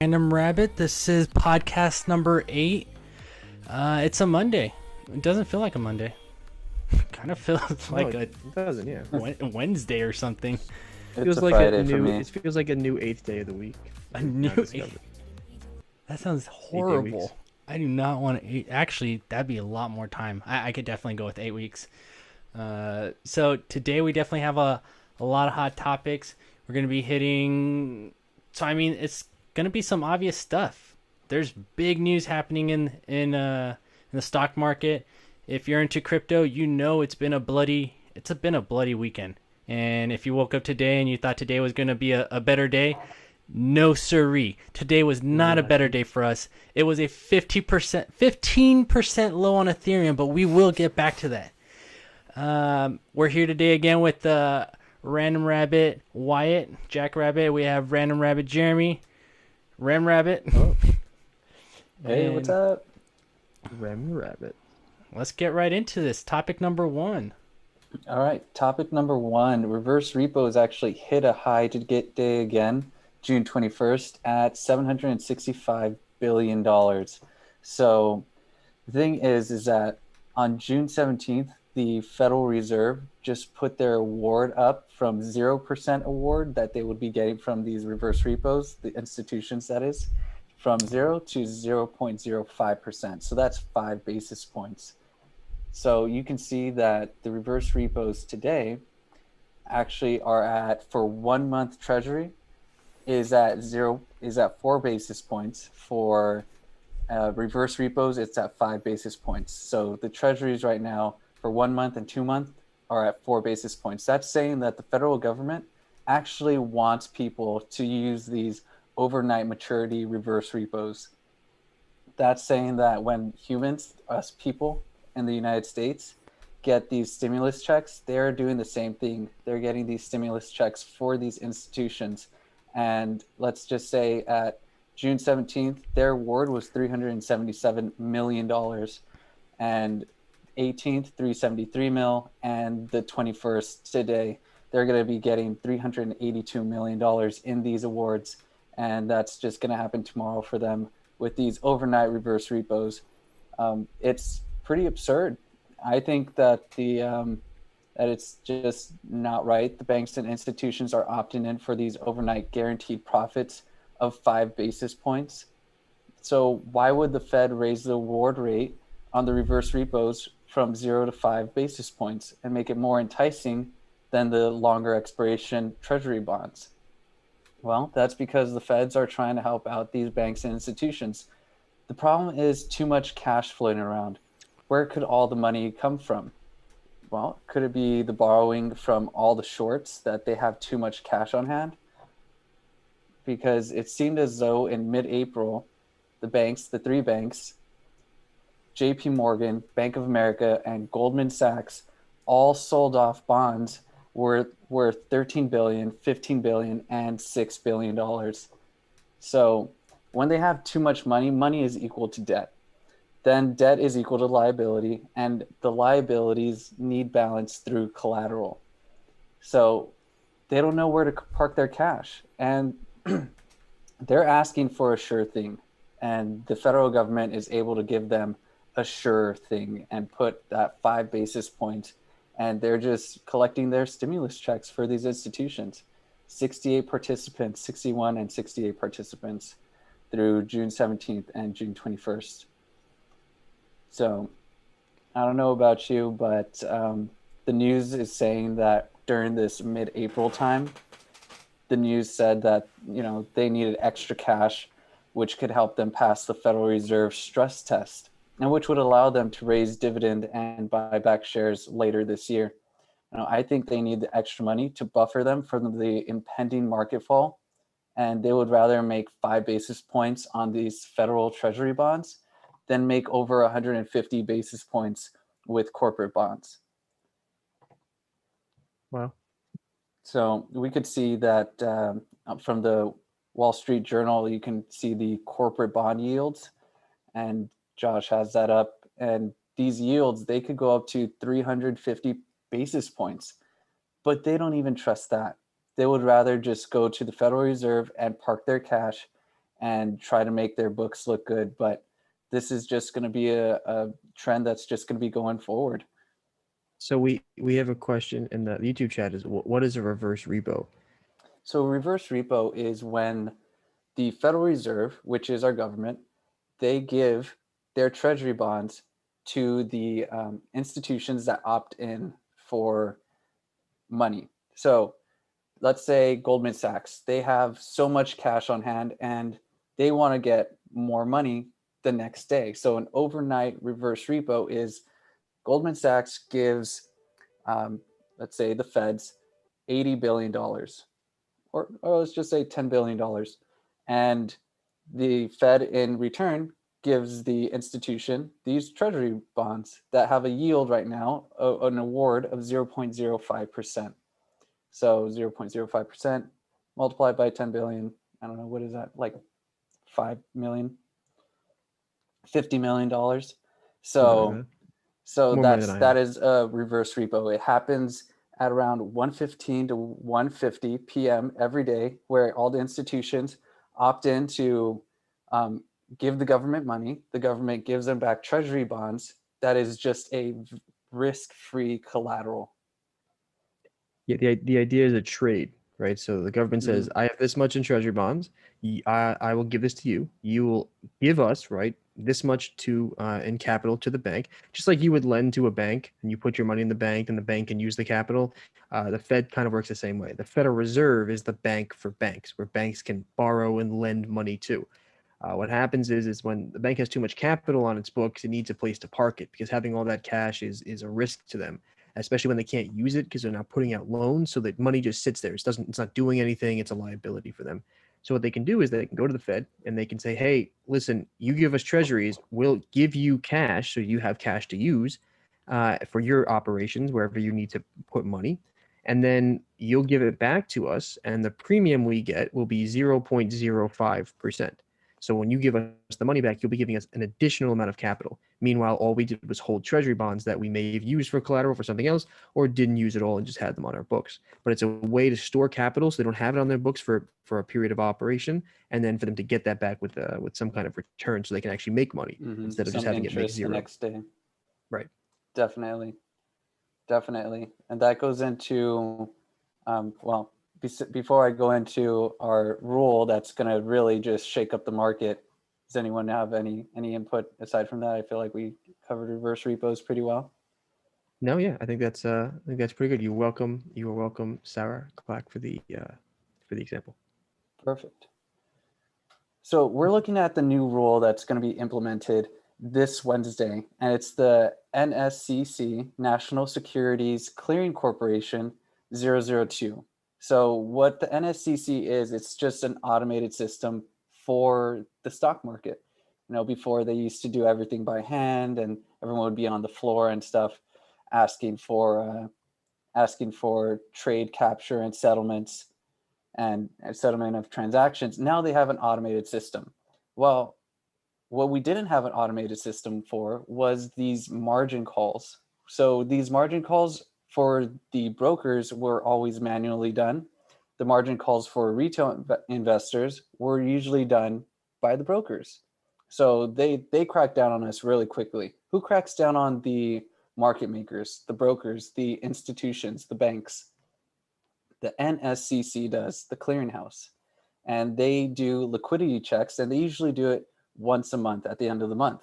Random Rabbit. This is podcast number 8. It's a Monday. It doesn't feel like a Monday. Kind of feels like it doesn't. Yeah, Wednesday or something. It's feels a like Friday a for new. me. It feels like a new 8th day of the week. A new Now discovered. That sounds 8 horrible. weeks. I do not want to eat. Actually, that'd be a lot more time. I could definitely go with 8 weeks. So today we definitely have a lot of hot topics. We're going to be hitting. So, I mean, it's going to be some obvious stuff. There's big news happening in the stock market. If you're into crypto, you know it's been a bloody weekend. And if you woke up today and you thought today was going to be a better day, no siree. Today was not a better day for us. It was a 15% low on Ethereum, but we will get back to that. We're here today again with Random Rabbit Wyatt, Jack Rabbit. We have Random Rabbit Jeremy, Ram Rabbit. Oh. Hey, And what's up? Rem Rabbit. let's get right into this. Topic number 1. All right, topic number 1. Reverse repos actually hit a high to get day again, June 21st, at $765 billion. So the thing is that on June 17th, the Federal Reserve just put their award up from 0% award that they would be getting from these reverse repos, the institutions that is, from 0 to 0.05%. So that's 5 basis points. So you can see that the reverse repos today actually are at, for 1 month treasury, is at 4 basis points. For reverse repos, it's at 5 basis points. So the treasuries right now for 1 month and 2 month are at 4 basis points. That's saying that the federal government actually wants people to use these overnight maturity reverse repos. That's saying that when humans, us people in the United States, get these stimulus checks, they're doing the same thing. They're getting these stimulus checks for these institutions. And let's just say at June 17th, their award was $377 million. And 18th, 373 mil, and the 21st today, they're going to be getting $382 million in these awards. And that's just going to happen tomorrow for them with these overnight reverse repos. It's pretty absurd. I think that that it's just not right. The banks and institutions are opting in for these overnight guaranteed profits of 5 basis points. So why would the Fed raise the award rate on the reverse repos from 0 to 5 basis points and make it more enticing than the longer expiration treasury bonds? Well, that's because the Feds are trying to help out these banks and institutions. The problem is too much cash floating around. Where could all the money come from? Well, could it be the borrowing from all the shorts that they have too much cash on hand? Because it seemed as though in mid-April, the 3 banks, JP Morgan, Bank of America, and Goldman Sachs all sold off bonds worth $13 billion, $15 billion, and $6 billion. So when they have too much money, money is equal to debt. Then debt is equal to liability, and the liabilities need balance through collateral. So they don't know where to park their cash, and they're asking for a sure thing, and the federal government is able to give them a sure thing and put that 5 basis points, and they're just collecting their stimulus checks for these institutions. 68 participants, 61 and 68 participants through June 17th and June 21st. So I don't know about you, but the news is saying that during this mid-April time, the news said that, they needed extra cash, which could help them pass the Federal Reserve stress test, and which would allow them to raise dividend and buy back shares later this year. I think they need the extra money to buffer them from the impending market fall, and they would rather make 5 basis points on these federal treasury bonds than make over 150 basis points with corporate bonds. Wow. So we could see that from the Wall Street Journal, you can see the corporate bond yields, and Josh has that up. And these yields, they could go up to 350 basis points, but they don't even trust that. They would rather just go to the Federal Reserve and park their cash and try to make their books look good. But this is just going to be a trend that's just going to be going forward. So we have a question in the YouTube chat is what is a reverse repo? So reverse repo is when the Federal Reserve, which is our government, they give their treasury bonds to the institutions that opt in for money. So let's say Goldman Sachs, they have so much cash on hand and they want to get more money the next day. So an overnight reverse repo is Goldman Sachs gives, let's say, the Feds $80 billion, or let's just say $10 billion. And the Fed in return gives the institution these treasury bonds that have a yield right now, an award of 0.05%. So 0.05% multiplied by 10 billion. I don't know, what is that? Like 5 million, $50 million. So More money than I that have. is a reverse repo. It happens at around 1:15 to 1:50 p.m. every day, where all the institutions opt in to give the government money. The government gives them back treasury bonds. That is just a risk-free collateral. Yeah, the idea is a trade, right? So the government says, I have this much in treasury bonds. I will give this to you. You will give us, right, this much to in capital to the bank, just like you would lend to a bank and you put your money in the bank and the bank can use the capital. The Fed kind of works the same way. The Federal Reserve is the bank for banks, where banks can borrow and lend money to. What happens is when the bank has too much capital on its books, it needs a place to park it because having all that cash is a risk to them, especially when they can't use it because they're not putting out loans. So that money just sits there. It's not doing anything. It's a liability for them. So what they can do is they can go to the Fed and they can say, hey, listen, you give us treasuries, we'll give you cash so you have cash to use for your operations wherever you need to put money. And then you'll give it back to us, and the premium we get will be 0.05%. So when you give us the money back, you'll be giving us an additional amount of capital. Meanwhile, all we did was hold treasury bonds that we may have used for collateral for something else or didn't use at all and just had them on our books. But it's a way to store capital so they don't have it on their books for a period of operation, and then for them to get that back with some kind of return so they can actually make money instead of just Some having it make interest the zero. next day. Right. Definitely. And that goes into well, before I go into our rule that's going to really just shake up the market, does anyone have any input aside from that? I feel like we covered reverse repos pretty well. No, yeah, I think that's pretty good. You are welcome, Sarah Clack, for the example. Perfect. So we're looking at the new rule that's going to be implemented this Wednesday, and it's the NSCC, National Securities Clearing Corporation 002. So what the NSCC is, it's just an automated system for the stock market. You know, before they used to do everything by hand, and everyone would be on the floor and stuff, asking for trade capture and settlements and settlement of transactions. Now they have an automated system. Well, what we didn't have an automated system for was these margin calls. So these margin calls for the brokers were always manually done. The margin calls for retail investors were usually done by the brokers. So they cracked down on us really quickly. Who cracks down on the market makers, the brokers, the institutions, the banks? The NSCC does, the clearinghouse. And they do liquidity checks, and they usually do it once a month at the end of the month.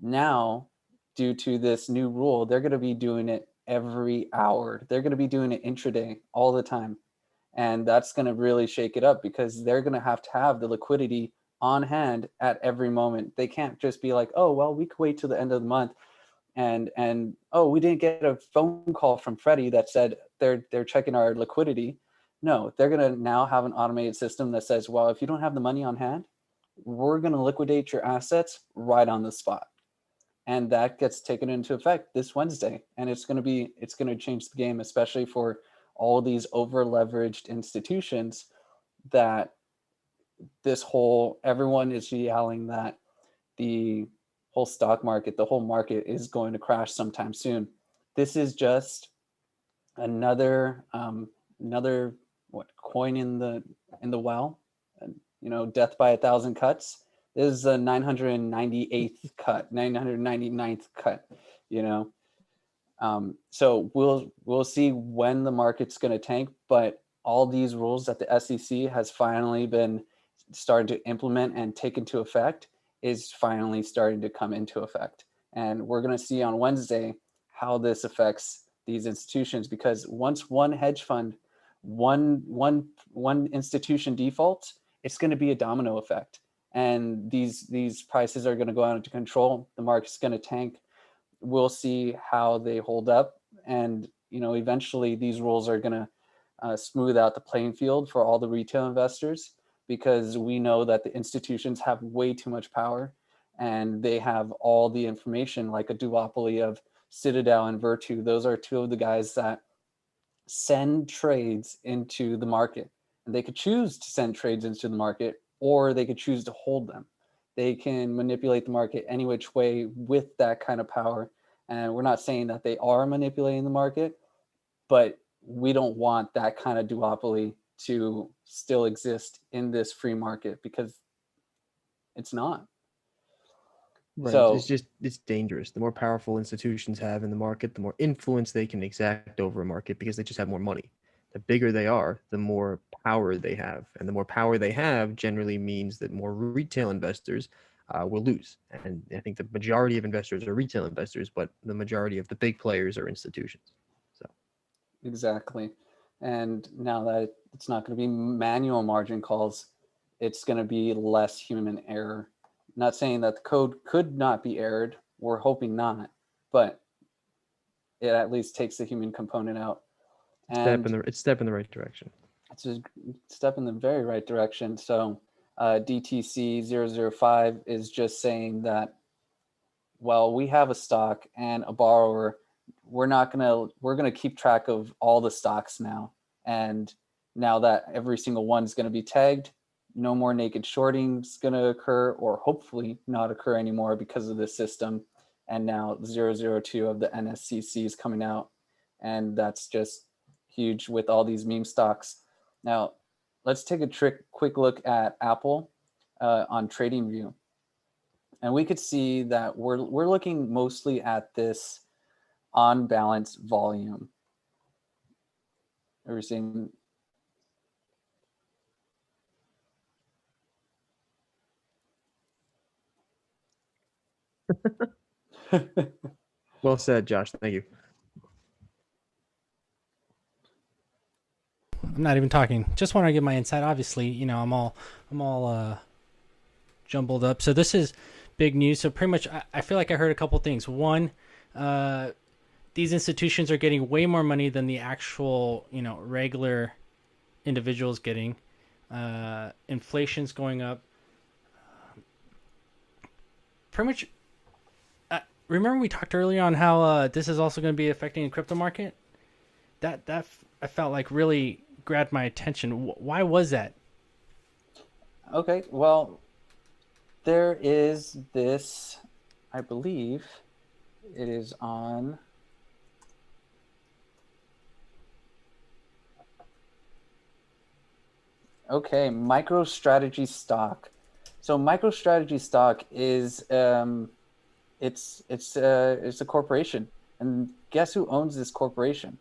Now, due to this new rule, they're going to be doing it every hour. They're going to be doing it intraday all the time. And that's going to really shake it up because they're going to have the liquidity on hand at every moment. They can't just be like, oh, well, we could wait till the end of the month. And oh, we didn't get a phone call from Freddie that said they're checking our liquidity. No, they're going to now have an automated system that says, well, if you don't have the money on hand, we're going to liquidate your assets right on the spot. And that gets taken into effect this Wednesday. And it's going to change the game, especially for all these over leveraged institutions that everyone is yelling that the whole stock market, the whole market is going to crash sometime soon. This is just another coin in the well, death by 1,000 cuts. This is the 998th cut, 999th cut, you know. So we'll see when the market's going to tank, but all these rules that the SEC has finally been started to implement and take into effect is finally starting to come into effect. And we're going to see on Wednesday how this affects these institutions, because once one hedge fund, one institution defaults, it's going to be a domino effect. And these prices are going to go out of control. The market's going to tank. We'll see how they hold up, and eventually these rules are going to smooth out the playing field for all the retail investors, because we know that the institutions have way too much power, and they have all the information, like a duopoly of Citadel and Virtu. Those are two of the guys that send trades into the market, and they could choose to send trades into the market, or they could choose to hold them. They can manipulate the market any which way with that kind of power. And we're not saying that they are manipulating the market, but we don't want that kind of duopoly to still exist in this free market, because it's not. Right. So it's dangerous. The more powerful institutions have in the market, the more influence they can exact over a market, because they just have more money. The bigger they are, the more power they have. And the more power they have generally means that more retail investors will lose. And I think the majority of investors are retail investors, but the majority of the big players are institutions. So exactly. And now that it's not going to be manual margin calls, it's going to be less human error. Not saying that the code could not be errored. We're hoping not, but it at least takes the human component out. And it's step in the right direction. It's a step in the very right direction. So DTC 005 is just saying that, well, we have a stock and a borrower. We're going to keep track of all the stocks now. And now that every single one's going to be tagged, no more naked shorting is going to occur, or hopefully not occur anymore because of this system. And now 002 of the NSCC is coming out. And that's just huge with all these meme stocks. Now, let's take a quick look at Apple on TradingView. And we could see that we're looking mostly at this on balance volume. Are we seeing? Well said, Josh. Thank you. I'm not even talking. Just want to give my insight. Obviously, I'm all jumbled up. So this is big news. So pretty much, I feel like I heard a couple things. One, these institutions are getting way more money than the actual, regular individuals getting. Inflation's going up. Pretty much. Remember we talked earlier on how this is also going to be affecting the crypto market? That I felt like really grabbed my attention. Why was that? Okay, well, there is this, I believe it is on. Okay, MicroStrategy stock. So MicroStrategy stock is it's a corporation, and guess who owns this corporation?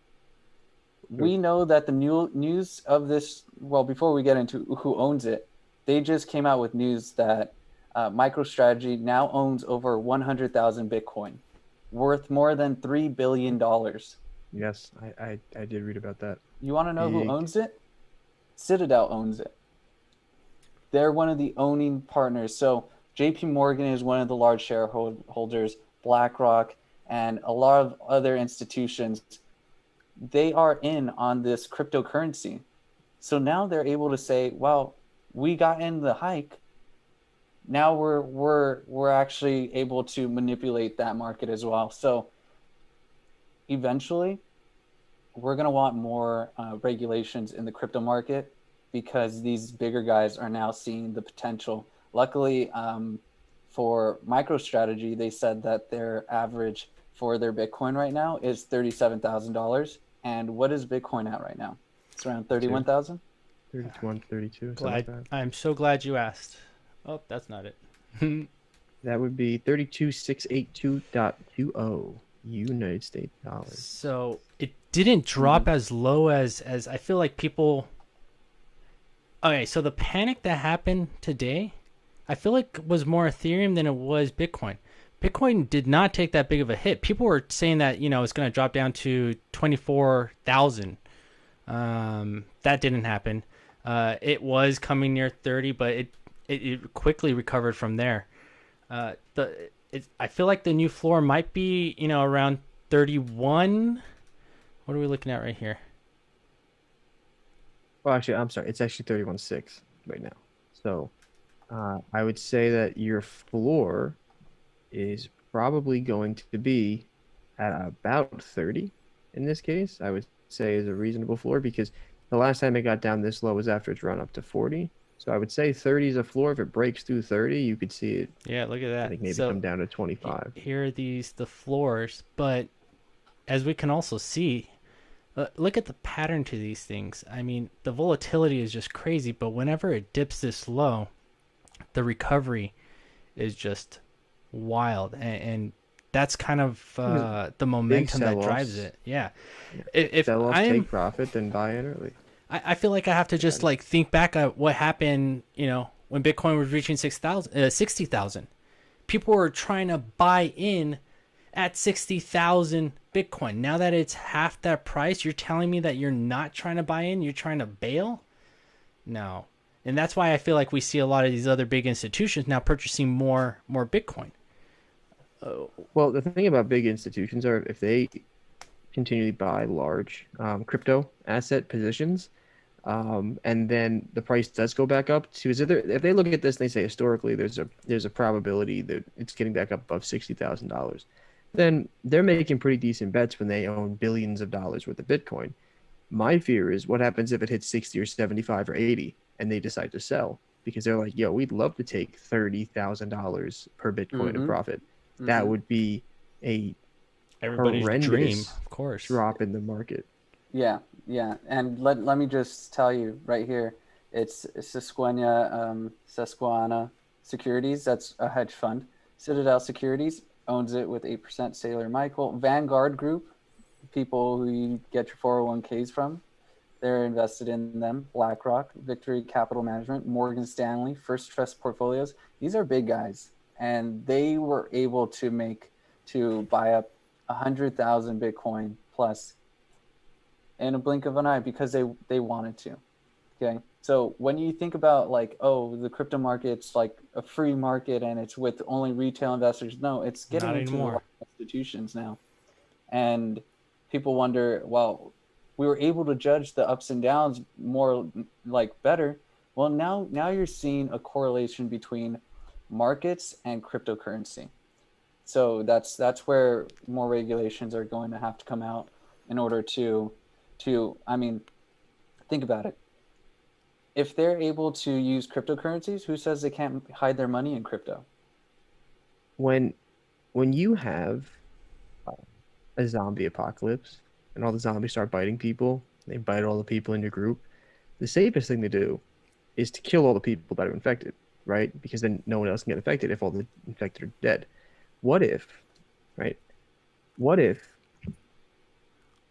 We know that the news of this, well, before we get into who owns it, they just came out with news that MicroStrategy now owns over 100,000 Bitcoin, worth more than $3 billion. Yes, I did read about that. You want to know who owns it? Citadel owns it. They're one of the owning partners. So JP Morgan is one of the large shareholders, BlackRock, and a lot of other institutions. They are in on this cryptocurrency. So now they're able to say, well, we got in the hike. Now we're actually able to manipulate that market as well. So eventually, we're going to want more regulations in the crypto market, because these bigger guys are now seeing the potential. Luckily, for MicroStrategy, they said that their average for their Bitcoin right now is $37,000. And what is Bitcoin at right now? It's around 31,000. 31, 32, something Glad like that. I'm so glad you asked. Oh, that's not it. That would be 32682.20 United States dollars. So it didn't drop as low as I feel like people. Okay, so the panic that happened today, I feel like was more Ethereum than it was Bitcoin. Bitcoin did not take that big of a hit. People were saying that it's going to drop down to 24,000. That didn't happen. It was coming near 30, but it quickly recovered from there. I feel like the new floor might be around 31. What are we looking at right here? Well, actually, I'm sorry. It's actually 31.6 right now. So I would say that your floor is probably going to be at about 30 in this case. I would say is a reasonable floor because the last time it got down this low was after it's run up to 40. So I would say 30 is a floor. If it breaks through 30, you could see it. Yeah, look at that. I think maybe So come down to 25. here are the floors, but as we can also see, look at the pattern to these things. I mean, the volatility is just crazy, but whenever it dips this low, the recovery is just wild, and that's kind of the momentum that drives it. Yeah. If Sell off, I'm, take profit, then buy in early. I feel like I have to just like think back at what happened, when Bitcoin was reaching 60,000. People were trying to buy in at 60,000 Bitcoin. Now that it's half that price, you're telling me that you're not trying to buy in, you're trying to bail? No. And that's why I feel like we see a lot of these other big institutions now purchasing more Bitcoin. Well, the thing about big institutions are if they continually buy large crypto asset positions, and then the price does go back up to, if they look at this and they say historically there's a probability that it's getting back up above $60,000, then they're making pretty decent bets when they own billions of dollars worth of Bitcoin. My fear is what happens if it hits 60 or 75 or 80 and they decide to sell because they're like, yo, we'd love to take $30,000 per Bitcoin of profit. That would be a Everybody's horrendous dream, of course. drop in the market. Yeah. And let me just tell you right here, it's Susquehanna Securities. That's a hedge fund. Citadel Securities owns it with 8%. Sailor Michael. Vanguard Group, people who you get your 401ks from, they're invested in them. BlackRock, Victory Capital Management, Morgan Stanley, First Trust Portfolios. These are big guys, and they were able to buy up 100,000 Bitcoin plus in a blink of an eye because they wanted to. Okay, so when you think about like, oh, the crypto market's like a free market and it's with only retail investors, no, it's getting Not into anymore. institutions now, and people wonder, well, we were able to judge the ups and downs more like better. Well, now you're seeing a correlation between markets and cryptocurrency. So that's where more regulations are going to have to come out in order to I mean, think about it. If they're able to use cryptocurrencies, who says they can't hide their money in crypto? When you have a zombie apocalypse and all the zombies start biting people, they bite all the people in your group, the safest thing to do is to kill all the people that are infected, right? Because then no one else can get infected if all the infected are dead. What if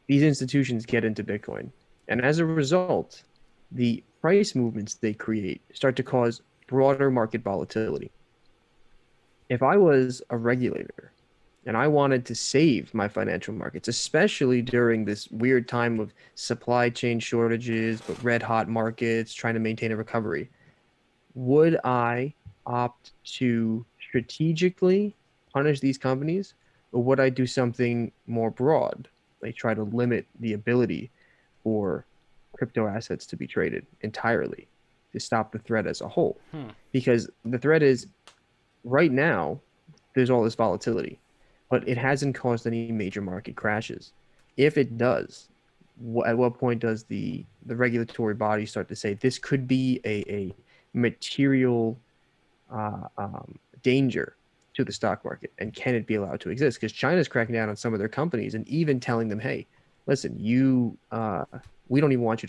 these institutions get into Bitcoin, and as a result, the price movements they create start to cause broader market volatility? If I was a regulator and I wanted to save my financial markets, especially during this weird time of supply chain shortages, but red hot markets, trying to maintain a recovery, would I opt to strategically punish these companies, or would I do something more broad, like try to limit the ability for crypto assets to be traded entirely to stop the threat as a whole? Because the threat is right now there's all this volatility, but it hasn't caused any major market crashes. If it does, at what point does the regulatory body start to say this could be a material danger to the stock market, and can it be allowed to exist? Because China's cracking down on some of their companies and even telling them, hey, listen, you we don't even want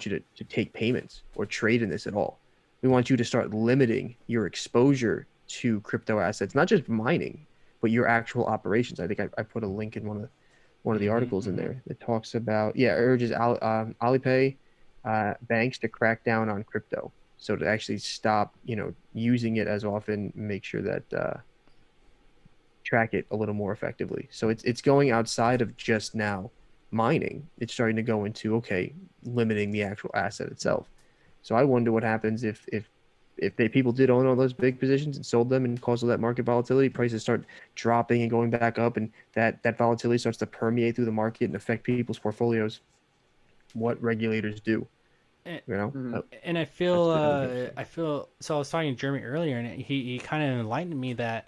you to take payments or trade in this at all. We want you to start limiting your exposure to crypto assets, not just mining, but your actual operations. I think I put a link in one of the articles in there that talks about, urges Alipay banks to crack down on crypto. So to actually stop, using it as often, make sure that track it a little more effectively. So it's going outside of just now mining. It's starting to go into, okay, limiting the actual asset itself. So I wonder what happens if people did own all those big positions and sold them and caused all that market volatility, prices start dropping and going back up, and that volatility starts to permeate through the market and affect people's portfolios. What regulators do, And I feel so. I was talking to Jeremy earlier, and he kind of enlightened me that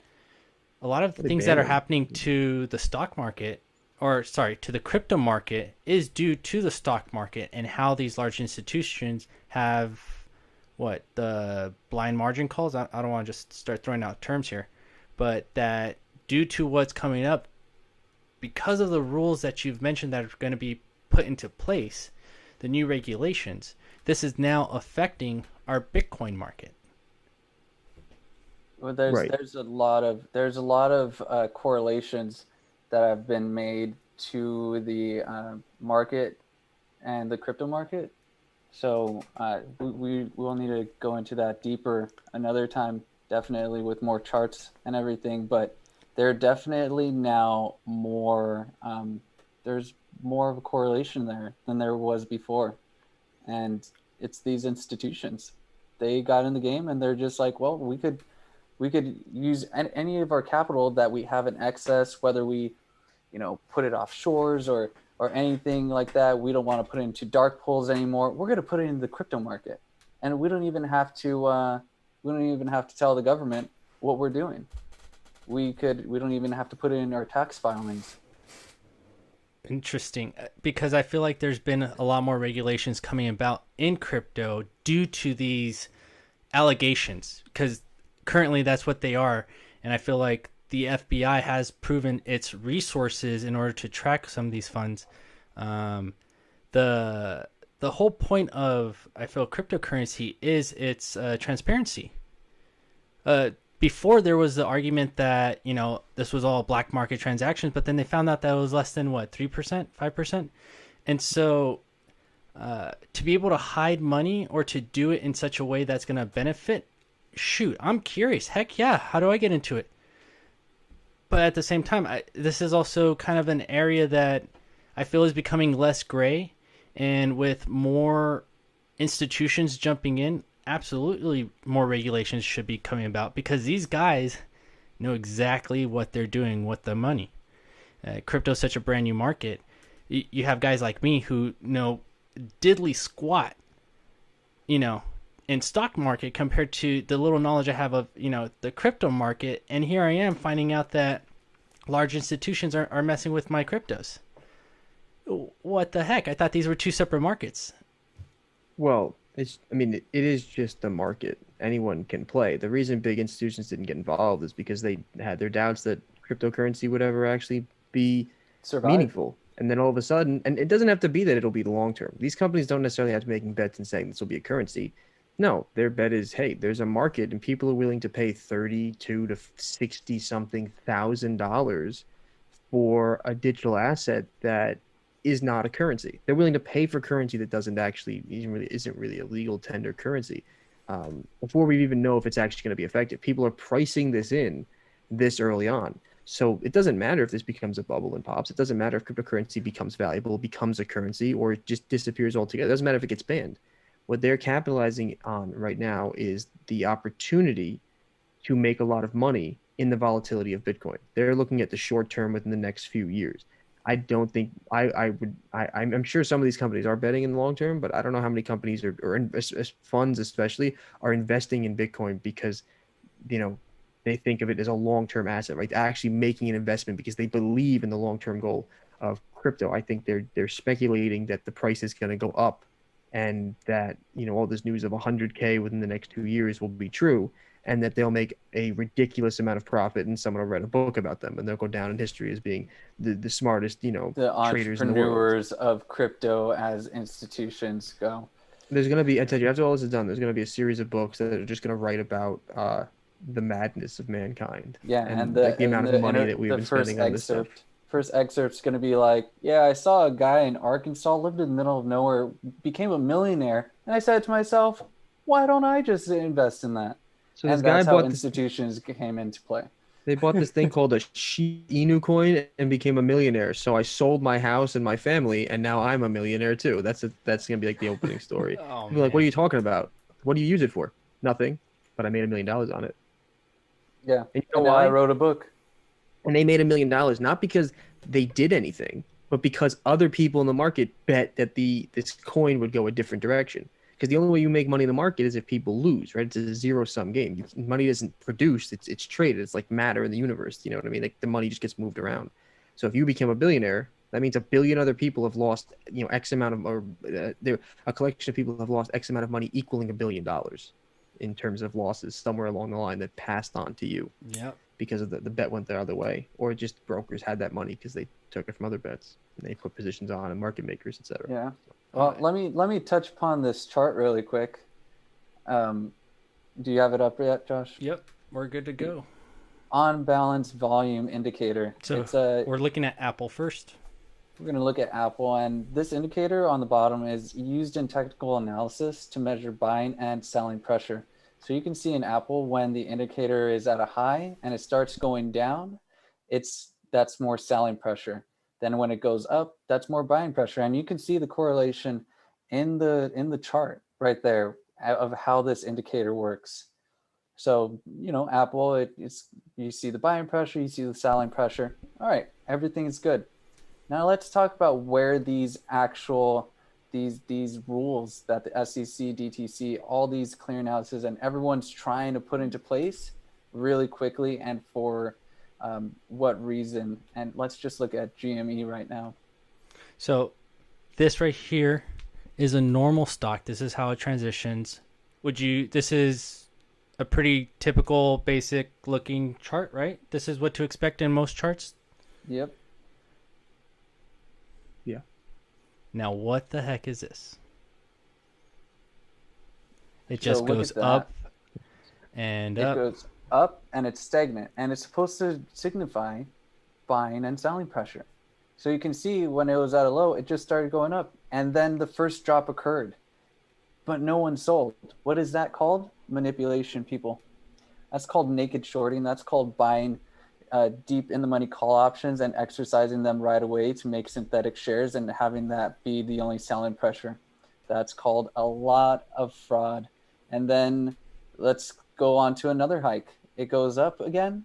a lot of the things that are happening to the stock market, or sorry, to the crypto market, is due to the stock market and how these large institutions have the blind margin calls. I don't want to just start throwing out terms here, but that due to what's coming up, because of the rules that you've mentioned that are going to be put into place, the new regulations, this is now affecting our Bitcoin market. Well, there's a lot of correlations that have been made to the market and the crypto market. So we will need to go into that deeper another time, definitely with more charts and everything. But there definitely now more. There's more of a correlation there than there was before, and it's these institutions. They got in the game and they're just like, well, we could use any of our capital that we have in excess, whether we, put it offshores or anything like that. We don't want to put it into dark pools anymore. We're going to put it in the crypto market, and we don't even have to tell the government what we're doing. We don't even have to put it in our tax filings. Interesting, because I feel like there's been a lot more regulations coming about in crypto due to these allegations, because currently that's what they are. And I feel like the FBI has proven its resources in order to track some of these funds. The whole point of, I feel, cryptocurrency is its transparency. Before there was the argument that, this was all black market transactions, but then they found out that it was less than 3%, 5%. And so to be able to hide money or to do it in such a way that's going to benefit, shoot, I'm curious. Heck yeah. How do I get into it? But at the same time, this is also kind of an area that I feel is becoming less gray, and with more institutions jumping in, absolutely more regulations should be coming about, because these guys know exactly what they're doing with the money. Crypto is such a brand new market. You have guys like me who know diddly squat, in stock market compared to the little knowledge I have of, the crypto market. And here I am finding out that large institutions are messing with my cryptos. What the heck? I thought these were two separate markets. Well, it is just the market. Anyone can play. The reason big institutions didn't get involved is because they had their doubts that cryptocurrency would ever actually be meaningful. And then all of a sudden, and it doesn't have to be that it'll be the long term. These companies don't necessarily have to be making bets and saying this will be a currency. No, their bet is, hey, there's a market and people are willing to pay $32 to $60 something $1,000 for a digital asset that is not a currency. They're willing to pay for currency that isn't really a legal tender currency. Before we even know if it's actually going to be effective, people are pricing this in this early on. So it doesn't matter if this becomes a bubble and pops. It doesn't matter if cryptocurrency becomes valuable, becomes a currency, or it just disappears altogether. It doesn't matter if it gets banned. What they're capitalizing on right now is the opportunity to make a lot of money in the volatility of Bitcoin. They're looking at the short term within the next few years. I don't think I'm sure some of these companies are betting in the long term, but I don't know how many companies or funds especially are investing in Bitcoin because, they think of it as a long-term asset, right? Actually making an investment because they believe in the long-term goal of crypto. I think they're speculating that the price is going to go up and that, all this news of 100K within the next 2 years will be true. and that they'll make a ridiculous amount of profit, and someone will write a book about them, and they'll go down in history as being the smartest, The traders in the world. entrepreneurs of crypto as institutions go. There's going to be, I tell you, after all this is done, there's going to be a series of books that are just going to write about the madness of mankind. Yeah, and like the amount of money that we've been spending on this stuff. First excerpt's going to be like, yeah, I saw a guy in Arkansas, lived in the middle of nowhere, became a millionaire, and I said to myself, why don't I just invest in that? So this And guy that's how bought institutions came into play. They bought this thing called a Shiba Inu coin and became a millionaire. So I sold my house and my family, and now I'm a millionaire too. That's gonna be like the opening story. Oh, Be like, what are man. you talking about? What do you use it for? Nothing. But I made $1 million on it. Yeah, And you know and now why? I wrote a book. And they made $1 million not because they did anything, but because other people in the market bet that this coin would go a different direction. Because the only way you make money in the market is if people lose, right? It's a zero-sum game. Money isn't produced; it's traded. It's like matter in the universe. You know what I mean? Like the money just gets moved around. So if you become a billionaire, that means 1 billion other people have lost, X amount of, or a collection of people have lost X amount of money equaling $1 billion in terms of losses somewhere along the line that passed on to you. Yep. Because of the bet went the other way, or just brokers had that money because they took it from other bets and they put positions on, and market makers, etc. Yeah. Well, let me touch upon this chart really quick. Do you have it up yet, Josh? Yep. We're good to go. On balance volume indicator. So we're looking at Apple first. We're going to look at Apple, and this indicator on the bottom is used in technical analysis to measure buying and selling pressure. So you can see in Apple when the indicator is at a high and it starts going down, that's more selling pressure. Then when it goes up, that's more buying pressure. And you can see the correlation in the chart right there of how this indicator works. So, Apple, you see the buying pressure, you see the selling pressure. All right, everything is good. Now let's talk about where these rules that the SEC, DTC, all these clearinghouses, and everyone's trying to put into place really quickly, and for what reason. And let's just look at GME right now. So this right here is a normal stock. This is how it transitions. This is a pretty typical basic looking chart, right? This is what to expect in most charts. Yep. Yeah. Now what the heck is this? It just So look goes at that. up and It up. goes up and it's stagnant, and it's supposed to signify buying and selling pressure. So you can see when it was at a low, it just started going up, and then the first drop occurred, but no one sold. What is that called? Manipulation, people. That's called naked shorting. That's called buying deep in the money call options and exercising them right away to make synthetic shares and having that be the only selling pressure. That's called a lot of fraud. And then let's go on to another hike. It goes up again,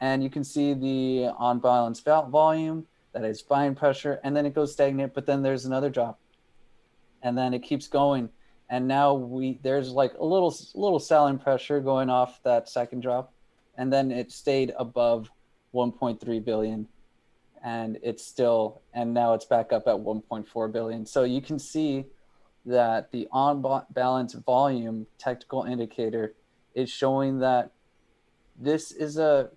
and you can see the on balance volume, that is buying pressure, and then it goes stagnant, but then there's another drop, and then it keeps going. And now there's like a little selling pressure going off that second drop, and then it stayed above 1.3 billion, and now it's back up at 1.4 billion. So you can see that the on balance volume technical indicator is showing that this is a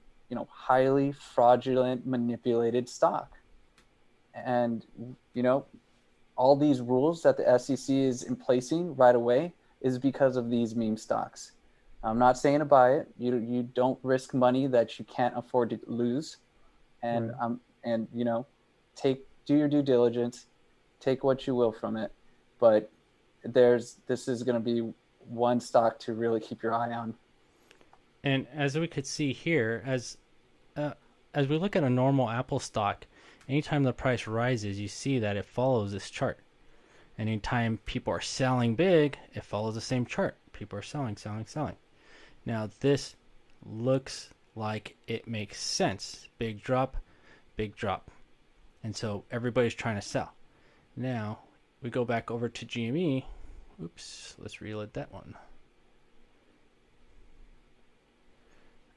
highly fraudulent, manipulated stock. And all these rules that the SEC is in placing right away is because of these meme stocks. I'm not saying to buy it. You don't risk money that you can't afford to lose, and Right. do your due diligence, take what you will from it, but this is going to be one stock to really keep your eye on. And as we could see here, as we look at a normal Apple stock, anytime the price rises, you see that it follows this chart. And anytime people are selling big, it follows the same chart. People are selling, selling, selling. Now this looks like it makes sense. Big drop, big drop. And so everybody's trying to sell. Now we go back over to GME. Oops, let's reload that one.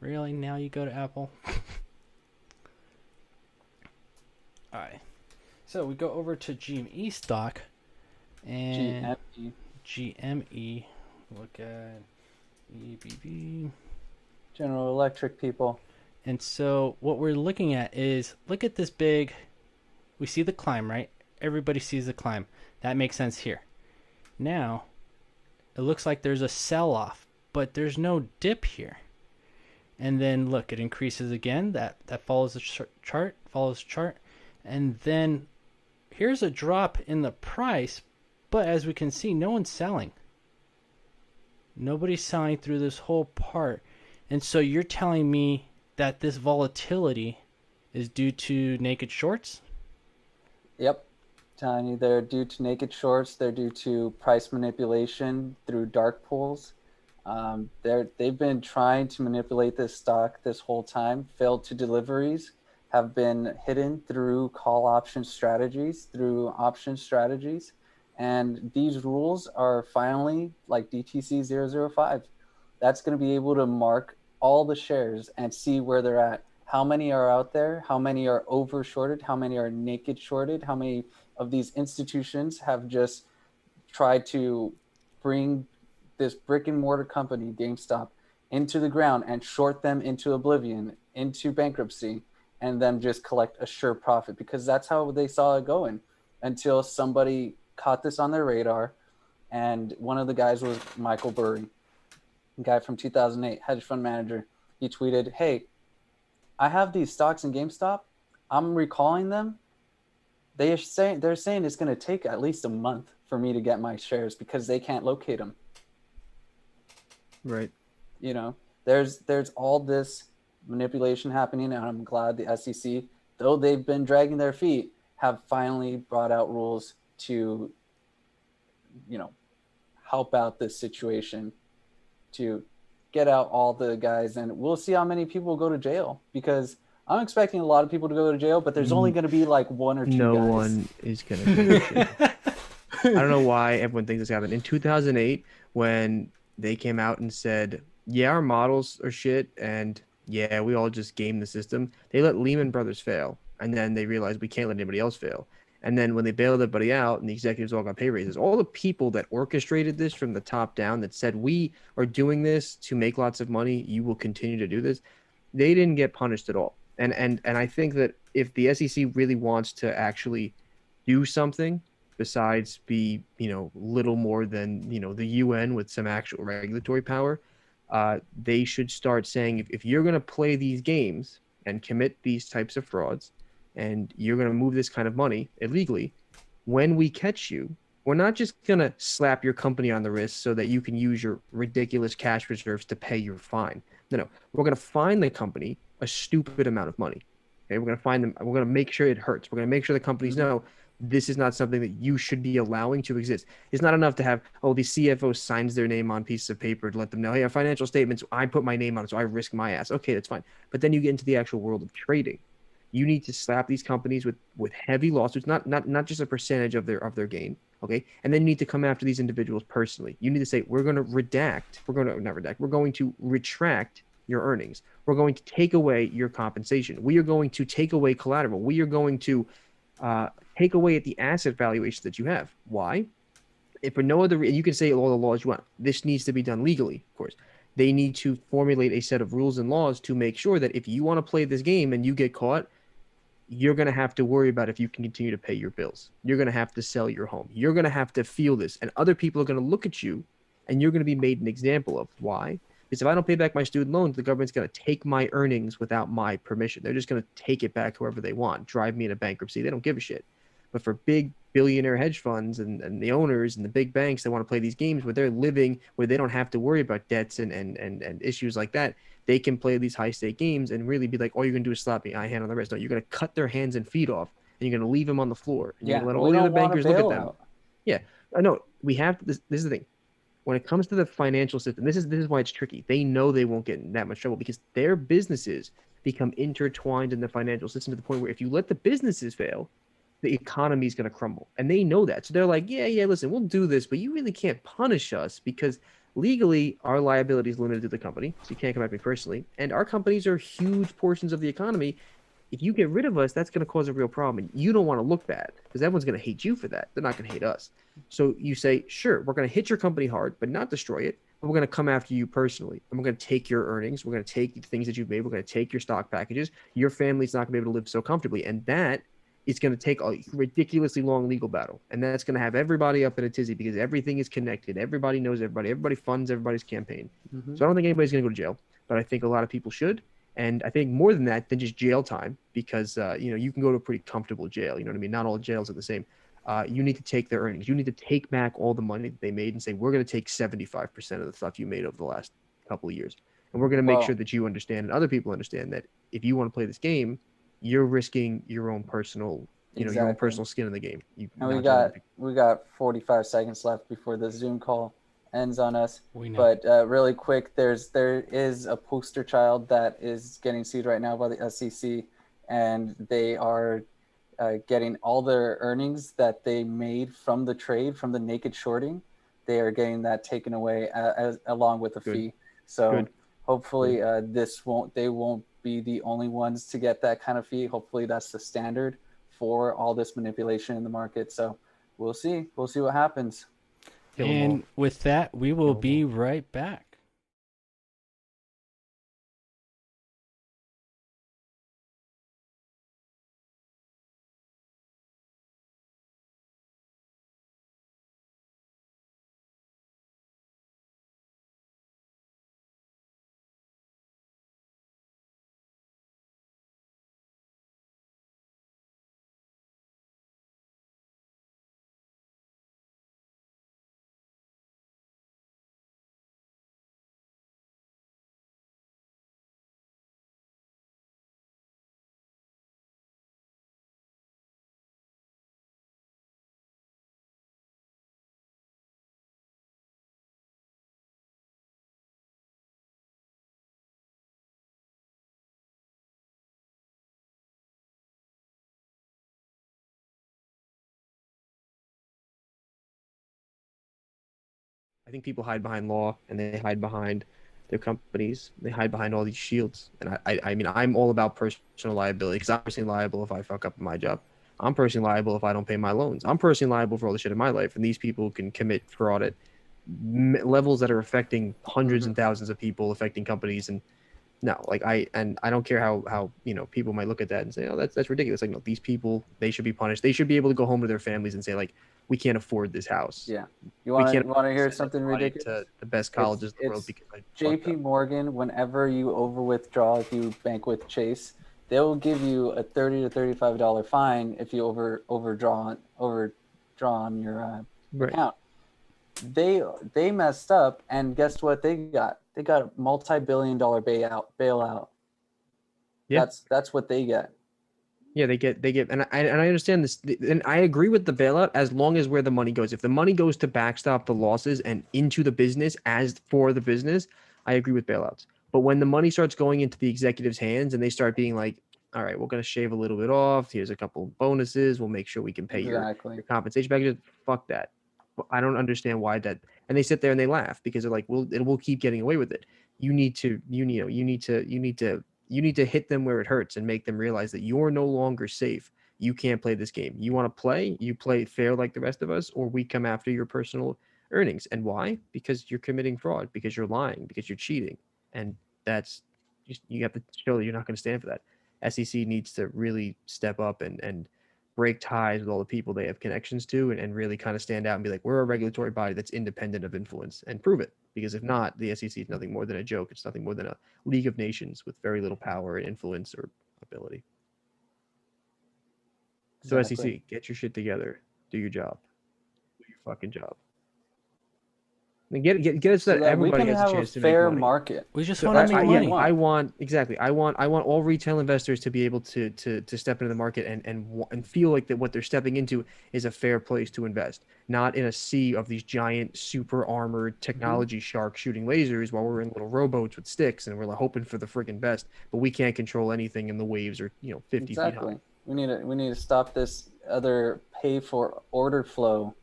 Really? Now you go to Apple? Alright. So we go over to GME stock and GME. GME. Look at EBB. General Electric people. And so what we're looking at is, look at this big, we see the climb, right? Everybody sees the climb. That makes sense here. Now, it looks like there's a sell-off, but there's no dip here. And then look, it increases again. That follows the chart. And then here's a drop in the price, but as we can see, no one's selling. Nobody's selling through this whole part. And so you're telling me that this volatility is due to naked shorts? Yep. Telling you they're due to naked shorts. They're due to price manipulation through dark pools. They've been trying to manipulate this stock this whole time. Failed to deliveries have been hidden through call option strategies, through option strategies. And these rules are finally, like DTC 005, that's going to be able to mark all the shares and see where they're at. How many are out there? How many are over shorted? How many are naked shorted? How many of these institutions have just tried to bring this brick and mortar company, GameStop, into the ground and short them into oblivion, into bankruptcy, and then just collect a sure profit? Because that's how they saw it going until somebody caught this on their radar. And one of the guys was Michael Burry, a guy from 2008, hedge fund manager. He tweeted, "Hey, I have these stocks in GameStop. I'm recalling them. They're saying it's going to take at least a month for me to get my shares because they can't locate them." Right. You know, there's all this manipulation happening, and I'm glad the SEC, though they've been dragging their feet, have finally brought out rules to, help out this situation, to get out all the guys. And we'll see how many people go to jail, because I'm expecting a lot of people to go to jail, but there's only going to be like one or two No guys. one is going to go to jail. I don't know why everyone thinks this happened. In 2008, when they came out and said, yeah, our models are shit, and yeah, we all just game the system, they let Lehman Brothers fail. And then they realized we can't let anybody else fail. And then when they bailed everybody out and the executives all got pay raises, all the people that orchestrated this from the top down, that said, we are doing this to make lots of money, you will continue to do this, they didn't get punished at all. And I think that if the SEC really wants to actually do something besides be, little more than, the UN with some actual regulatory power, they should start saying, if you're going to play these games and commit these types of frauds, and you're going to move this kind of money illegally, when we catch you, we're not just going to slap your company on the wrist so that you can use your ridiculous cash reserves to pay your fine. No, we're going to fine the company a stupid amount of money. Okay, we're going to fine them. We're going to make sure it hurts. We're going to make sure the companies know this is not something that you should be allowing to exist. It's not enough to have, the CFO signs their name on pieces of paper to let them know, hey, our financial statements, I put my name on it, so I risk my ass. Okay, that's fine. But then you get into the actual world of trading. You need to slap these companies with heavy lawsuits, not just a percentage of their gain, okay? And then you need to come after these individuals personally. You need to say, we're going to retract your earnings. We're going to take away your compensation. We are going to take away collateral. We are going to take away at the asset valuation that you have. Why? If for no other reason, you can say all the laws you want. This needs to be done legally, of course. They need to formulate a set of rules and laws to make sure that if you want to play this game and you get caught, you're going to have to worry about if you can continue to pay your bills. You're going to have to sell your home. You're going to have to feel this. And other people are going to look at you and you're going to be made an example of. Why? Because if I don't pay back my student loans, the government's going to take my earnings without my permission. They're just going to take it back whoever they want, drive me into bankruptcy. They don't give a shit. But for big billionaire hedge funds and the owners and the big banks that want to play these games where they're living, where they don't have to worry about debts and issues like that, they can play these high-stake games and really be like, all you're going to do is slap me, I hand on the wrist. No, you're going to cut their hands and feet off, and you're going to leave them on the floor. And you're going to let all the other bankers look at them. Yeah, I know. We have to, this is the thing. When it comes to the financial system, this is why it's tricky. They know they won't get in that much trouble because their businesses become intertwined in the financial system to the point where if you let the businesses fail, the economy is going to crumble. And they know that. So they're like, yeah, listen, we'll do this, but you really can't punish us because legally our liability is limited to the company. So you can't come at me personally. And our companies are huge portions of the economy. If you get rid of us, that's going to cause a real problem. And you don't want to look bad because everyone's going to hate you for that. They're not going to hate us. So you say, sure, we're going to hit your company hard, but not destroy it. we're going to come after you personally, and we're going to take your earnings. We're going to take the things that you've made. We're going to take your stock packages. Your family's not going to be able to live so comfortably, and that is going to take a ridiculously long legal battle, and that's going to have everybody up in a tizzy because everything is connected. Everybody knows everybody. Everybody funds everybody's campaign. Mm-hmm. So I don't think anybody's going to go to jail, but I think a lot of people should. And I think more than that, than just jail time, because you can go to a pretty comfortable jail. You know what I mean? Not all jails are the same. You need to take their earnings. You need to take back all the money that they made and say, we're going to take 75% of the stuff you made over the last couple of years. And we're going to make sure that you understand and other people understand that if you want to play this game, you're risking your own personal, your own personal skin in the game. And we got 45 seconds left before the Zoom call ends on us. We know. But really quick, there is a poster child that is getting sued right now by the SEC, and they are getting all their earnings that they made from the trade, from the naked shorting. They are getting that taken away along with a fee. So hopefully they won't be the only ones to get that kind of fee. Hopefully that's the standard for all this manipulation in the market. So we'll see what happens. And with that, we will be right back. I think people hide behind law and they hide behind their companies. They hide behind all these shields. And I mean, I'm all about personal liability because I'm personally liable if I fuck up my job. I'm personally liable if I don't pay my loans. I'm personally liable for all the shit in my life. And these people can commit fraud at levels that are affecting hundreds and thousands of people, affecting companies. And no, like I don't care how people might look at that and say, oh, that's ridiculous. Like, no, these people, they should be punished. They should be able to go home to their families and say, like, we can't afford this house. Yeah. You want to hear something ridiculous? To the best colleges in the world because JP Morgan, whenever you over withdraw, if you bank with Chase, they'll give you a $30 to $35 fine if you overdraw on your account. They messed up, and guess what they got? They got a multi-billion-dollar bailout. Yeah. That's what they get. Yeah, they get, and I understand this, and I agree with the bailout as long as where the money goes. If the money goes to backstop the losses and into the business as for the business, I agree with bailouts. But when the money starts going into the executives' hands and they start being like, all right, we're going to shave a little bit off. Here's a couple of bonuses. We'll make sure we can pay your compensation packages. Fuck that. I don't understand why that. And they sit there and they laugh because they're like, we'll keep getting away with it. You need to hit them where it hurts and make them realize that you're no longer safe. You can't play this game. You want to play, you play it fair like the rest of us, or we come after your personal earnings. And why? Because you're committing fraud, because you're lying, because you're cheating. And that's just, you have to show that you're not going to stand for that. SEC needs to really step up and break ties with all the people they have connections to and really kind of stand out and be like, we're a regulatory body that's independent of influence, and prove it. Because if not, the SEC is nothing more than a joke. It's nothing more than a league of nations with very little power and influence or ability. So SEC, get your shit together. Do your job. Do your fucking job. And get it so that everybody has a chance to make money. Fair market. We just want to make money. I want all retail investors to be able to step into the market and feel like that what they're stepping into is a fair place to invest, not in a sea of these giant super armored technology sharks shooting lasers while we're in little rowboats with sticks and we're like hoping for the friggin' best, but we can't control anything and the waves are 50 feet high. We need to stop this other pay for order flow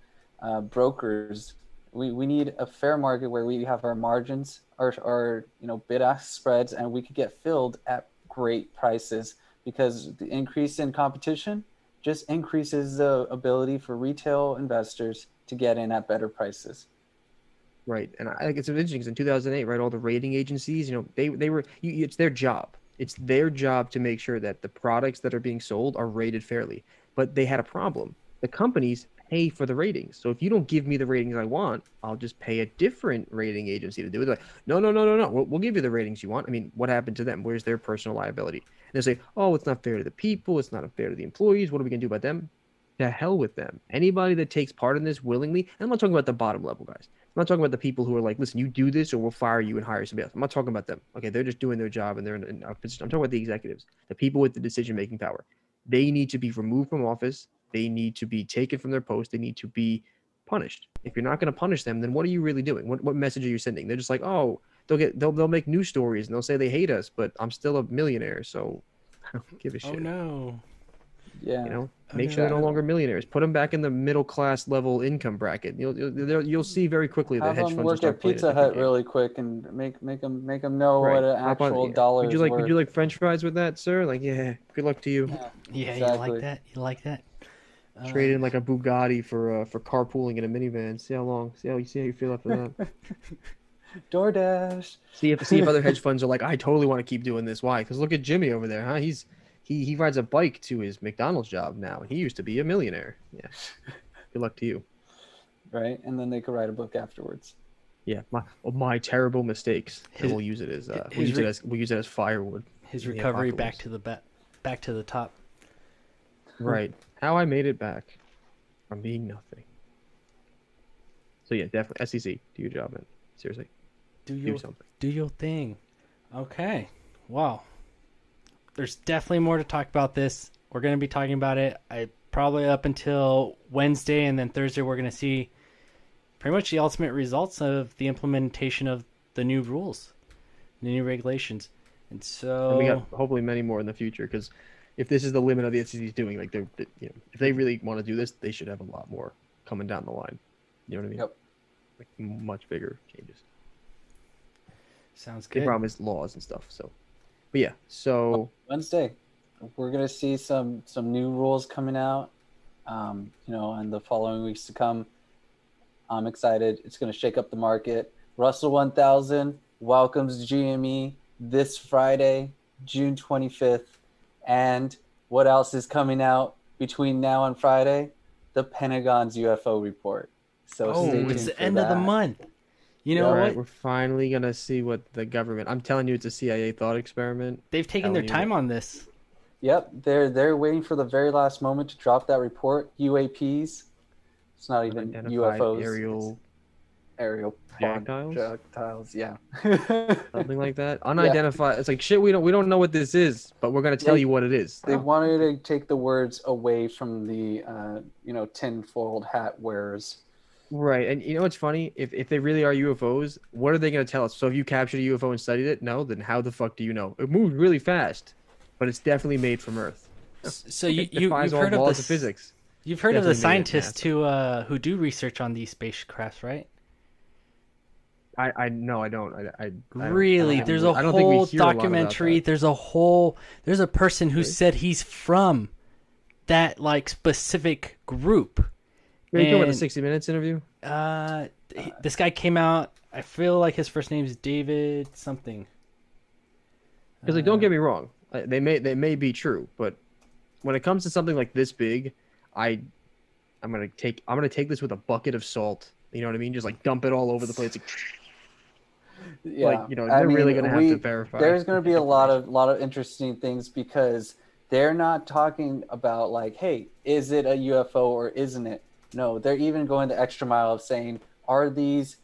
brokers. We need a fair market where we have our margins, our bid-ask spreads, and we could get filled at great prices, because the increase in competition just increases the ability for retail investors to get in at better prices. Right, and I think it's interesting because in 2008, right, all the rating agencies, they were it's their job. It's their job to make sure that the products that are being sold are rated fairly. But they had a problem. The companies pay for the ratings. So if you don't give me the ratings I want, I'll just pay a different rating agency to do it. They're like, no, no, no, no, no. We'll give you the ratings you want. I mean, what happened to them? Where's their personal liability? And they say, oh, it's not fair to the people. It's not fair to the employees. What are we going to do about them? To hell with them. Anybody that takes part in this willingly, and I'm not talking about the bottom level guys. I'm not talking about the people who are like, listen, you do this or we'll fire you and hire somebody else. I'm not talking about them. Okay, they're just doing their job and they're in a position. I'm talking about the executives, the people with the decision-making power. They need to be removed from office. They need to be taken from their post. They need to be punished. If you're not going to punish them, then what are you really doing? What message are you sending? They're just like, oh, they'll make news stories and they'll say they hate us, but I'm still a millionaire, so I don't give a shit. Oh no. Yeah. Make sure they're no longer millionaires. Put them back in the middle class level income bracket. You'll see very quickly that Have hedge them funds work start at playing a Pizza different Hut game. really quick and make them know Right. what an How about- actual yeah. dollar is worth. Would you like French fries with that, sir? Like, yeah. Good luck to you. Yeah, Exactly. you like that? You like that? Trade in like a Bugatti for carpooling in a minivan. See how you feel after that. DoorDash. see if other hedge funds are like, I totally want to keep doing this. Why? Because look at Jimmy over there, huh? He rides a bike to his McDonald's job now. He used to be a millionaire. Yeah. Good luck to you. Right, and then they could write a book afterwards. Yeah, my terrible mistakes. And His- we'll use it as his we'll use it as firewood. His in the recovery apocalypse. back to the top. Right. How I made it back from being nothing. So yeah, definitely SEC. Do your job, man. Seriously, do something. Do your thing. Okay. Wow. There's definitely more to talk about this. We're going to be talking about it probably up until Wednesday, and then Thursday we're going to see pretty much the ultimate results of the implementation of the new rules, the new regulations. And so And we got hopefully many more in the future because if this is the limit of the SEC's doing, like if they really want to do this, they should have a lot more coming down the line. You know what I mean? Yep. Like much bigger changes. sounds The good. problem is laws and stuff. So, but yeah. So Wednesday, we're gonna see some new rules coming out. In the following weeks to come. I'm excited. It's gonna shake up the market. Russell 1000 welcomes GME this Friday, June 25th. And what else is coming out between now and Friday? The Pentagon's UFO report. So Oh, stay it's tuned the for end of the that. month. You know all what? right, we're finally gonna see what the government. I'm telling you, it's a CIA thought experiment. They've taken their telling you time that- on this. Yep, they're waiting for the very last moment to drop that report. UAPs. It's not even Unidentified UFOs. aerial projectiles? Projectiles, yeah. something like that. Unidentified. It's like shit. We don't know what this is, but we're gonna tell you what it is. They wanted to take the words away from the tinfoiled hat wearers. Right, and you know what's funny? If they really are UFOs, what are they gonna tell us? So if you captured a UFO and studied it, no, then how the fuck do you know? It moves really fast, but it's definitely made from Earth. So It you've defies all heard of laws the of physics. You've heard of the Definitely made it scientists who do research on these spacecrafts, right? I no, I don't. I don't- Really? I don't There's think a we- I don't think we whole hear a lot about documentary. that. There's a person who Really? said he's from that like specific group. Are you talking about the And- 60 Minutes interview? This guy came out. I feel like his first name is David something. Because like, don't get me wrong, they may be true, but when it comes to something like this big, I'm gonna take this with a bucket of salt. You know what I mean? Just like dump it all over the place. Yeah, They're really gonna have to verify. There's going to be a lot of interesting things because they're not talking about like, hey, is it a UFO or isn't it? No, they're even going the extra mile of saying, are these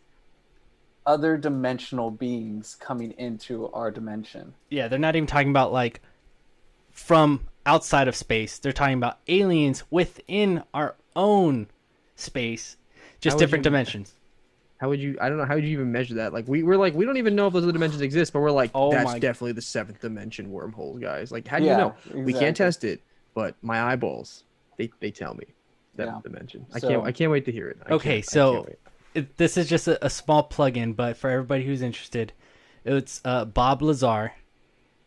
other dimensional beings coming into our dimension? Yeah, they're not even talking about like from outside of space. They're talking about aliens within our own space, just How would different you- dimensions. How would you? I don't know. How would you even measure that? Like we're like we don't even know if those other dimensions exist, but we're like Oh that's my- definitely the seventh dimension wormhole, guys. Like how do you Yeah, know? We can't exactly. test it, but my eyeballs they tell me seventh Yeah. dimension. So- I can't wait to hear it. I Okay, can't so wait. this is just a small plug-in, but for everybody who's interested, it's Bob Lazar.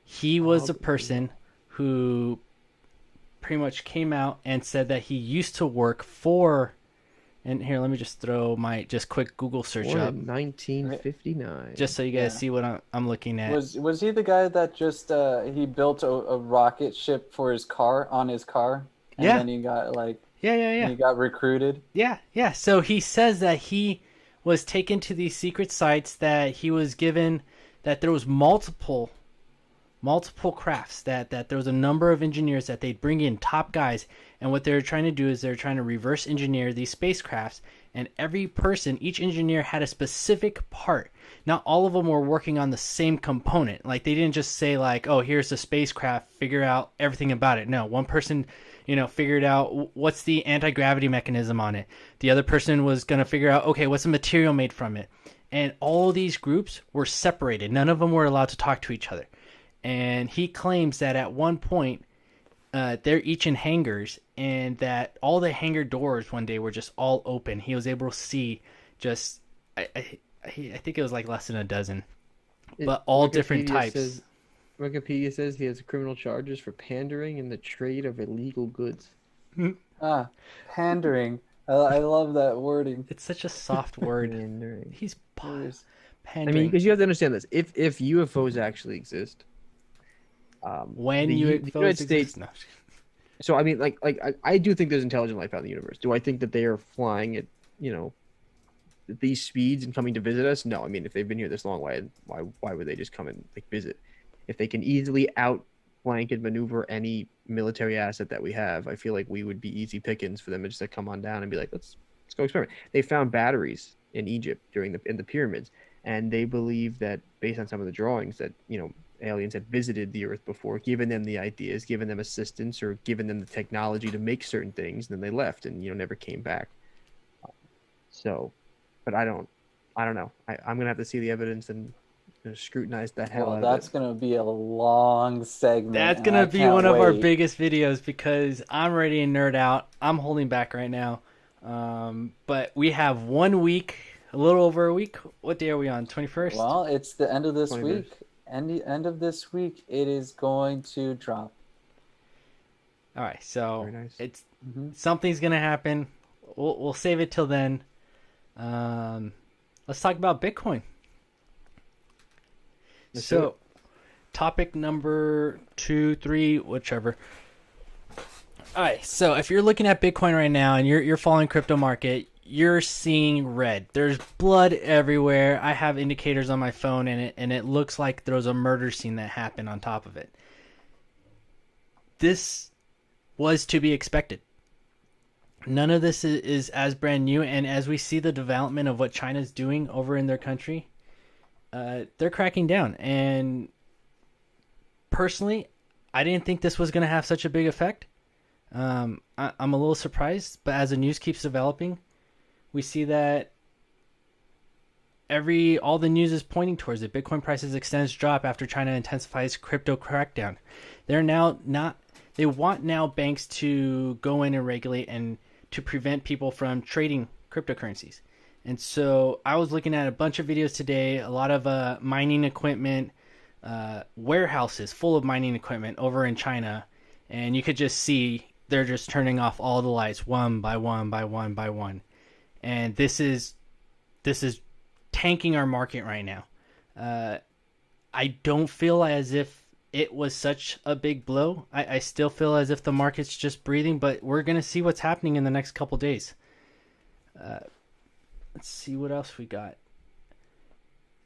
He was a person who pretty much came out and said that he used to work for And here, let me just throw my just quick Google search Born up, in 1959. just so you guys Yeah. see what I'm looking at. Was he the guy that just he built a rocket ship for his car on his car, and Yeah. then he got like Yeah. he got recruited? Yeah. So he says that he was taken to these secret sites, that he was given, that there was multiple crafts, that there was a number of engineers, that they'd bring in top guys, and what they're trying to do is they're trying to reverse engineer these spacecrafts, and every person, each engineer had a specific part. Not all of them were working on the same component. Like, they didn't just say like, oh, here's the spacecraft, figure out everything about it. No, one person figured out what's the anti-gravity mechanism on it. The other person was going to figure out, okay, what's the material made from it. And all these groups were separated. None of them were allowed to talk to each other. And he claims that at one point, they're each in hangars, and that all the hangar doors one day were just all open. He was able to see just, I think it was like less than a dozen, but all different types. Wikipedia says he has criminal charges for pandering in the trade of illegal goods. Ah, pandering. I love that wording. It's such a soft word. Pandering. He's I pandering. mean, because you have to understand this. If UFOs actually exist, when the UFOs United States. exist? No. So I mean, I do think there's intelligent life out in the universe. Do I think that they are flying at these speeds and coming to visit us? No. I mean, if they've been here this long, why would they just come and like visit? If they can easily outflank and maneuver any military asset that we have, I feel like we would be easy pickings for them to just like come on down and be like, let's go experiment. They found batteries in Egypt in the pyramids, and they believe that based on some of the drawings that aliens had visited the Earth before, given them the ideas, given them assistance, or given them the technology to make certain things, and then they left and never came back. So, but I don't know. I'm gonna have to see the evidence and scrutinize the hell out That's of it. gonna be a long segment. That's and gonna I be can't one of our wait. biggest videos, because I'm ready to nerd out. I'm holding back right now. But we have 1 week, a little over a week. What day are we on? 21st? Well, it's the end of this 21st. week. And the end of this week, it is going to drop. All right, so Very nice. it's Mhm. something's gonna happen. We'll save it till then. Let's talk about Bitcoin. Let's do So, it. topic number 2, 3, whichever. All right, so if you're looking at Bitcoin right now and you're following crypto market, you're seeing red. There's blood everywhere. I have indicators on my phone, and it looks like there was a murder scene that happened on top of it. This was to be expected. None of this is as brand new, and as we see the development of what China's doing over in their country, they're cracking down. And personally, I didn't think this was going to have such a big effect. I'm a little surprised, but as the news keeps developing, we see that all the news is pointing towards it. Bitcoin prices extends drop after China intensifies crypto crackdown. They want now banks to go in and regulate and to prevent people from trading cryptocurrencies. And so I was looking at a bunch of videos today, a lot of mining equipment, warehouses full of mining equipment over in China, and you could just see they're just turning off all the lights one by one by one by one. And this is tanking our market right now. I don't feel as if it was such a big blow. I still feel as if the market's just breathing, but we're going to see what's happening in the next couple days. Let's see what else we got.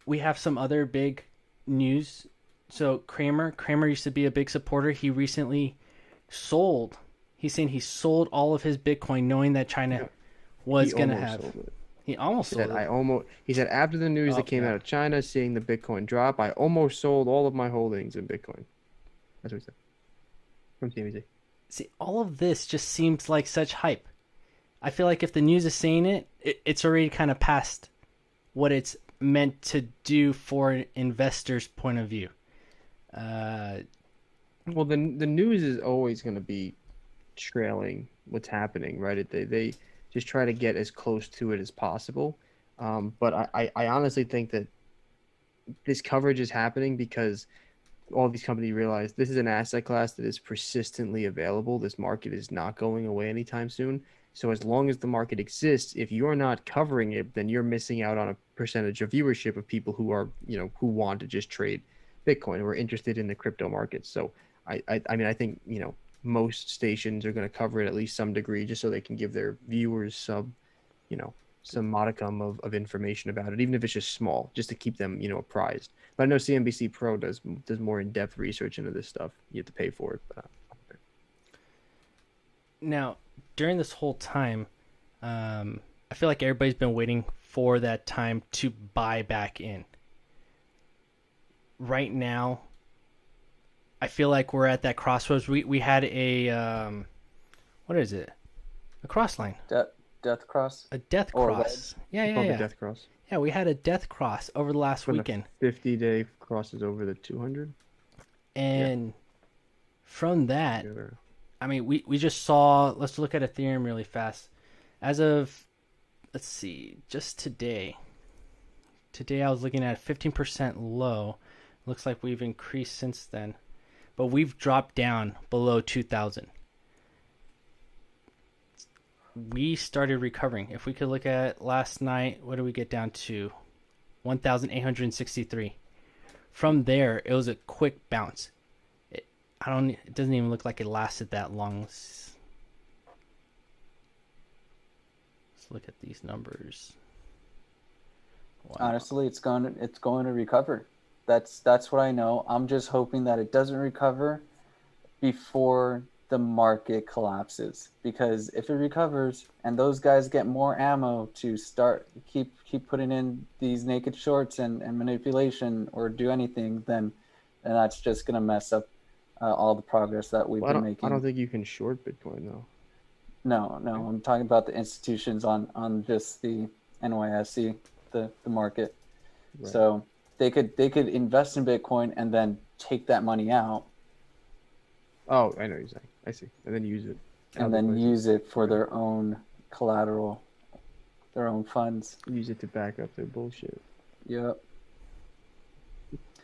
We have some other big news. So Kramer used to be a big supporter. He recently sold. He's saying he sold all of his Bitcoin knowing that China was going to have. He almost sold it. He said after the news Oh, that came yeah. out of China, seeing the Bitcoin drop, I almost sold all of my holdings in Bitcoin. That's what he said. From CNBC. See, all of this just seems like such hype. I feel like if the news is saying it's already kind of past what it's meant to do for an investor's point of view. Well, the news is always going to be trailing what's happening, right? They just try to get as close to it as possible. But I honestly think that this coverage is happening because all these companies realize this is an asset class that is persistently available. This market is not going away anytime soon. So as long as the market exists, if you're not covering it, then you're missing out on a percentage of viewership of people who are, who want to just trade Bitcoin, who are interested in the crypto markets. So I mean, I think, most stations are going to cover it at least some degree, just so they can give their viewers some modicum of information about it, even if it's just small, just to keep them, apprised. But I know CNBC Pro does more in-depth research into this stuff. You have to pay for it. But, Now, during this whole time, I feel like everybody's been waiting for that time to buy back in. Right now, I feel like we're at that crossroads. We had a what is it? A cross line. Death cross. A death Or cross. Yeah. the death cross. Yeah, we had a death cross over the last When weekend. the 50-day crosses over the 200. And from that, I mean, we just saw, let's look at Ethereum really fast. As of, let's see, just today I was looking at 15% low. Looks like we've increased since then. But we've dropped down below 2,000. We started recovering. If we could look at last night, what did we get down to? 1,863. From there, it was a quick bounce. It doesn't even look like it lasted that long. Let's look at these numbers. Wow. Honestly, it's going to recover. That's what I know. I'm just hoping that it doesn't recover before the market collapses, because if it recovers and those guys get more ammo to keep putting in these naked shorts and manipulation or do anything, then that's just going to mess up all the progress that we've been making. I don't think you can short Bitcoin though. No, I'm talking about the institutions on just the NYSE, the market. Right. So they could invest in Bitcoin and then take that money out. Oh, I know what you're saying. I see. And then use it. And then use it for their own collateral, their own funds. Use it to back up their bullshit. Yep.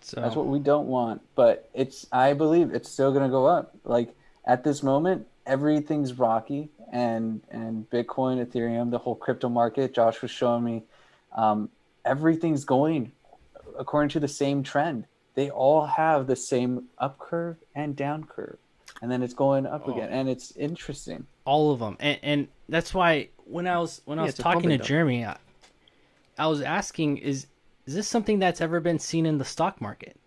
So That's what we don't want. But I believe it's still going to go up. Like at this moment, everything's rocky, and Bitcoin, Ethereum, the whole crypto market, Josh was showing me, everything's going according to the same trend. They all have the same up curve and down curve. And then it's going up again, and it's interesting. all of them, and that's why when I was talking to Jeremy, I was asking, is this something that's ever been seen in the stock market,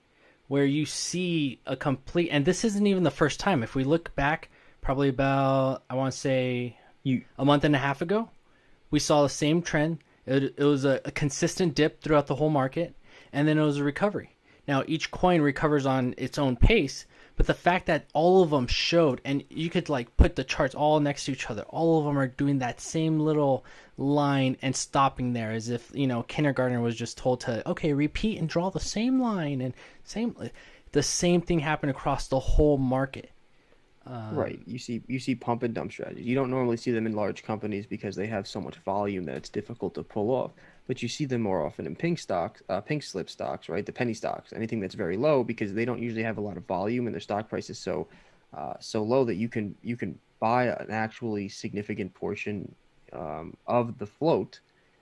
where you see a complete, and this isn't even the first time. If we look back, probably about, I want to say a month and a half ago, we saw the same trend. It was a consistent dip throughout the whole market, and then it was a recovery. Now each coin recovers on its own pace, but the fact that all of them showed, and you could like put the charts all next to each other, all of them are doing that same little line and stopping there, as if, you know, kindergartner was just told to, okay, repeat and draw the same line, and the same thing happened across the whole market. Right. You see pump and dump strategies. You don't normally see them in large companies because they have so much volume that it's difficult to pull off. But you see them more often in pink slip stocks, right? The penny stocks, anything that's very low, because they don't usually have a lot of volume and their stock price is so low that you can buy an actually significant portion of the float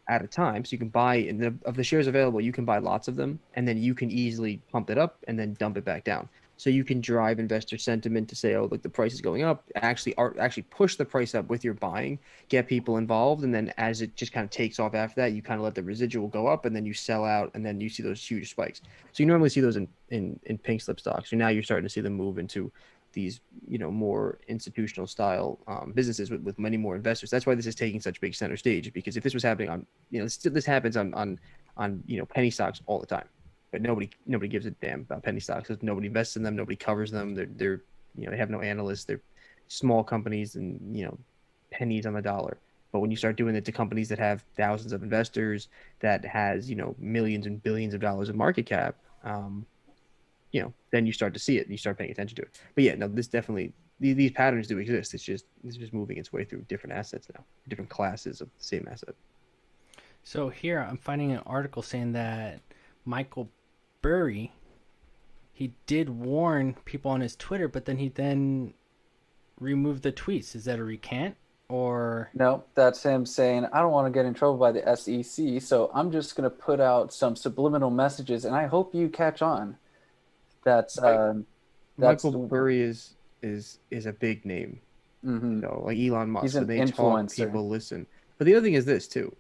at a time. So you can buy of the shares available, you can buy lots of them, and then you can easily pump it up and then dump it back down. So you can drive investor sentiment to say, oh, look, the price is going up. Actually push the price up with your buying, get people involved, and then as it just kind of takes off after that, you kind of let the residual go up, and then you sell out, and then you see those huge spikes. So you normally see those in pink slip stocks. So now you're starting to see them move into these, you know, more institutional style businesses with many more investors. That's why this is taking such big center stage, because if this was happening on, you know, this happens on you know, penny stocks all the time. But nobody gives a damn about penny stocks because nobody invests in them, nobody covers them. They're you know, they have no analysts. They're small companies and, you know, pennies on the dollar. But when you start doing it to companies that have thousands of investors, that has, you know, millions and billions of dollars of market cap, you know, then you start to see it and you start paying attention to it. But yeah, no, this definitely, these patterns do exist. It's just moving its way through different assets now, different classes of the same asset. So here I'm finding an article saying that Michael Burry, he did warn people on his Twitter, but then he removed the tweets. Is that a recant? or No, that's him saying, I don't want to get in trouble by the SEC, so I'm just going to put out some subliminal messages, and I hope you catch on. That's Mike, that's Michael Burry is a big name. hmm So like Elon He's Musk, an when they talk, influencer. people listen. But the other thing is this too.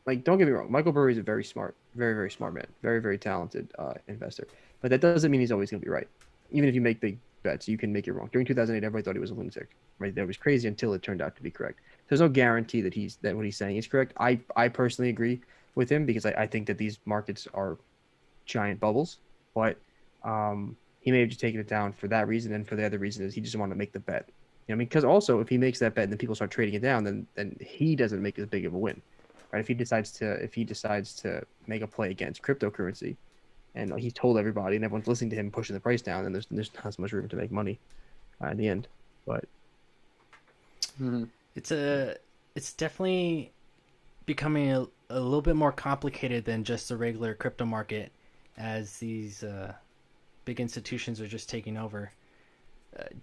Like, don't get me wrong, Michael Burry is a very smart, very, very smart man, very, very talented investor. But that doesn't mean he's always going to be right. Even if you make big bets, you can make it wrong. During 2008, everybody thought he was a lunatic, right? That was crazy until it turned out to be correct. There's no guarantee that what he's saying is correct. I personally agree with him because I think that these markets are giant bubbles. But he may have just taken it down for that reason, and for the other reason is he just wanted to make the bet. You know what I mean? Because also, if he makes that bet and then people start trading it down, then he doesn't make as big of a win, right? If he decides to make a play against cryptocurrency, and he's told everybody and everyone's listening to him pushing the price down, then there's not as much room to make money in the end. But hmm it's definitely becoming a little bit more complicated than just the regular crypto market, as these big institutions are just taking over.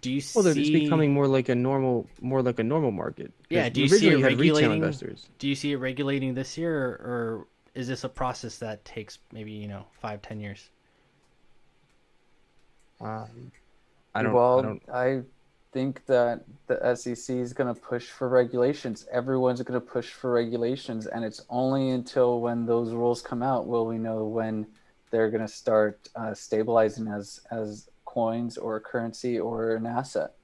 Do you well, it's see? becoming more like a normal market. Yeah. Because Do you see originally it you had retail regulating? investors. Do you see it regulating this year, or is this a process that takes maybe 5-10 years? I don't. Well, I don't. I think that the SEC is going to push for regulations. Everyone's going to push for regulations, and it's only until when those rules come out will we know when they're going to start stabilizing as coins or a currency or an asset.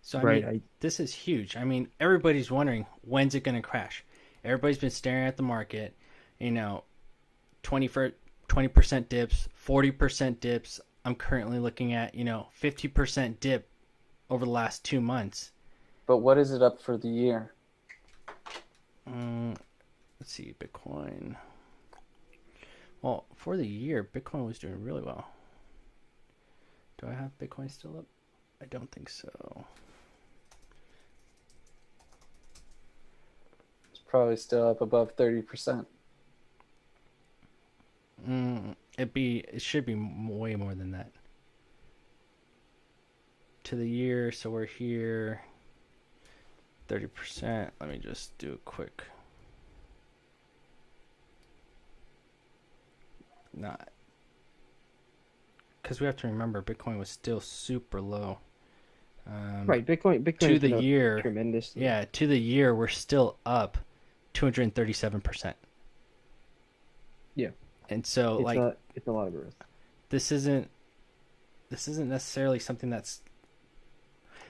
So I Right. mean, this is huge. I mean, everybody's wondering when's it going to crash. Everybody's been staring at the market. 20% dips, 40% dips. I'm currently looking at 50% dip over the last 2 months. But what is it up for the year? Let's see, Bitcoin. Well, for the year, Bitcoin was doing really well. Do I have Bitcoin still up? I don't think so. It's probably still up above 30%. It should be way more than that. To the year, so we're here 30%. Let me just do a quick. Not because we have to remember Bitcoin was still super low. Right. Bitcoin To has the been up year, tremendously. yeah, to the year we're still up 237%. Yeah. And so It's a lot of growth. this isn't necessarily something that's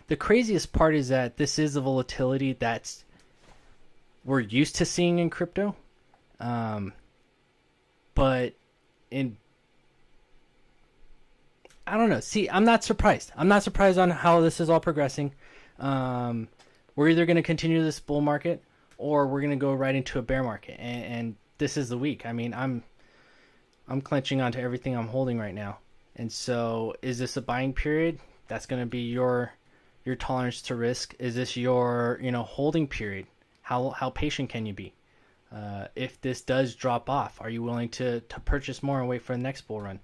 the craziest part is that this is the volatility that's we're used to seeing in crypto. But I don't know. See, I'm not surprised. I'm not surprised on how this is all progressing. We're either going to continue this bull market or we're going to go right into a bear market. And this is the week. I mean, I'm clenching onto everything I'm holding right now. And so is this a buying period? That's going to be your tolerance to risk. Is this your, holding period? How patient can you be? If this does drop off, are you willing to purchase more and wait for the next bull run?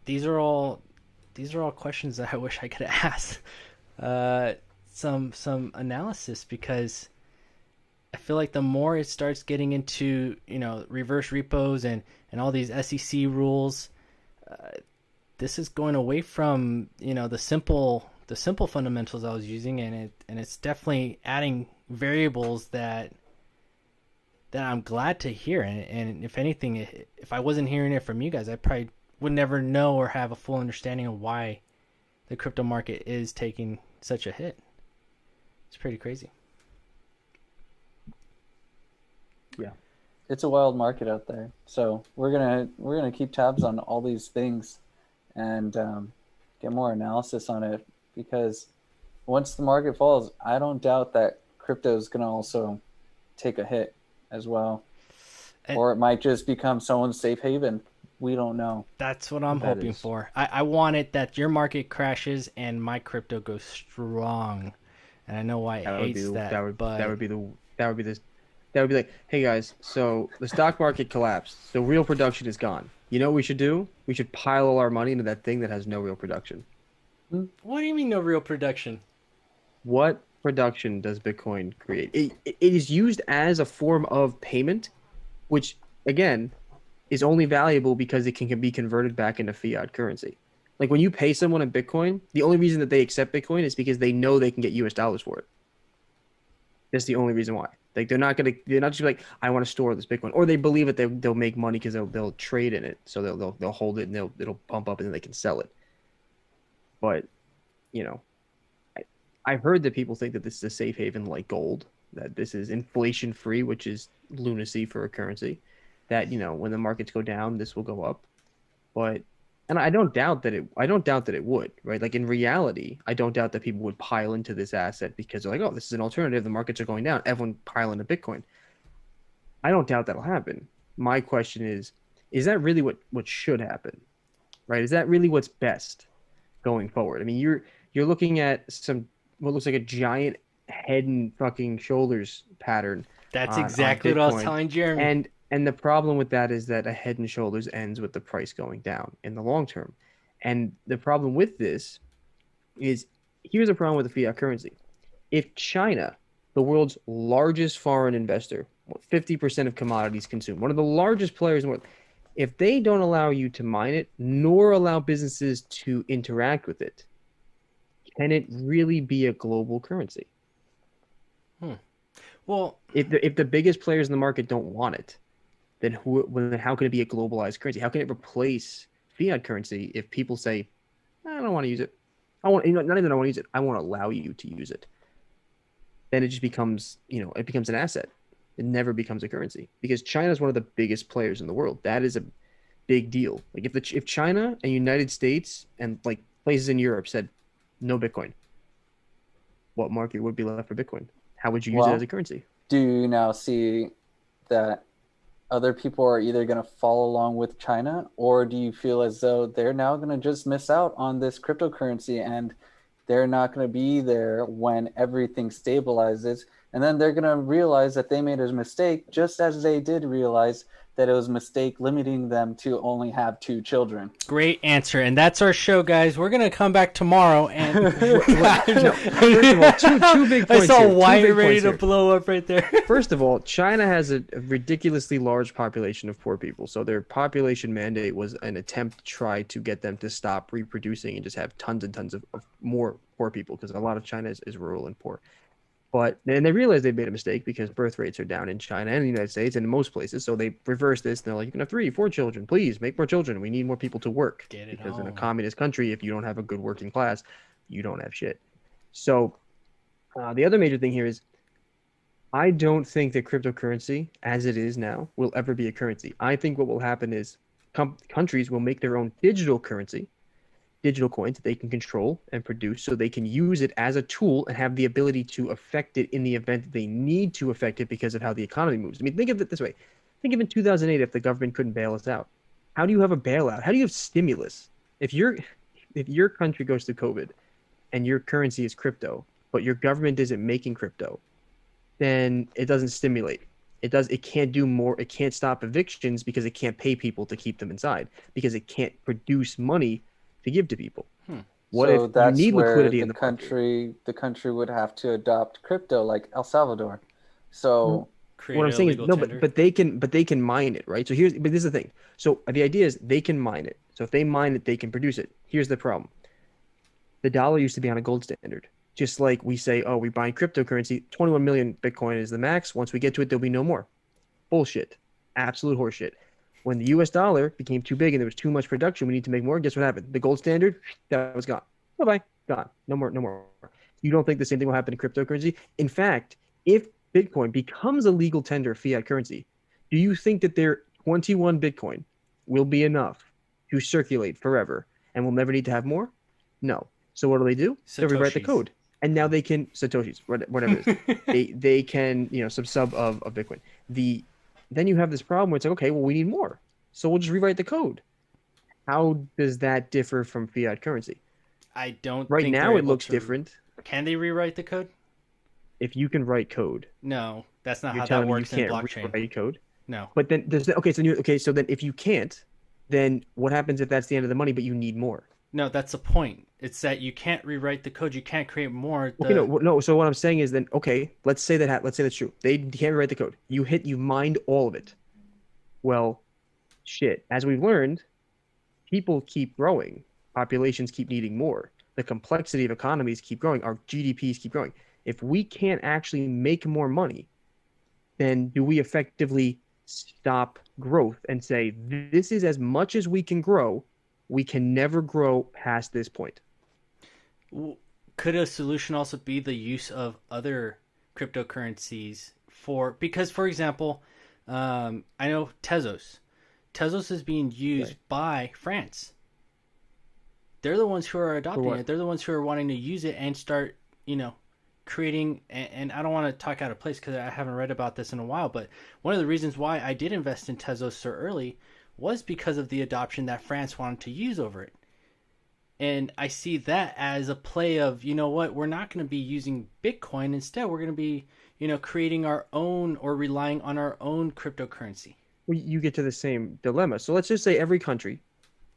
These are all questions that I wish I could ask some analysis, because I feel like the more it starts getting into reverse repos and all these SEC rules, this is going away from the simple fundamentals I was using, and it's definitely adding variables that I'm glad to hear. And if anything, if I wasn't hearing it from you guys, I probably would never know or have a full understanding of why the crypto market is taking such a hit. It's pretty crazy. Yeah. It's a wild market out there. So we're gonna keep tabs on all these things and get more analysis on it, because once the market falls, I don't doubt that crypto is gonna also take a hit as well, or it might just become someone's safe haven. We don't know. That's what I'm hoping for. I want it that your market crashes and my crypto goes strong, and I know why it hates that. That would be like, hey guys, so the stock market collapsed, so real production is gone. You know what we should do? We should pile all our money into that thing that has no real production. What do you mean no real production? What production does Bitcoin create? It is used as a form of payment, which again is only valuable because it can be converted back into fiat currency. Like when you pay someone in Bitcoin, the only reason that they accept Bitcoin is because they know they can get US dollars for it. That's the only reason why. Like they're not just like, I want to store this Bitcoin, or they believe that they'll make money because they'll trade in it, so they'll hold it and it'll pump up and then they can sell it. But you know, I've heard that people think that this is a safe haven like gold, that this is inflation free, which is lunacy for a currency. That when the markets go down, this will go up. But and I don't doubt that it would, right? Like in reality, I don't doubt that people would pile into this asset because they're like, oh, this is an alternative. The markets are going down. Everyone pile into Bitcoin. I don't doubt that'll happen. My question is that really what should happen, right? Is that really what's best going forward? I mean, you're looking at what looks like a giant head and fucking shoulders pattern. That's exactly what I was telling Jeremy. And the problem with that is that a head and shoulders ends with the price going down in the long term. And the problem with this is, here's a problem with the fiat currency. If China, the world's largest foreign investor, 50% of commodities consumed, one of the largest players in the world, if they don't allow you to mine it, nor allow businesses to interact with it, can it really be a global currency? Well, if the biggest players in the market don't want it, then how can it be a globalized currency? How can it replace fiat currency if people say, I don't want to use it? Not even I want to use it. I won't allow you to use it. Then it just becomes, it becomes an asset. It never becomes a currency because China is one of the biggest players in the world. That is a big deal. Like if China and United States and like places in Europe said no Bitcoin, what market would be left for Bitcoin? How would you use it as a currency? Do you now see that other people are either going to follow along with China, or do you feel as though they're now going to just miss out on this cryptocurrency and they're not going to be there when everything stabilizes? And then they're going to realize that they made a mistake, just as they did realize that it was a mistake limiting them to only have 2 children. Great answer. And that's our show, guys. We're going to come back tomorrow. And First of all, two big points I saw here. Wyatt ready to blow up right there. First of all, China has a ridiculously large population of poor people. So their population mandate was an attempt to try to get them to stop reproducing and just have tons and tons of more poor people, because a lot of China is rural and poor. And they realized they made a mistake because birth rates are down in China and the United States and in most places. So they reversed this. And they're like, you can have 3, 4 children. Please make more children. We need more people to work. Because in a communist country, if you don't have a good working class, you don't have shit. So the other major thing here is, I don't think that cryptocurrency, as it is now, will ever be a currency. I think what will happen is countries will make their own digital currency, digital coins that they can control and produce, so they can use it as a tool and have the ability to affect it in the event that they need to affect it because of how the economy moves. I mean, think of it this way. Think of in 2008 if the government couldn't bail us out. How do you have a bailout? How do you have stimulus? If your country goes through COVID and your currency is crypto, but your government isn't making crypto, then it doesn't stimulate. It can't do more. It can't stop evictions because it can't pay people to keep them inside, because it can't produce money to give to people. What so if that's you need where liquidity in the the country the country would have to adopt crypto, like El Salvador. So what I'm saying is but they can mine it, right? So this is the thing. So the idea is they can mine it. So if they mine it, they can produce it. Here's the problem. The dollar used to be on a gold standard. Just like we say, oh, we buy cryptocurrency, 21 million Bitcoin is the max. Once we get to it, there'll be no more. Bullshit. Absolute horseshit. When the US dollar became too big and there was too much production, we need to make more. Guess what happened? The gold standard, that was gone. Bye-bye. Gone. No more. You don't think the same thing will happen in cryptocurrency? In fact, if Bitcoin becomes a legal tender fiat currency, do you think that their 21 Bitcoin will be enough to circulate forever and we'll never need to have more? No. So what do? They'll rewrite the code. And now they can, Satoshis, whatever it is, they can, some sub of Bitcoin. Then you have this problem where it's like, okay, well, we need more. So we'll just rewrite the code. How does that differ from fiat currency? I don't Right think now it looks different. Can they rewrite the code? If you can write code. No, that's not You're how telling that me works you in can't blockchain. rewrite code? No. But then so then if you can't, then what happens if that's the end of the money, but you need more? No, that's the point. It's that you can't rewrite the code. You can't create more. Okay, no. So what I'm saying is then, okay, let's say that's true. They can't rewrite the code. You mined all of it. Well, shit. As we've learned, people keep growing. Populations keep needing more. The complexity of economies keep growing. Our GDPs keep growing. If we can't actually make more money, then do we effectively stop growth and say, this is as much as we can grow. We can never grow past this point. Could a solution also be the use of other cryptocurrencies because, for example, I know Tezos. Tezos is being used by France. They're the ones who are adopting it. They're the ones who are wanting to use it and start, creating. And I don't want to talk out of place because I haven't read about this in a while. But one of the reasons why I did invest in Tezos so early was because of the adoption that France wanted to use over it. And I see that as a play of, we're not going to be using Bitcoin. Instead, we're going to be, creating our own or relying on our own cryptocurrency. Well, you get to the same dilemma. So let's just say every country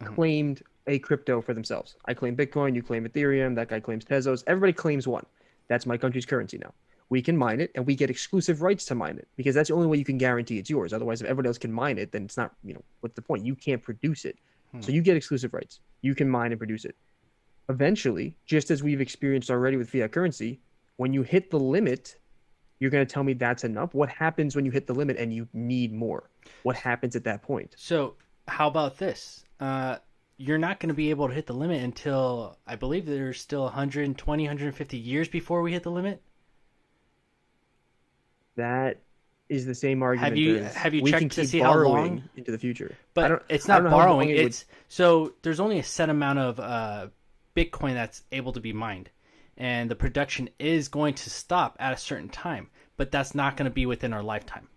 claimed a crypto for themselves. I claim Bitcoin, you claim Ethereum, that guy claims Tezos. Everybody claims one. That's my country's currency now. We can mine it, and we get exclusive rights to mine it because that's the only way you can guarantee it's yours. Otherwise, if everybody else can mine it, then it's not, what's the point? You can't produce it. So you get exclusive rights. You can mine and produce it. Eventually, just as we've experienced already with fiat currency, when you hit the limit, you're going to tell me that's enough? What happens when you hit the limit and you need more? What happens at that point? So how about this? You're not going to be able to hit the limit until, I believe there's still 120, 150 years before we hit the limit. That is the same argument. Have you checked to see how long into the future? But it's not borrowing. So there's only a set amount of Bitcoin that's able to be mined, and the production is going to stop at a certain time. But that's not going to be within our lifetime.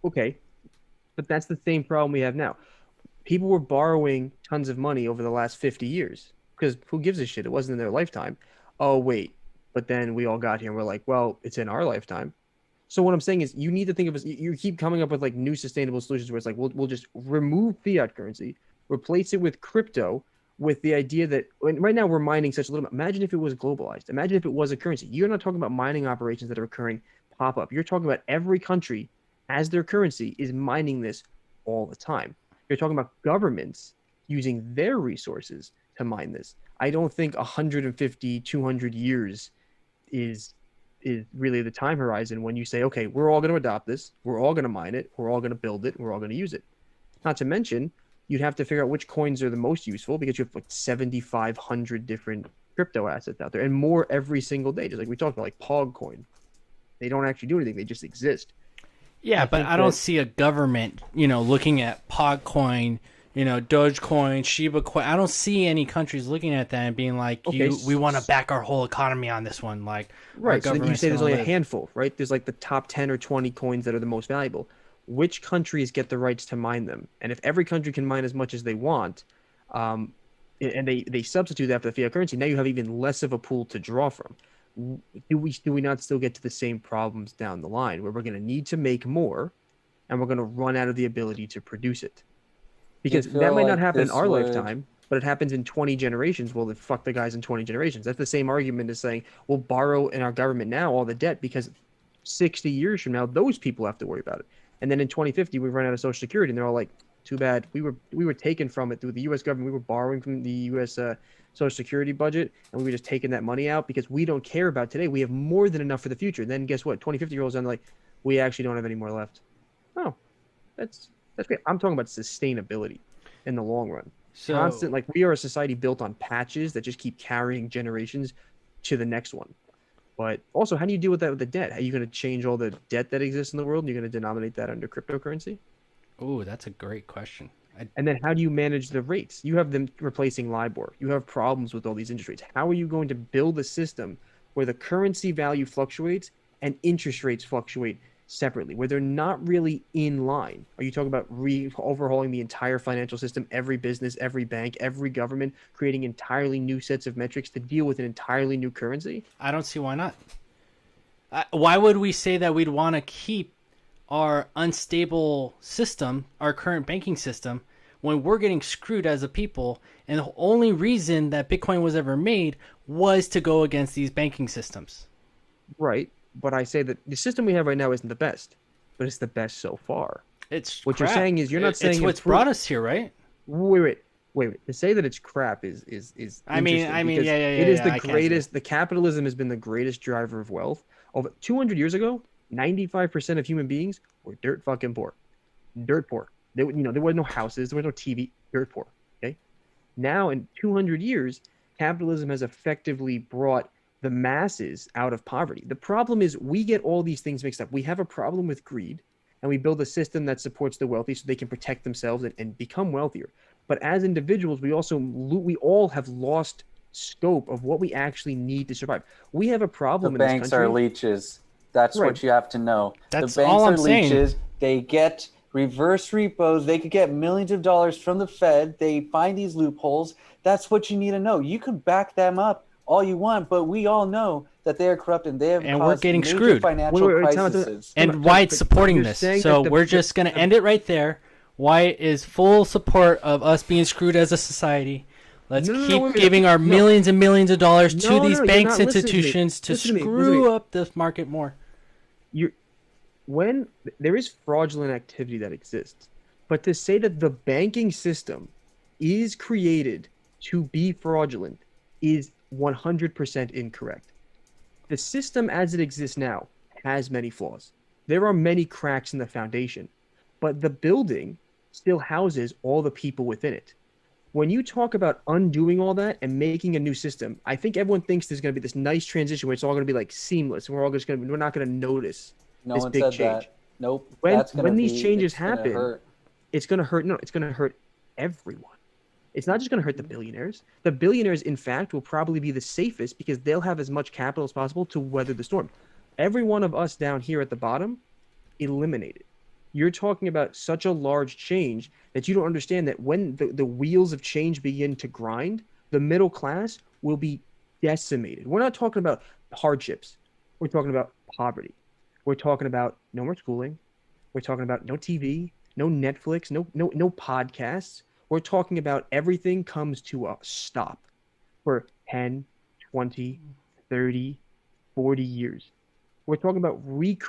Okay, but that's the same problem we have now. People were borrowing tons of money over the last 50 years because who gives a shit? It wasn't in their lifetime. Oh wait, but then we all got here and we're like, well, it's in our lifetime. So what I'm saying is you need to think of you keep coming up with like new sustainable solutions where it's like we'll just remove fiat currency, replace it with crypto with the idea that right now we're mining such a little. Imagine if it was globalized. Imagine if it was a currency. You're not talking about mining operations that are occurring pop up. You're talking about every country as their currency is mining this all the time. You're talking about governments using their resources to mine this. I don't think 150, 200 years is really the time horizon when you say, okay, we're all going to adopt this, we're all going to mine it, we're all going to build it, we're all going to use it. Not to mention, you'd have to figure out which coins are the most useful because you have like 7,500 different crypto assets out there and more every single day. Just like we talked about, like PogCoin. They don't actually do anything, they just exist. Yeah, but I don't see a government, looking at PogCoin, Dogecoin, Shiba Coin. I don't see any countries looking at that and being like, we want to back our whole economy on this one. Like, right. So then you say there's only a handful, right? There's like the top 10 or 20 coins that are the most valuable. Which countries get the rights to mine them? And if every country can mine as much as they want, and they substitute that for the fiat currency, now you have even less of a pool to draw from. Do we not still get to the same problems down the line where we're going to need to make more and we're going to run out of the ability to produce it? Because that might not happen in our lifetime, but it happens in 20 generations. Well, then fuck the guys in 20 generations. That's the same argument as saying we'll borrow in our government now all the debt because 60 years from now, those people have to worry about it. And then in 2050, we run out of Social Security and they're all like, too bad. We were taken from it through the U.S. government. We were borrowing from the U.S. Social Security budget, and we were just taking that money out because we don't care about today. We have more than enough for the future. And then guess what? 2050 rolls down, like, we actually don't have any more left. Oh, that's great. I'm talking about sustainability in the long run. So, we are a society built on patches that just keep carrying generations to the next one. But also, how do you deal with that with the debt? Are you going to change all the debt that exists in the world and you're going to denominate that under cryptocurrency? Oh, that's a great question. And then how do you manage the rates? You have them replacing LIBOR. You have problems with all these interest rates. How are you going to build a system where the currency value fluctuates and interest rates fluctuate separately, where they're not really in line? Are you talking about overhauling the entire financial system, every business, every bank, every government, creating entirely new sets of metrics to deal with an entirely new currency? I don't see why not. Why would we say that we'd want to keep our unstable system, our current banking system, when we're getting screwed as a people. And the only reason that Bitcoin was ever made was to go against these banking systems. Right. But I say that the system we have right now isn't the best, but it's the best so far. It's What crap. you're saying is you're not saying it's what's improve- brought us here, right? Wait. To say that it's crap is I mean, interesting because yeah, it is the I can't greatest. The capitalism has been the greatest driver of wealth. Over 200 years ago, 95% of human beings were dirt fucking poor, dirt poor. There were no houses, there was no TV, dirt poor. Okay, now in 200 years, capitalism has effectively brought the masses out of poverty. The problem is we get all these things mixed up. We have a problem with greed, and we build a system that supports the wealthy so they can protect themselves and become wealthier. But as individuals, we all have lost scope of what we actually need to survive. We have a problem The in banks this country. are leeches. That's Right. what you have to know. That's the banks all I'm are saying. leeches. They get reverse repos. They could get millions of dollars from the Fed. They find these loopholes. That's what you need to know. You can back them up all you want, but we all know that they are corrupt and they have And we're caused getting major screwed. financial Wait, time out, crises. And White's supporting you're this. saying So that we're just going to end it right there. White is full support of us being screwed as a society. Let's No, keep wait a minute. giving our No. millions and millions of dollars to No, these you're banks not listening to me. institutions to Listen to me. screw up this market more. When there is fraudulent activity that exists, but to say that the banking system is created to be fraudulent is 100% incorrect. The system as it exists now has many flaws. There are many cracks in the foundation, but the building still houses all the people within it. When you talk about undoing all that and making a new system, I think everyone thinks there's going to be this nice transition where it's all going to be like seamless, and we're not going to notice No this one big said change. that. Nope. When- That's gonna when these be- changes it's gonna happen, hurt. it's going to hurt. No, it's going to hurt everyone. It's not just going to hurt the billionaires. The billionaires, in fact, will probably be the safest because they'll have as much capital as possible to weather the storm. Every one of us down here at the bottom, eliminated. You're talking about such a large change that you don't understand that when the wheels of change begin to grind, the middle class will be decimated. We're not talking about hardships. We're talking about poverty. We're talking about no more schooling. We're talking about no TV, no Netflix, no podcasts. We're talking about everything comes to a stop for 10, 20, 30, 40 years. We're talking about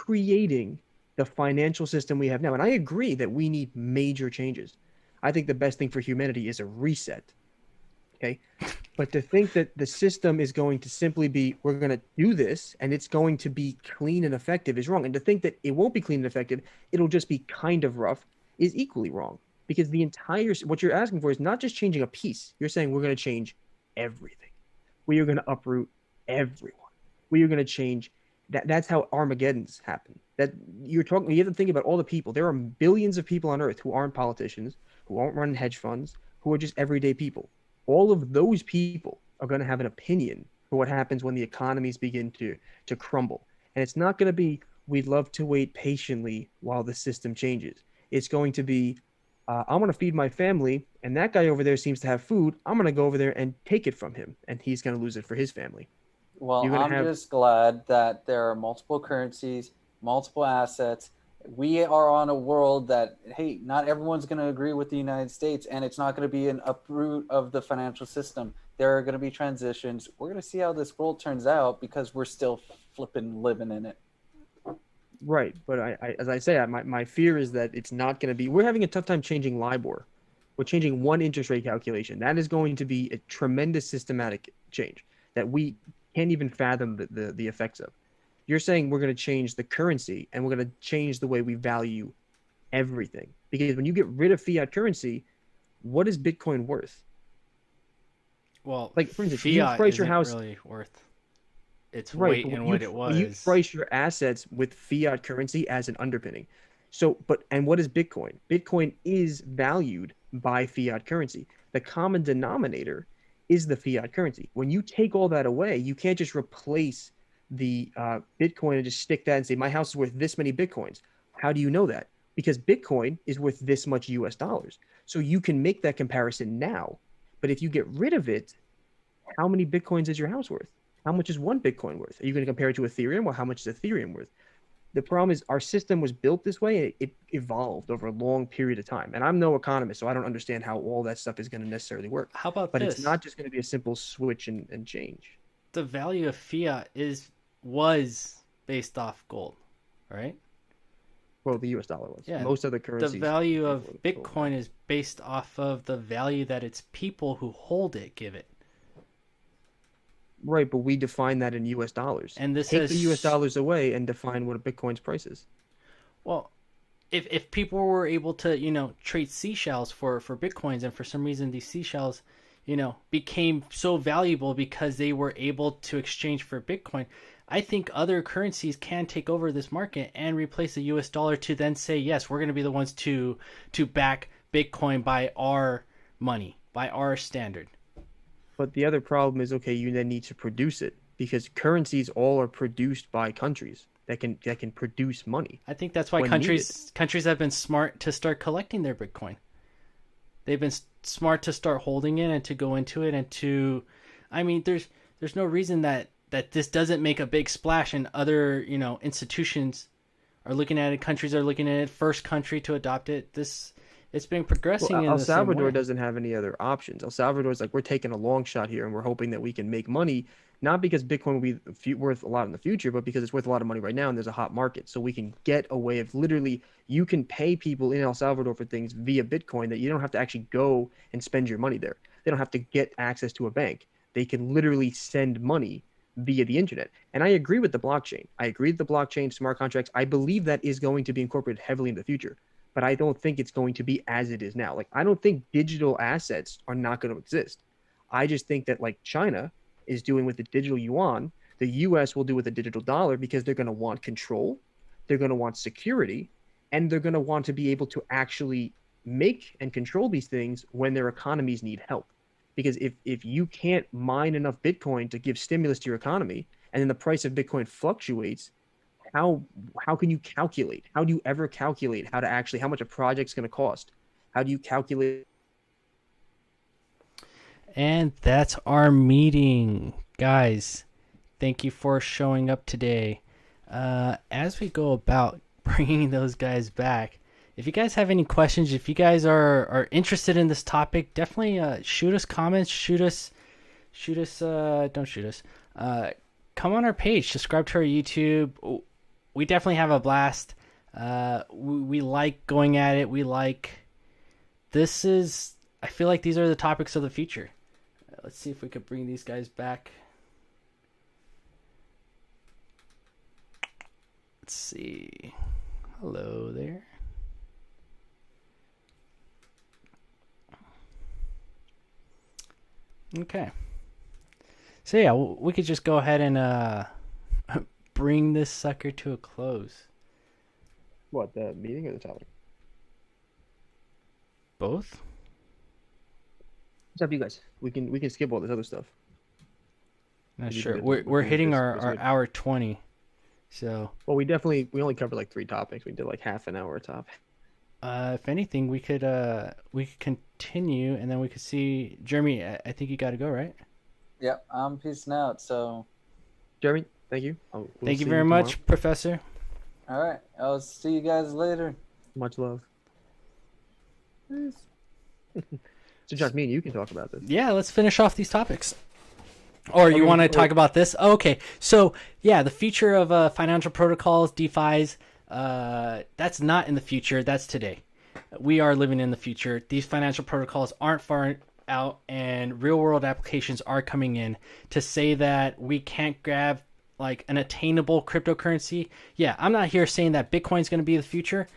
recreating the financial system we have now. And I agree that we need major changes. I think the best thing for humanity is a reset. Okay. But to think that the system is going to simply be, we're going to do this and it's going to be clean and effective is wrong. And to think that it won't be clean and effective, it'll just be kind of rough is equally wrong. Because what you're asking for is not just changing a piece. You're saying we're going to change everything. We are going to uproot everyone. We are going to change that's how Armageddon's happen. That you have to think about all the people. There are billions of people on Earth who aren't politicians, who aren't running hedge funds, who are just everyday people. All of those people are going to have an opinion for what happens when the economies begin to crumble. And it's not going to be, we'd love to wait patiently while the system changes. It's going to be, I want to feed my family, and that guy over there seems to have food. I'm going to go over there and take it from him, and he's going to lose it for his family. Well, You're gonna I'm have- just glad that there are multiple currencies, multiple assets. We are on a world that, hey, not everyone's going to agree with the United States, and it's not going to be an uproot of the financial system. There are going to be transitions. We're going to see how this world turns out because we're still flipping living in it. Right, but I as I say, my fear is that it's not going to be. We're having a tough time changing LIBOR. We're changing one interest rate calculation. That is going to be a tremendous systematic change that we can't even fathom the effects of. You're saying we're going to change the currency and we're going to change the way we value everything. Because when you get rid of fiat currency, what is Bitcoin worth? Well, Like, for instance, fiat you price your isn't house- really worth its Right, weight but in when what you, it when you was. price your assets with fiat currency as an underpinning. So, and what is Bitcoin? Bitcoin is valued by fiat currency. The common denominator is the fiat currency. When you take all that away, you can't just replace the Bitcoin and just stick that and say, my house is worth this many Bitcoins. How do you know that? Because Bitcoin is worth this much US dollars. So you can make that comparison now. But if you get rid of it, how many Bitcoins is your house worth? How much is one Bitcoin worth? Are you going to compare it to Ethereum? Well, how much is Ethereum worth? The problem is our system was built this way. It evolved over a long period of time. And I'm no economist, so I don't understand how all that stuff is going to necessarily work. How about But it's this? not just going to be a simple switch and change. The value of fiat was based off gold, right? Well, the US dollar was. Yeah, Most other the currencies. value of were gold. Bitcoin is based off of the value that its people who hold it give it. Right, but we define that in US dollars. And this Take has the US dollars away and define what a Bitcoin's price is. Well, if people were able to, trade seashells for Bitcoins, and for some reason these seashells, became so valuable because they were able to exchange for Bitcoin, I think other currencies can take over this market and replace the US dollar to then say, yes, we're going to be the ones to back Bitcoin by our money, by our standard. But the other problem is, okay, you then need to produce it because currencies all are produced by countries that can produce money. I think that's why when countries have been smart to start collecting their Bitcoin. They've been smart to start holding it and to go into it and to, I mean, there's no reason that this doesn't make a big splash, and other institutions are looking at it. Countries are looking at it. First country to adopt it. It's been progressing Well, in El the same Salvador way. doesn't have any other options. El Salvador's like, we're taking a long shot here and we're hoping that we can make money, not because Bitcoin will be worth a lot in the future, but because it's worth a lot of money right now and there's a hot market. So we can get a way of literally, you can pay people in El Salvador for things via Bitcoin that you don't have to actually go and spend your money there. They don't have to get access to a bank. They can literally send money via the internet. And I agree with the blockchain. I agree with the blockchain, smart contracts. I believe that is going to be incorporated heavily in the future. But I don't think it's going to be as it is now. Like, I don't think digital assets are not going to exist. I just think that, like China is doing with the digital yuan, the US will do with the digital dollar, because they're going to want control, they're going to want security, and they're going to want to be able to actually make and control these things when their economies need help. Because if you can't mine enough Bitcoin to give stimulus to your economy, and then the price of Bitcoin fluctuates, how can you calculate? How do you ever calculate how much a project's going to cost? How do you calculate? And that's our meeting, guys. Thank you for showing up today. As we go about bringing those guys back, if you guys have any questions, if you guys are interested in this topic, definitely shoot us comments. Don't shoot us. Come on our page, subscribe to our YouTube. We definitely have a blast. We like going at it. I feel like these are the topics of the future. Let's see if we could bring these guys back. Let's see. Hello there. Okay. So yeah, we could just go ahead and bring this sucker to a close. What, the meeting or the topic? Both? It's up to you guys. We can skip all this other stuff. Not We sure. did- We're we did hitting this- our this way. hour 20. So Well, we only covered like 3 topics. We did like half an hour a topic. if anything, we could continue, and then we could see Jeremy. I think you got to go, right? Yep, I'm peacing out. So, Jeremy, thank you. We'll Thank you see very tomorrow. much, Professor. all right, I'll see you guys later. Much love. So, Josh, me and you can talk about this. Yeah, let's finish off these topics. Or you want to talk about this? Oh, okay. So, yeah, the future of financial protocols, DeFi's, that's not in the future. That's today. We are living in the future. These financial protocols aren't far out, and real-world applications are coming in. To say that we can't grab like an attainable cryptocurrency, yeah, I'm not here saying that Bitcoin's going to be the future.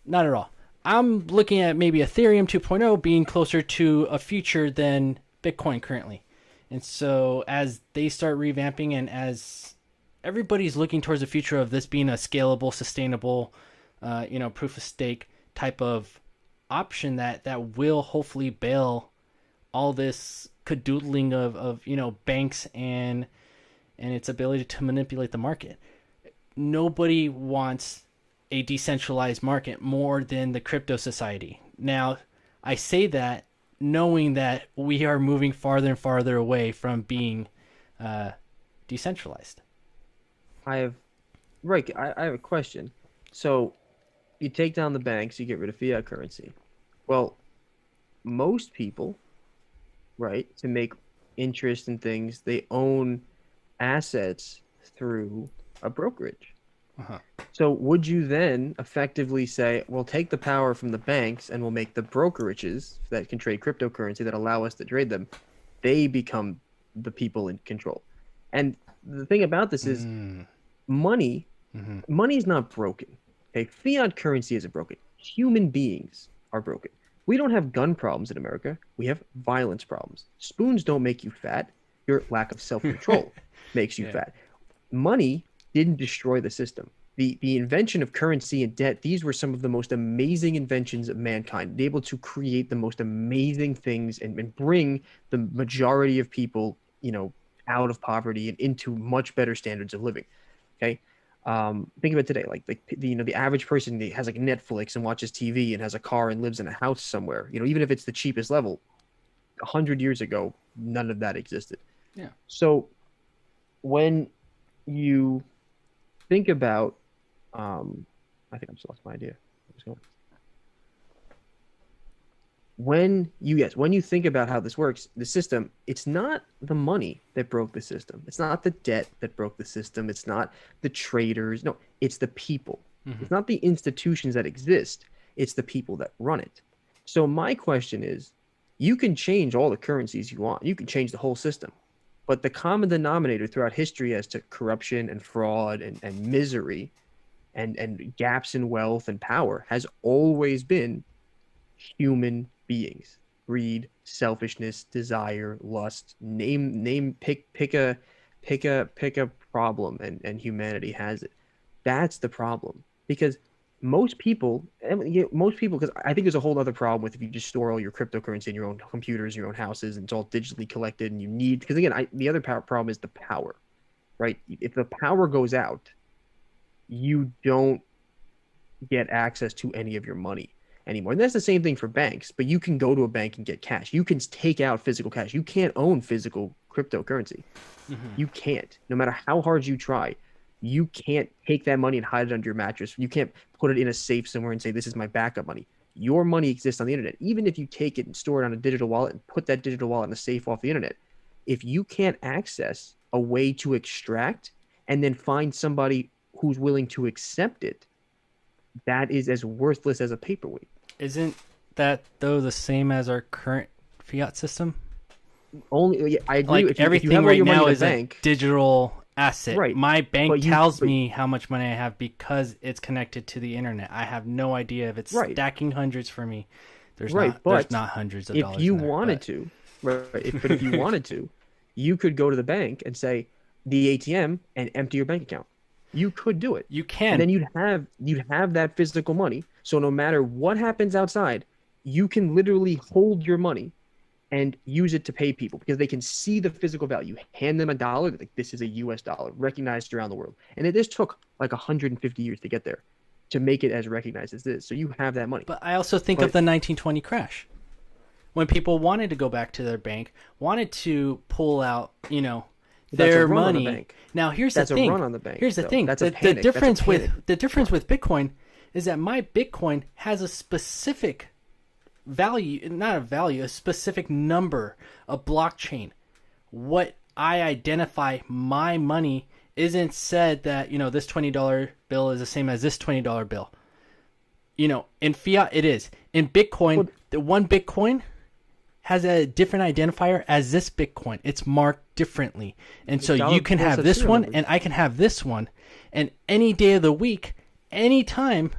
Not at all. I'm looking at maybe Ethereum 2.0 being closer to a future than Bitcoin currently. And so as they start revamping, and as everybody's looking towards the future of this being a scalable, sustainable, proof of stake type of option that will hopefully bail all this cadoodling of banks and its ability to manipulate the market. Nobody wants a decentralized market more than the crypto society. Now, I say that knowing that we are moving farther and farther away from being decentralized. I have Right. I have a question. So you take down the banks, you get rid of fiat currency. Well, most people, right, to make interest in things, they own assets through a brokerage. Uh-huh. So would you then effectively say, we'll take the power from the banks and we'll make the brokerages that can trade cryptocurrency that allow us to trade them, they become the people in control. And the thing about this is Mm. money, Mm-hmm. money is not broken. Okay, fiat currency isn't broken. Human beings are broken. We don't have gun problems in America. We have violence problems. Spoons don't make you fat. Your lack of self-control makes you Yeah. fat. Money didn't destroy the system. The invention of currency and debt, these were some of the most amazing inventions of mankind, able to create the most amazing things and bring the majority of people, out of poverty and into much better standards of living. Okay. Think about today, like the average person that has like Netflix and watches TV and has a car and lives in a house somewhere, even if it's the cheapest level, 100 years ago, none of that existed. Yeah. So when you think about, I think I'm just lost my idea. Where's it going? When you think about how this works, the system, it's not the money that broke the system. It's not the debt that broke the system. It's not the traders. No, it's the people. Mhm. It's not the institutions that exist. It's the people that run it. So my question is, you can change all the currencies you want. You can change the whole system. But the common denominator throughout history as to corruption and fraud and misery and gaps in wealth and power has always been human beings. Greed, selfishness, desire, lust, pick a problem, and humanity has it. That's the problem. Because most people, because I think there's a whole other problem with if you just store all your cryptocurrency in your own computers, your own houses, and it's all digitally collected, and you need, because again, the other problem is the power, right? If the power goes out, you don't get access to any of your money anymore. And that's the same thing for banks, but you can go to a bank and get cash. You can take out physical cash. You can't own physical cryptocurrency. Mm-hmm. You can't. No matter how hard you try, you can't take that money and hide it under your mattress. You can't put it in a safe somewhere and say, this is my backup money. Your money exists on the internet. Even if you take it and store it on a digital wallet and put that digital wallet in a safe off the internet, if you can't access a way to extract and then find somebody who's willing to accept it, that is as worthless as a paperweight. Isn't that though the same as our current fiat system? Only, I agree. Like if you everything have all right your money now in a is bank, a digital asset. Right. My bank But tells me how much money I have because it's connected to the internet. I have no idea if it's Right. stacking hundreds for me. There's Right, not. but There's not hundreds of dollars. if you in there, wanted but- to, right? But if you wanted to, you could go to the bank and say the ATM and empty your bank account. You could do it. you can. And then you'd have that physical money. So no matter what happens outside, you can literally hold your money and use it to pay people because they can see the physical value. Hand them $1, like this is a US dollar, recognized around the world. And this took like 150 years to get there, to make it as recognized as this. So you have that money. But I also think of the 1920 crash, when people wanted to go back to their bank, wanted to pull out, That's their a run on the money. bank. Now here's That's the a thing. run on the bank, Here's the though. thing. That's a The panic. That's a difference with panic. the difference with Bitcoin is that my Bitcoin has a specific value, not a value, a specific number, a blockchain. What I identify my money isn't said that, this $20 bill is the same as this $20 bill. In fiat it is. In Bitcoin, the one Bitcoin has a different identifier as this Bitcoin. It's marked differently. And so dollar you can bills have have this serial one numbers. and I can have this one. And any day of the week, anytime,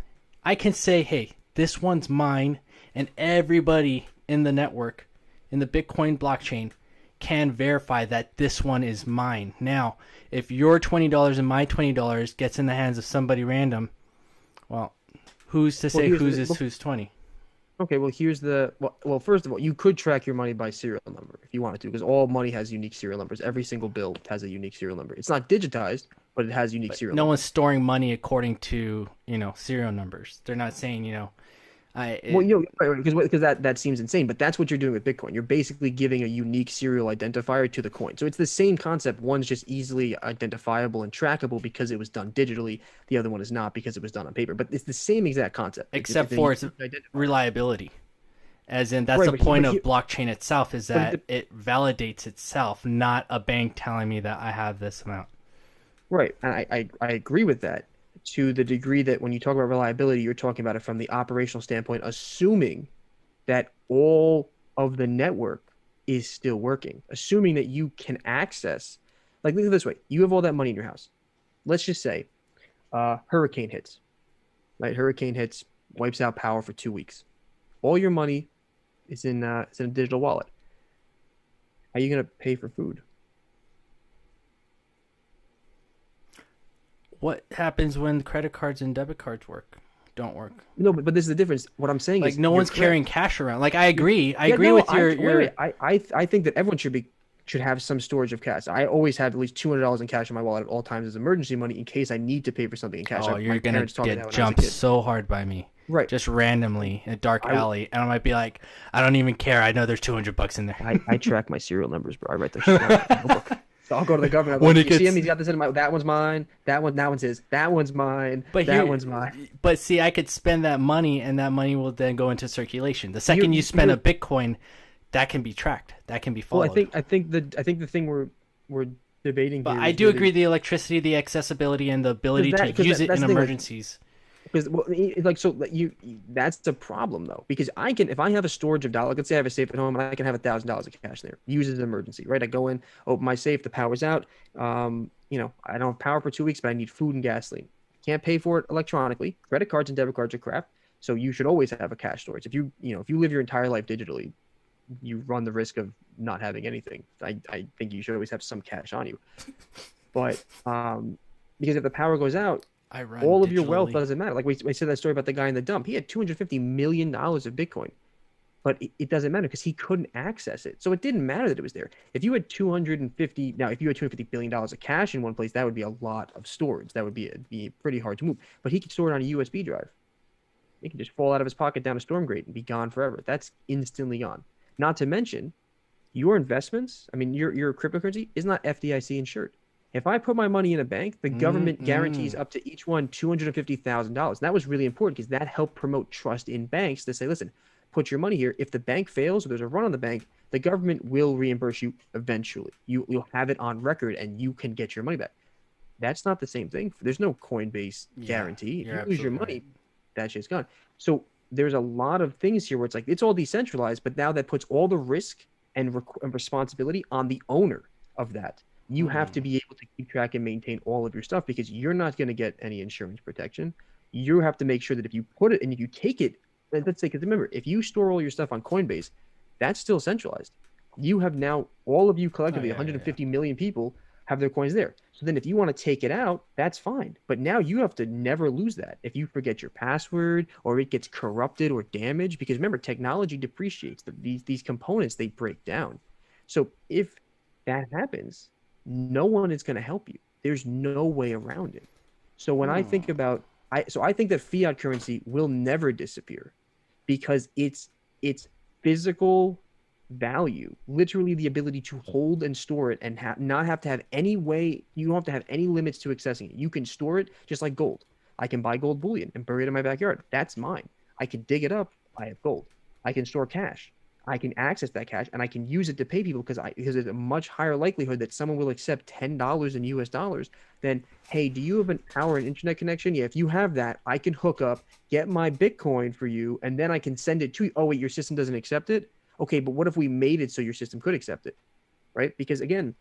I can say, hey, this one's mine. And everybody in the network, in the Bitcoin blockchain, can verify that this one is mine. Now, if your $20 and my $20 gets in the hands of somebody random, well, who's to say who's 20? Okay, well, here's well, first of all, you could track your money by serial number if you wanted to, because all money has unique serial numbers. Every single bill has a unique serial number. It's not digitized, but it has unique serial No numbers. one's storing money according to, serial numbers. They're not saying, Well, because that seems insane, but that's what you're doing with Bitcoin. You're basically giving a unique serial identifier to the coin. So it's the same concept. One's just easily identifiable and trackable because it was done digitally. The other one is not because it was done on paper. But it's the same exact concept. except a for its unique identifier. reliability. As in, that's Right, the but point but of blockchain itself, is but that it validates itself, not a bank telling me that I have this amount. Right, and I agree with that to the degree that when you talk about reliability, you're talking about it from the operational standpoint, assuming that all of the network is still working, assuming that you can access. Like, look at it this way: you have all that money in your house. Let's just say, hurricane hits, right? Hurricane hits, wipes out power for 2 weeks. All your money is in it's in a digital wallet. How are you gonna pay for food? What happens when credit cards and debit cards don't work? No, but this is the difference. What I'm saying Like, is no you're one's correct. carrying cash around. Like, I agree. I Yeah, agree no, with your wait, your. wait. I think that everyone should have some storage of cash. I always have at least $200 in cash in my wallet at all times as emergency money in case I need to pay for something in cash. Oh, My you're gonna parents taught me that get when I was a jumped kid. so hard by me, Right. just randomly in a dark I- alley, and I might be like, I don't even care. I know there's $200 in there. I track my serial numbers, bro. I write that shit down in my notebook. So I'll go to the government. I'm When like, it you see gets- him? He's got this in my. That one's mine. That one's his. That one's mine. But that here, one's mine. But see, I could spend that money, and that money will then go into circulation. The second you spend a you're- Bitcoin, that can be tracked. That can be Well, followed. I think the thing we're debating But here. I is do really- agree the electricity, the accessibility, and the ability that- to 'cause use that- it that's in the thing, like- emergencies. Because well, like so like, that's the problem though, because I can, if I have a storage of dollars, let's say I have a safe at home and I can have $1,000 of cash there, use it as an emergency, right? I go in, open my safe, the power's out. I don't have power for 2 weeks, but I need food and gasoline. Can't pay for it electronically. Credit cards and debit cards are crap, so you should always have a cash storage. If you live your entire life digitally, you run the risk of not having anything. I think you should always have some cash on you. But because if the power goes out, I run all of your wealth digitally. doesn't matter. Like we said that story about the guy in the dump. He had $250 million of Bitcoin, but it doesn't matter because he couldn't access it. So it didn't matter that it was there. If you had $250 billion of cash in one place, that would be a lot of storage. That would be pretty hard to move. But he could store it on a USB drive. It could just fall out of his pocket down a storm grate and be gone forever. That's instantly gone. Not to mention, your investments. I mean, your cryptocurrency is not FDIC insured. If I put my money in a bank, the government guarantees up to each one $250,000. That was really important because that helped promote trust in banks to say, listen, put your money here. If the bank fails or there's a run on the bank, the government will reimburse you eventually. You'll have it on record and you can get your money back. That's not the same thing. There's no Coinbase guarantee. If you're you lose your absolutely money, right. that shit's gone. So there's a lot of things here where it's like it's all decentralized, but now that puts all the risk and responsibility on the owner of that. You have to be able to keep track and maintain all of your stuff because you're not going to get any insurance protection. You have to make sure that if you put it and if you take it, let's say, because remember, if you store all your stuff on Coinbase, that's still centralized. You have now, all of you collectively, 150 million people have their coins there. So then if you want to take it out, that's fine. But now you have to never lose that. If you forget your password or it gets corrupted or damaged, because remember, technology depreciates. These components, they break down. So if that happens, no one is going to help you. There's no way around it. So when I think about, I think that fiat currency will never disappear because it's physical value, literally the ability to hold and store it and not have to have any way, you don't have to have any limits to accessing it. You can store it just like gold. I can buy gold bullion and bury it in my backyard. That's mine. I can dig it up. I have gold. I can store cash. I can access that cash and I can use it to pay people because there's a much higher likelihood that someone will accept $10 in US dollars than, hey, do you have an power and internet connection? Yeah, if you have that, I can hook up, get my Bitcoin for you, and then I can send it to you. Oh, wait, your system doesn't accept it? Okay, but what if we made it so your system could accept it, right? Because again,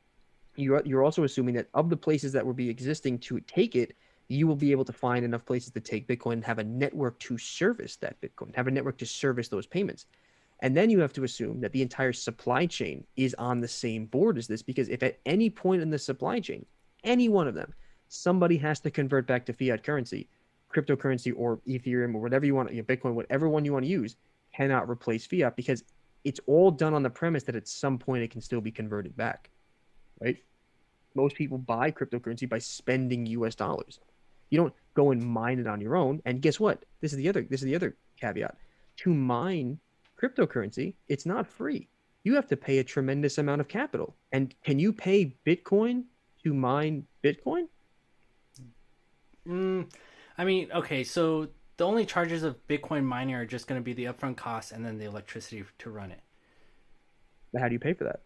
you're also assuming that of the places that will be existing to take it, you will be able to find enough places to take Bitcoin and have a network to service that Bitcoin, have a network to service those payments. And then you have to assume that the entire supply chain is on the same board as this, because if at any point in the supply chain, any one of them, somebody has to convert back to fiat currency, cryptocurrency or Ethereum or whatever you want, Bitcoin, whatever one you want to use, cannot replace fiat because it's all done on the premise that at some point it can still be converted back, right? Most people buy cryptocurrency by spending US dollars. You don't go and mine it on your own. And guess what? This is the other caveat. to mine cryptocurrency, it's not free. You have to pay a tremendous amount of capital. And can you pay Bitcoin to mine Bitcoin? I mean, okay, so the only charges of Bitcoin mining are just going to be the upfront costs and then the electricity to run it. How do you pay for that?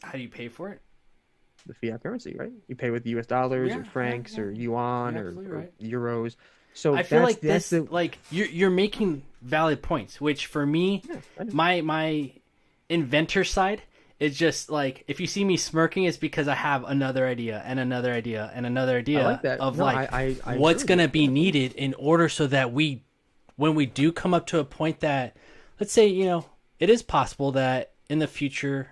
How do you pay for it? The fiat currency, right? You pay with US dollars Yeah, or francs yeah. or yuan You're or absolutely right. euros. So I feel like that's this, like you're making valid points, which for me, I know. my inventor side is just like if you see me smirking, it's because I have another idea and another idea and another idea like that. of No, like I what's agree with gonna be needed in order so that when we do come up to a point that, let's say, it is possible that in the future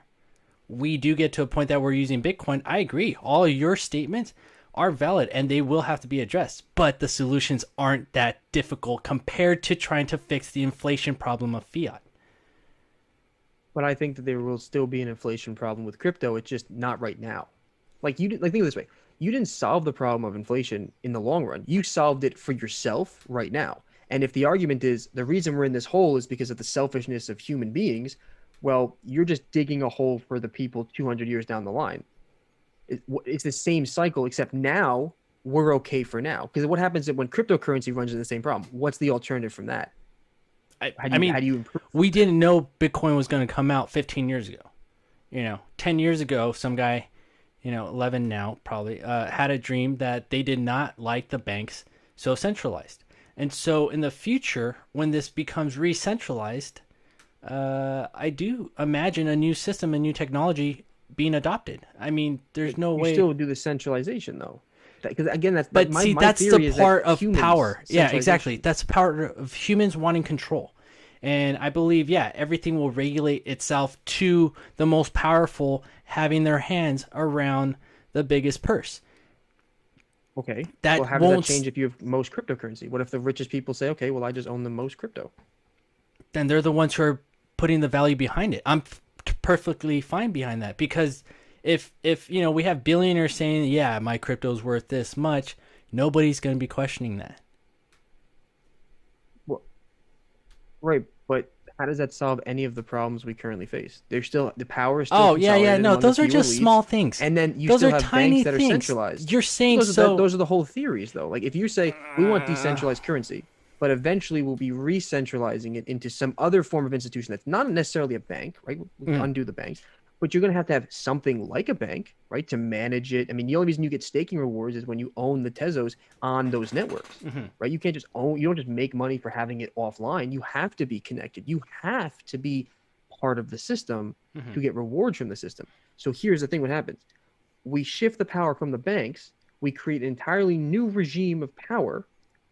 we do get to a point that we're using Bitcoin. I agree. All your statements are valid and they will have to be addressed, but the solutions aren't that difficult compared to trying to fix the inflation problem of fiat. But I think that there will still be an inflation problem with crypto. It's just not right now. Like think of it this way: you didn't solve the problem of inflation in the long run. You solved it for yourself right now. And if the argument is the reason we're in this hole is because of the selfishness of human beings, well, you're just digging a hole for the people 200 years down the line. It's the same cycle, except now we're okay for now. Because what happens when cryptocurrency runs into the same problem? What's the alternative from that? How do you improve? We didn't know Bitcoin was going to come out 15 years ago. 10 years ago, some guy, 11 now probably, had a dream that they did not like the banks so centralized. And so in the future, when this becomes re-centralized, I do imagine a new system, a new technology being adopted. I mean, there's no way. You still do the centralization though. Because again, that's the part of power. Yeah, exactly. centralization. That's part of humans wanting control. And I believe, everything will regulate itself to the most powerful having their hands around the biggest purse. Okay. That Well, how does that won't change if you have most cryptocurrency? What if the richest people say, okay, well, I just own the most crypto? Then they're the ones who are putting the value behind it. I'm perfectly fine behind that because if we have billionaires saying, yeah, my crypto's worth this much, nobody's going to be questioning that. Well, right, but how does that solve any of the problems we currently face? There's still the power is still consolidated No, among those the are few just elites, small things. and then you Those still are have tiny banks that are things. centralized. You're saying Those are the whole theories, though. Like if you say we want decentralized currency, but eventually we'll be re-centralizing it into some other form of institution that's not necessarily a bank, right? We can undo the banks, but you're going to have something like a bank, right, to manage it. I mean, the only reason you get staking rewards is when you own the Tezos on those networks, right? You can't just you don't just make money for having it offline. You have to be connected. You have to be part of the system to get rewards from the system. So here's the thing: what happens? We shift the power from the banks. We create an entirely new regime of power.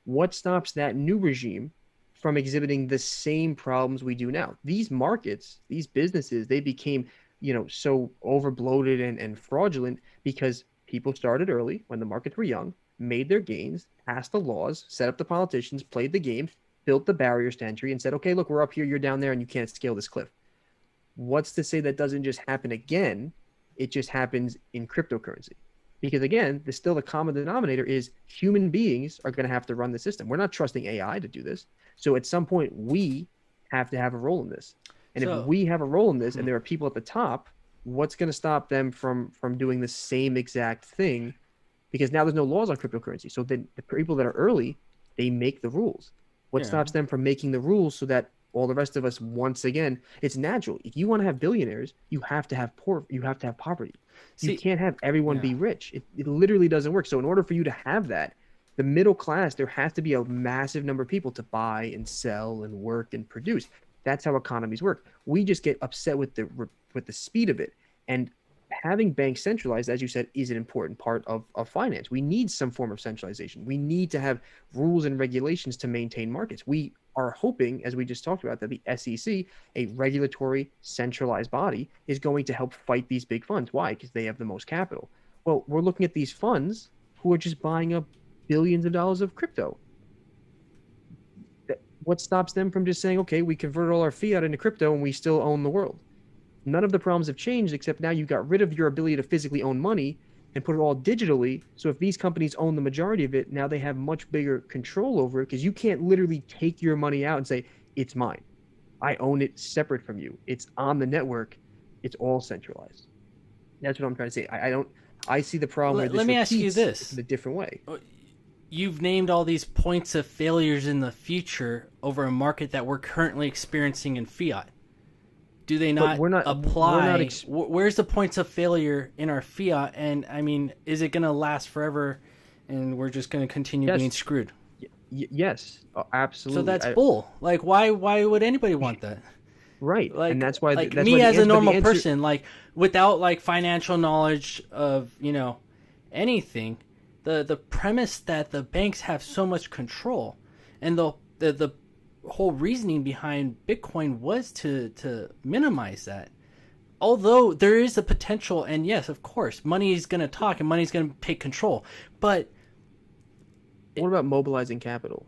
What stops that new regime from exhibiting the same problems we do now? These markets, these businesses, they became, so overbloated and fraudulent because people started early when the markets were young, made their gains, passed the laws, set up the politicians, played the game, built the barriers to entry, and said, okay, look, we're up here, you're down there, and you can't scale this cliff. What's to say that doesn't just happen again? It just happens in cryptocurrency. Because again, the common denominator is human beings are going to have to run the system. We're not trusting AI to do this. So at some point, we have to have a role in this. And if we have a role in this and there are people at the top, what's going to stop them from doing the same exact thing? Because now there's no laws on cryptocurrency. So then the people that are early, they make the rules. What stops them from making the rules so that all the rest of us, once again, it's natural. If you want to have billionaires, you have to have poverty. You can't have everyone be rich. It literally doesn't work. So in order for you to have that, the middle class, there has to be a massive number of people to buy and sell and work and produce. That's how economies work. We just get upset with the speed of it. And having banks centralized, as you said, is an important part of finance. We need some form of centralization. We need to have rules and regulations to maintain markets. We are hoping, as we just talked about, that the SEC, a regulatory centralized body, is going to help fight these big funds. Why? Because they have the most capital. Well, we're looking at these funds who are just buying up billions of dollars of crypto. What stops them from just saying, okay, we convert all our fiat into crypto and we still own the world? None of the problems have changed, except now you got rid of your ability to physically own money and put it all digitally. So if these companies own the majority of it, now they have much bigger control over it, because you can't literally take your money out and say, it's mine. I own it separate from you. It's on the network. It's all centralized. That's what I'm trying to say. I see the problem where this Let me ask you repeats this. in a different way. You've named all these points of failures in the future over a market that we're currently experiencing in fiat. Do they not apply? Where's the points of failure in our fiat? And I mean, is it going to last forever and we're just going to continue being screwed? Yes, absolutely. So that's bull. Like, why would anybody want that? Right. Like, and that's why like that's me why as a normal person, like without like financial knowledge of, you know, anything, the premise that the banks have so much control and the whole reasoning behind Bitcoin was to minimize that. Although there is a potential, and yes, of course, money is going to talk and money is going to take control. But what about mobilizing capital?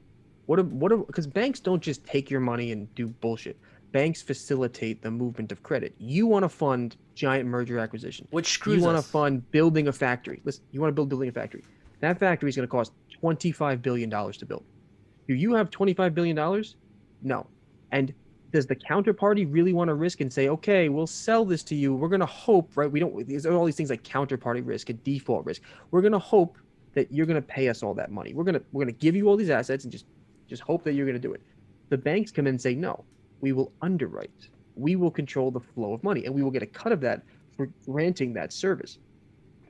Because banks don't just take your money and do bullshit. Banks facilitate the movement of credit. You want to fund giant merger acquisition. Which screws us. You want to fund building a factory. Listen, you want to building a factory. That factory is going to cost $25 billion to build. Do you have $25 billion? No. And does the counterparty really want to risk and say, okay, we'll sell this to you. We're going to hope, right? There's all these things like counterparty risk and default risk. We're going to hope that you're going to pay us all that money. We're going to give you all these assets and just hope that you're going to do it. The banks come in and say, no, we will underwrite. We will control the flow of money and we will get a cut of that for granting that service.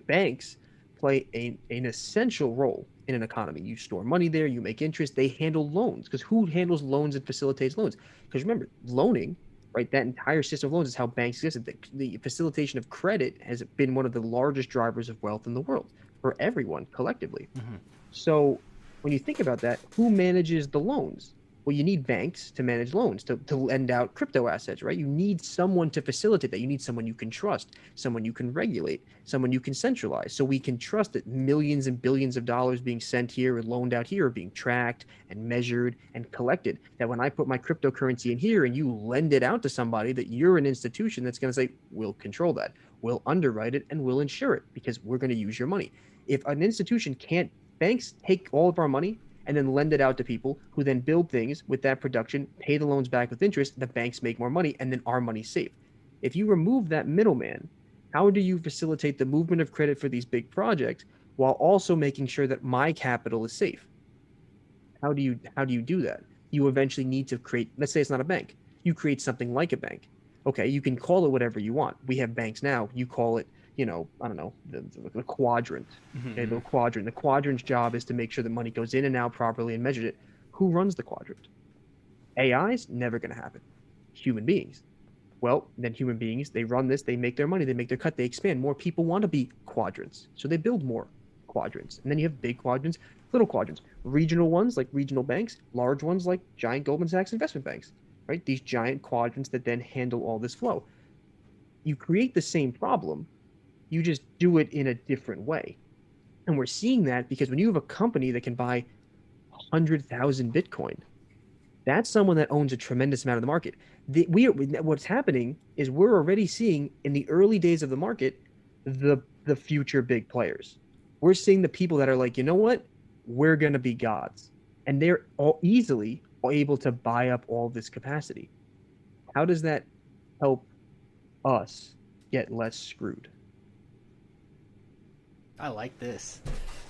Banks play an essential role in an economy. You store money there, you make interest, they handle loans. Because who handles loans and facilitates loans? Because remember, loaning, right, that entire system of loans is how banks existed. The facilitation of credit has been one of the largest drivers of wealth in the world for everyone collectively. Mm-hmm. So when you think about that, who manages the loans? Well, you need banks to manage loans, to lend out crypto assets, right? You need someone to facilitate that. You need someone you can trust, someone you can regulate, someone you can centralize. So we can trust that millions and billions of dollars being sent here and loaned out here are being tracked and measured and collected. That when I put my cryptocurrency in here and you lend it out to somebody, that you're an institution that's going to say, we'll control that, we'll underwrite it, and we'll insure it because we're going to use your money. If an institution can't, banks take all of our money and then lend it out to people who then build things with that production, pay the loans back with interest, the banks make more money, and then our money's safe. If you remove that middleman, how do you facilitate the movement of credit for these big projects while also making sure that my capital is safe? How do you do that? You eventually need to create, let's say it's not a bank, you create something like a bank. Okay, you can call it whatever you want. We have banks now, you call it, you know, I don't know, the quadrant. Mm-hmm. Okay, the quadrant. The quadrant's job is to make sure that money goes in and out properly and measured it. Who runs the quadrant? AI's never going to happen. Human beings. Well, then human beings, they run this, they make their money, they make their cut, they expand. More people want to be quadrants. So they build more quadrants. And then you have big quadrants, little quadrants. Regional ones like regional banks, large ones like giant Goldman Sachs investment banks, right? These giant quadrants that then handle all this flow. You create the same problem, you just do it in a different way. And we're seeing that because when you have a company that can buy 100,000 Bitcoin, that's someone that owns a tremendous amount of the market. What's happening is we're already seeing in the early days of the market, the future big players. We're seeing the people that are like, you know what? We're going to be gods. And they're all easily able to buy up all this capacity. How does that help us get less screwed? I like this.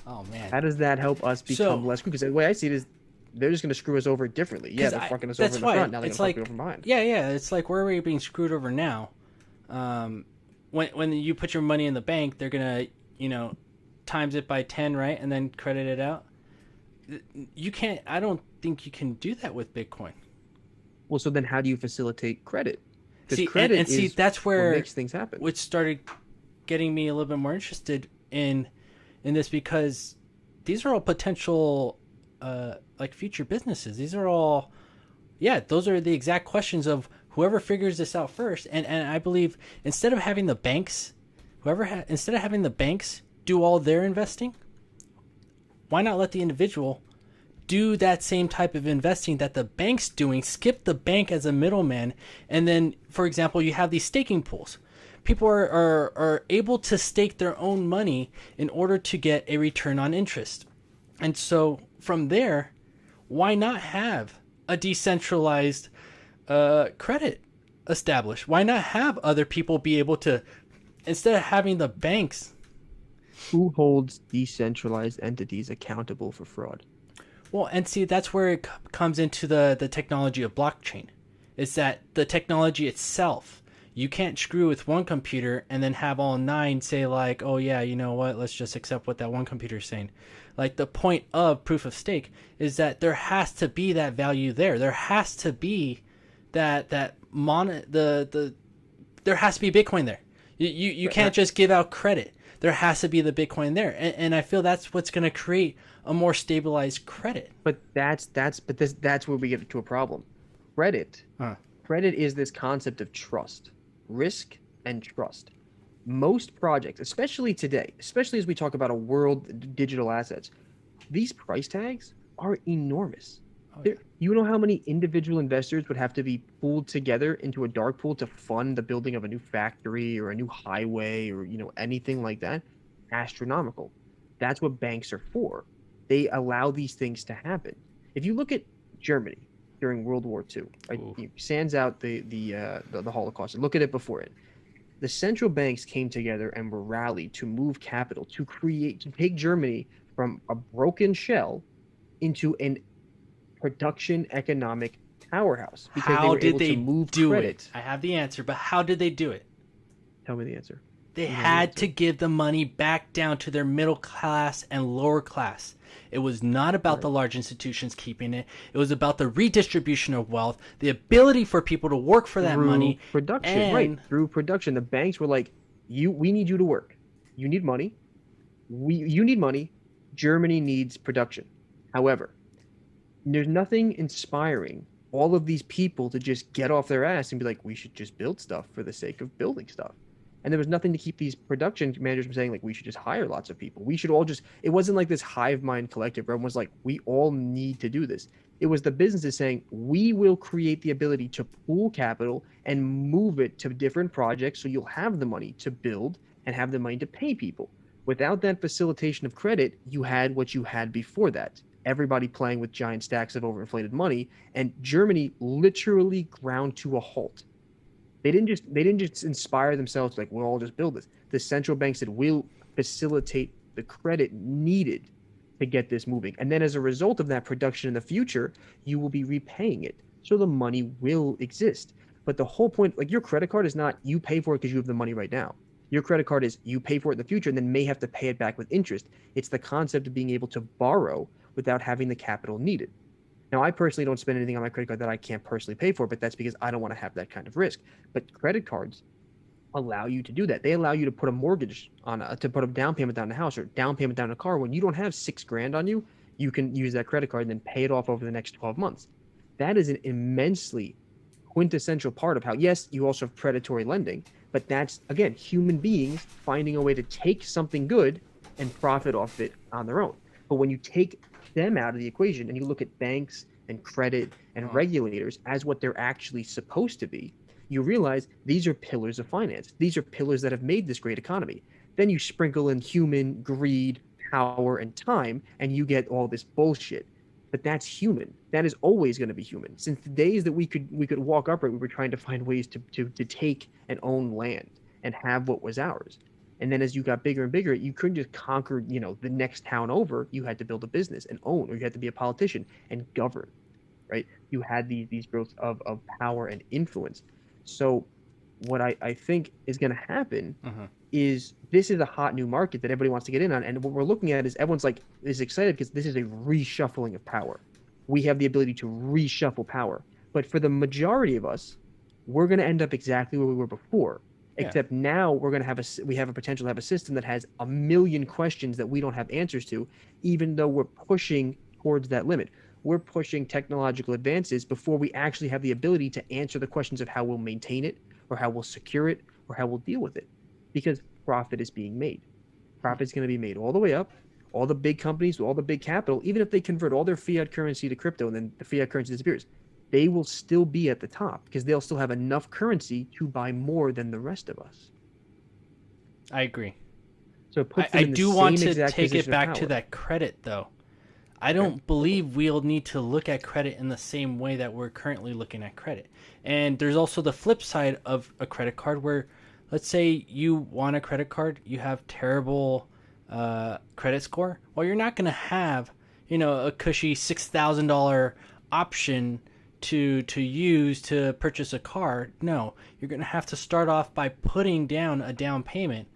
Oh man. How does that help us become less screwed? Because the way I see it is they're just going to screw us over differently. Yeah, they're fucking us over in the front. Now they're going to fuck us over from behind. Yeah. It's like we're already being screwed over now. When you put your money in the bank, they're going to, you know, times it by 10, right? And then credit it out. You can't, I don't think you can do that with Bitcoin. Well, so then how do you facilitate credit? Because credit is that's where what makes things happen. Which started getting me a little bit more interested in this, because these are all potential like future businesses. These are all, those are the exact questions of whoever figures this out first. And I believe instead of having the banks, instead of having the banks do all their investing, why not let the individual do that same type of investing that the bank's doing, skip the bank as a middleman, and then, for example, you have these staking pools. People are able to stake their own money in order to get a return on interest. And so from there, why not have a decentralized credit established? Why not have other people be able to, instead of having the banks? Who holds decentralized entities accountable for fraud? Well, and see, that's where it comes into the technology of blockchain. Is that the technology itself? You can't screw with one computer and then have all 9 say like, oh yeah, you know what, let's just accept what that one computer is saying. Like, the point of proof of stake is that there has to be that value there. There has to be there has to be Bitcoin there. You can't just give out credit. There has to be the Bitcoin there. And I feel that's what's going to create a more stabilized credit. But that's where we get to a problem. Credit is this concept of trust, risk, and trust. Most projects, especially today, especially as we talk about a world digital assets, these price tags are enormous. You know how many individual investors would have to be pooled together into a dark pool to fund the building of a new factory or a new highway or anything like that? Astronomical. That's what banks are for. They allow these things to happen. If you look at Germany during World War II, right? Sans out the Holocaust, and look at it before it. The central banks came together and were rallied to move capital to take Germany from a broken shell into an production economic powerhouse because they were able to move credit. I have the answer, but how did they do it? Tell me the answer. They had to give the money back down to their middle class and lower class. It was not about the large institutions keeping it. It was about the redistribution of wealth, the ability for people to work for that money. Through production. The banks were like, we need you to work. You need money. You need money. Germany needs production. However, there's nothing inspiring all of these people to just get off their ass and be like, we should just build stuff for the sake of building stuff. And there was nothing to keep these production managers from saying, like, we should just hire lots of people. We should all it wasn't like this hive mind collective where everyone was like, we all need to do this. It was the businesses saying, we will create the ability to pool capital and move it to different projects so you'll have the money to build and have the money to pay people. Without that facilitation of credit, you had what you had before that. Everybody playing with giant stacks of overinflated money, and Germany literally ground to a halt. They didn't just inspire themselves like, we'll all just build this. The central bank said, we'll facilitate the credit needed to get this moving. And then as a result of that production in the future, you will be repaying it. So the money will exist. But the whole point, like, your credit card is not you pay for it because you have the money right now. Your credit card is you pay for it in the future and then may have to pay it back with interest. It's the concept of being able to borrow without having the capital needed. Now, I personally don't spend anything on my credit card that I can't personally pay for, but that's because I don't want to have that kind of risk. But credit cards allow you to do that. They allow you to put a mortgage to put a down payment down the house or down payment down a car. When you don't have $6,000 on you, you can use that credit card and then pay it off over the next 12 months. That is an immensely quintessential part of how, yes, you also have predatory lending, but that's, again, human beings finding a way to take something good and profit off it on their own. But when you take them out of the equation and you look at banks and credit and regulators as what they're actually supposed to be, you realize these are pillars of finance. These are pillars that have made this great economy. Then you sprinkle in human greed, power, and time, and you get all this bullshit. But that's human. That is always going to be human. Since the days that we could walk upright, we were trying to find ways to take and own land and have what was ours. And then as you got bigger and bigger, you couldn't just conquer, the next town over. You had to build a business and own, or you had to be a politician and govern, right? You had these growths of power and influence. So what I think is going to happen is this is a hot new market that everybody wants to get in on. And what we're looking at is everyone's is excited because this is a reshuffling of power. We have the ability to reshuffle power. But for the majority of us, we're going to end up exactly where we were before. Except now we're going to we have a potential to have a system that has a million questions that we don't have answers to, even though we're pushing towards that limit. We're pushing technological advances before we actually have the ability to answer the questions of how we'll maintain it, or how we'll secure it, or how we'll deal with it. Because profit is being made. Profit is going to be made all the way up. All the big companies, all the big capital, even if they convert all their fiat currency to crypto and then the fiat currency disappears, they will still be at the top because they'll still have enough currency to buy more than the rest of us. I agree. So it puts I do want to take it back to that credit, though. I don't believe we'll need to look at credit in the same way that we're currently looking at credit. And there's also the flip side of a credit card where, let's say you want a credit card, you have terrible credit score. Well, you're not going to have, a cushy $6,000 option to use to purchase a car. No, you're going to have to start off by putting down a down payment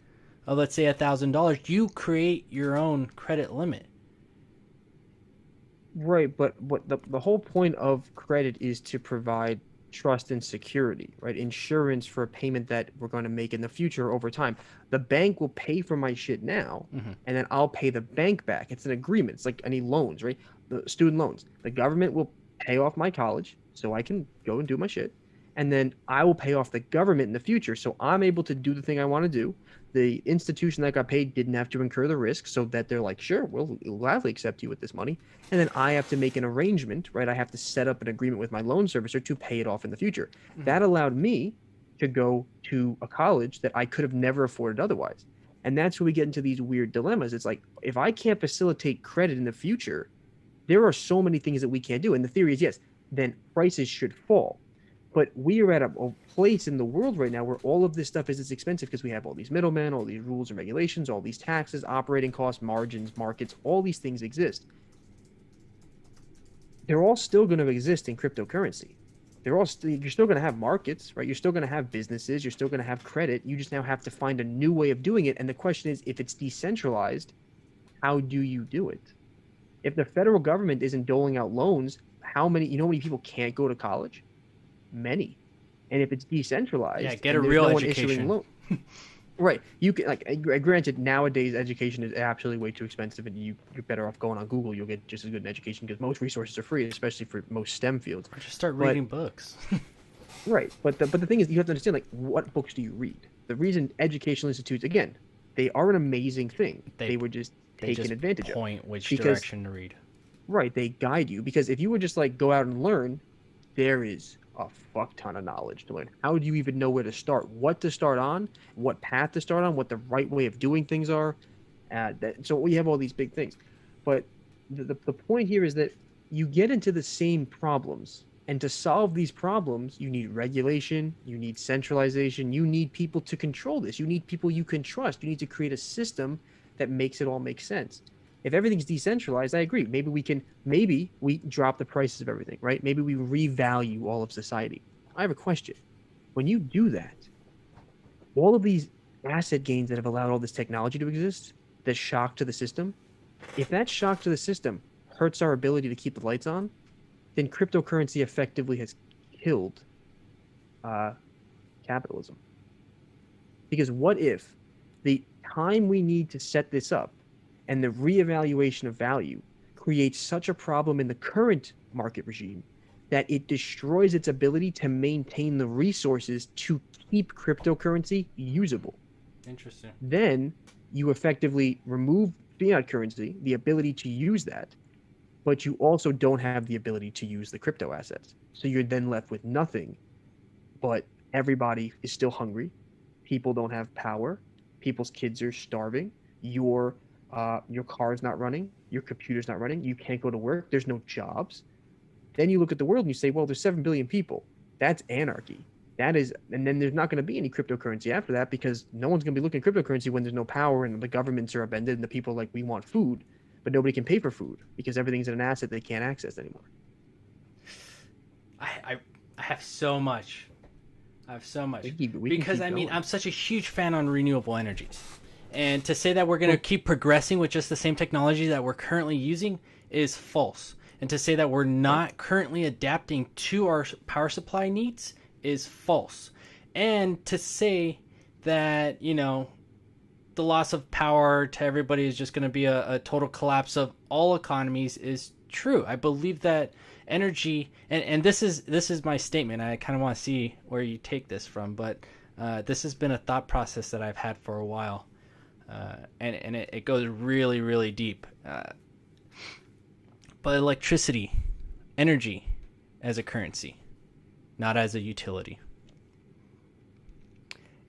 of, let's say, $1,000. You create your own credit limit. Right, but the whole point of credit is to provide trust and security, right? Insurance for a payment that we're going to make in the future over time. The bank will pay for my shit now, and then I'll pay the bank back. It's an agreement. It's like any loans, right? The student loans. The government will pay off my college so I can go and do my shit, and then I will pay off the government in the future so I'm able to do the thing I want to do. The institution that got paid didn't have to incur the risk, so that they're like, sure, we'll gladly accept you with this money. And then I have to make an arrangement, right? I have to set up an agreement with my loan servicer to pay it off in the future. That allowed me to go to a college that I could have never afforded otherwise. And that's where we get into these weird dilemmas. It's like, if I can't facilitate credit in the future, there are so many things that we can't do. And the theory is, yes, then prices should fall. But we are at a place in the world right now where all of this stuff is expensive because we have all these middlemen, all these rules and regulations, all these taxes, operating costs, margins, markets, all these things exist. They're all still going to exist in cryptocurrency. You're still going to have markets, right? You're still going to have businesses. You're still going to have credit. You just now have to find a new way of doing it. And the question is, if it's decentralized, how do you do it? If the federal government isn't doling out loans, how many people can't go to college? Many. And if it's decentralized, get a real education. Right. You can, granted, nowadays education is absolutely way too expensive, and you're better off going on Google. You'll get just as good an education because most resources are free, especially for most STEM fields. Or just start reading books. Right. But the thing is, you have to understand, like, what books do you read? The reason educational institutes, again, they are an amazing thing. They were just taken advantage of. Point which direction to read. Right. They guide you, because if you would just like go out and learn, there is a fuck ton of knowledge to learn. How do you even know where to start? What to start on? What path to start on? What the right way of doing things are? So we have all these big things. But the point here is that you get into the same problems. And to solve these problems, you need regulation, you need centralization, you need people to control this. You need people you can trust. You need to create a system that makes it all make sense. If everything's decentralized, I agree. Maybe we drop the prices of everything, right? Maybe we revalue all of society. I have a question. When you do that, all of these asset gains that have allowed all this technology to exist, the shock to the system, if that shock to the system hurts our ability to keep the lights on, then cryptocurrency effectively has killed capitalism. Because what if the time we need to set this up and the reevaluation of value creates such a problem in the current market regime that it destroys its ability to maintain the resources to keep cryptocurrency usable? Interesting. Then you effectively remove fiat currency, the ability to use that, but you also don't have the ability to use the crypto assets. So you're then left with nothing, but everybody is still hungry. People don't have power. People's kids are starving. Your car's not running. Your computer's not running. You can't go to work. There's no jobs. Then you look at the world and you say, well, there's 7 billion people. That's anarchy. And then there's not going to be any cryptocurrency after that, because no one's going to be looking at cryptocurrency when there's no power and the governments are upended and the people like, we want food, but nobody can pay for food because everything's in an asset they can't access anymore. I have so much. Because I'm such a huge fan on renewable energies. And to say that we're going to keep progressing with just the same technology that we're currently using is false. And to say that we're not currently adapting to our power supply needs is false. And to say that, the loss of power to everybody is just going to be a total collapse of all economies is true. I believe that energy, and this is my statement. I kind of want to see where you take this from, but this has been a thought process that I've had for a while. And it goes really, really deep. But electricity, energy as a currency, not as a utility.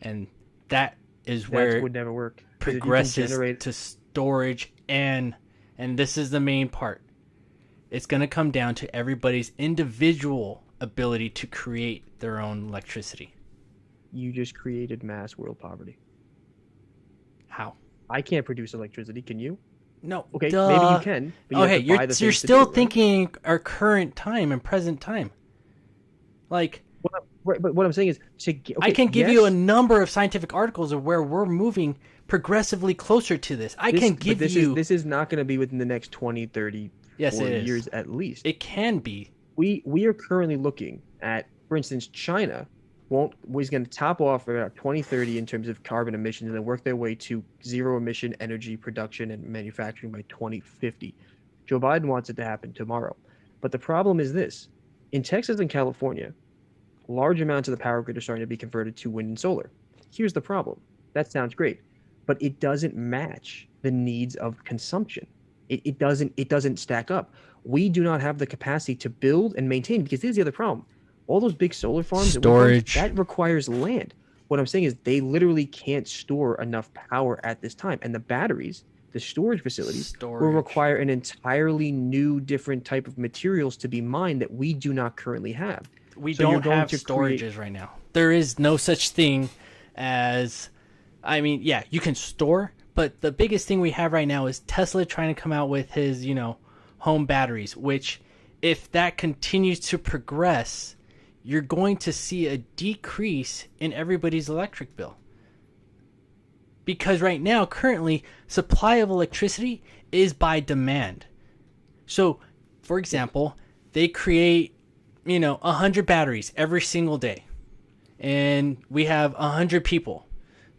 And that is where that would never work. Progresses to storage, and this is the main part. It's going to come down to everybody's individual ability to create their own electricity. You just created mass world poverty. How? I can't produce electricity. Can you? No. Okay, duh. maybe you can. But you Okay, have to buy the you're things to still do it, right? thinking our current time and present time. Like, Right, but what I'm saying is, I can give you a number of scientific articles of where we're moving progressively closer to this. This is not going to be within the next 20, 30, Yes, 40 it is. years at least. It can be. We are currently looking at, for instance, China was going to top off about 2030 in terms of carbon emissions and then work their way to zero emission energy production and manufacturing by 2050. Joe Biden wants it to happen tomorrow. But the problem is this. In Texas and California, large amounts of the power grid are starting to be converted to wind and solar. Here's the problem. That sounds great, but it doesn't match the needs of consumption. It doesn't stack up. We do not have the capacity to build and maintain, because here's the other problem. All those big solar farms, and wind Storage. farms, that requires land. What I'm saying is they literally can't store enough power at this time. And the batteries, the storage facilities, will Storage. require an entirely new, different type of materials to be mined that we do not currently have. We So you're don't going have to storages right now. There is no such thing as, I mean, yeah, you can store, but the biggest thing we have right now is Tesla trying to come out with his, home batteries, which if that continues to progress, you're going to see a decrease in everybody's electric bill. Because right now, currently, supply of electricity is by demand. So, for example, they create 100 batteries every single day, and we have 100 people.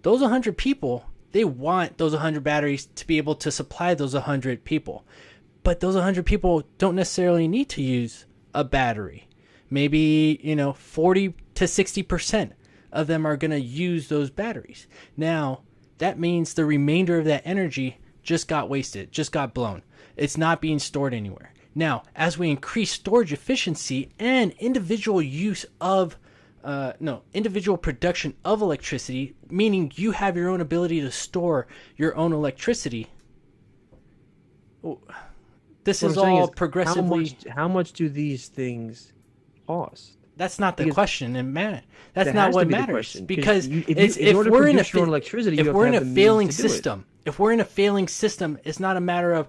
Those 100 people, they want those 100 batteries to be able to supply those 100 people, but those 100 people don't necessarily need to use a battery. Maybe 40 to 60% of them are going to use those batteries. Now that means the remainder of that energy just got wasted, just got blown. It's not being stored anywhere. Now, as we increase storage efficiency and individual individual production of electricity, meaning you have your own ability to store your own electricity. This What is I'm saying all is, progressively. How much do these things cost? That's not the Because question, and man, that's that not has to what be the matters. question, Because in order to produce your own electricity, you if have we're to in have a the failing means to do it. system, if we're in a failing system, it's not a matter of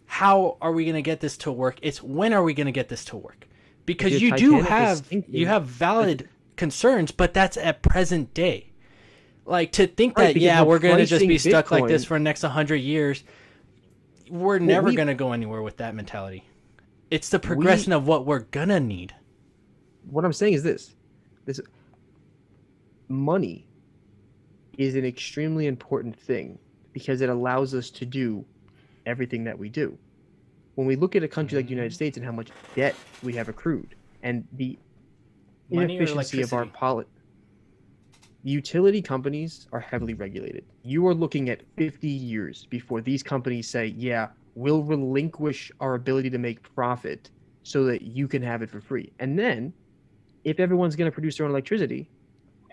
how are we going to get this to work. It's when are we going to get this to work? Because If you your do Titanic is have sinking, valid concerns, but that's at present day. Like to think Right, that because we're going to just be pricing stuck like this Bitcoin- for the next 100 years. We're never going to go anywhere with that mentality. It's the progression of what we're going to need. What I'm saying is this money is an extremely important thing because it allows us to do everything that we do. When we look at a country like the United States and how much debt we have accrued and the Money or inefficiency of our electricity? utility companies are heavily regulated. You are looking at 50 years before these companies say, yeah, we'll relinquish our ability to make profit so that you can have it for free. And then if everyone's going to produce their own electricity,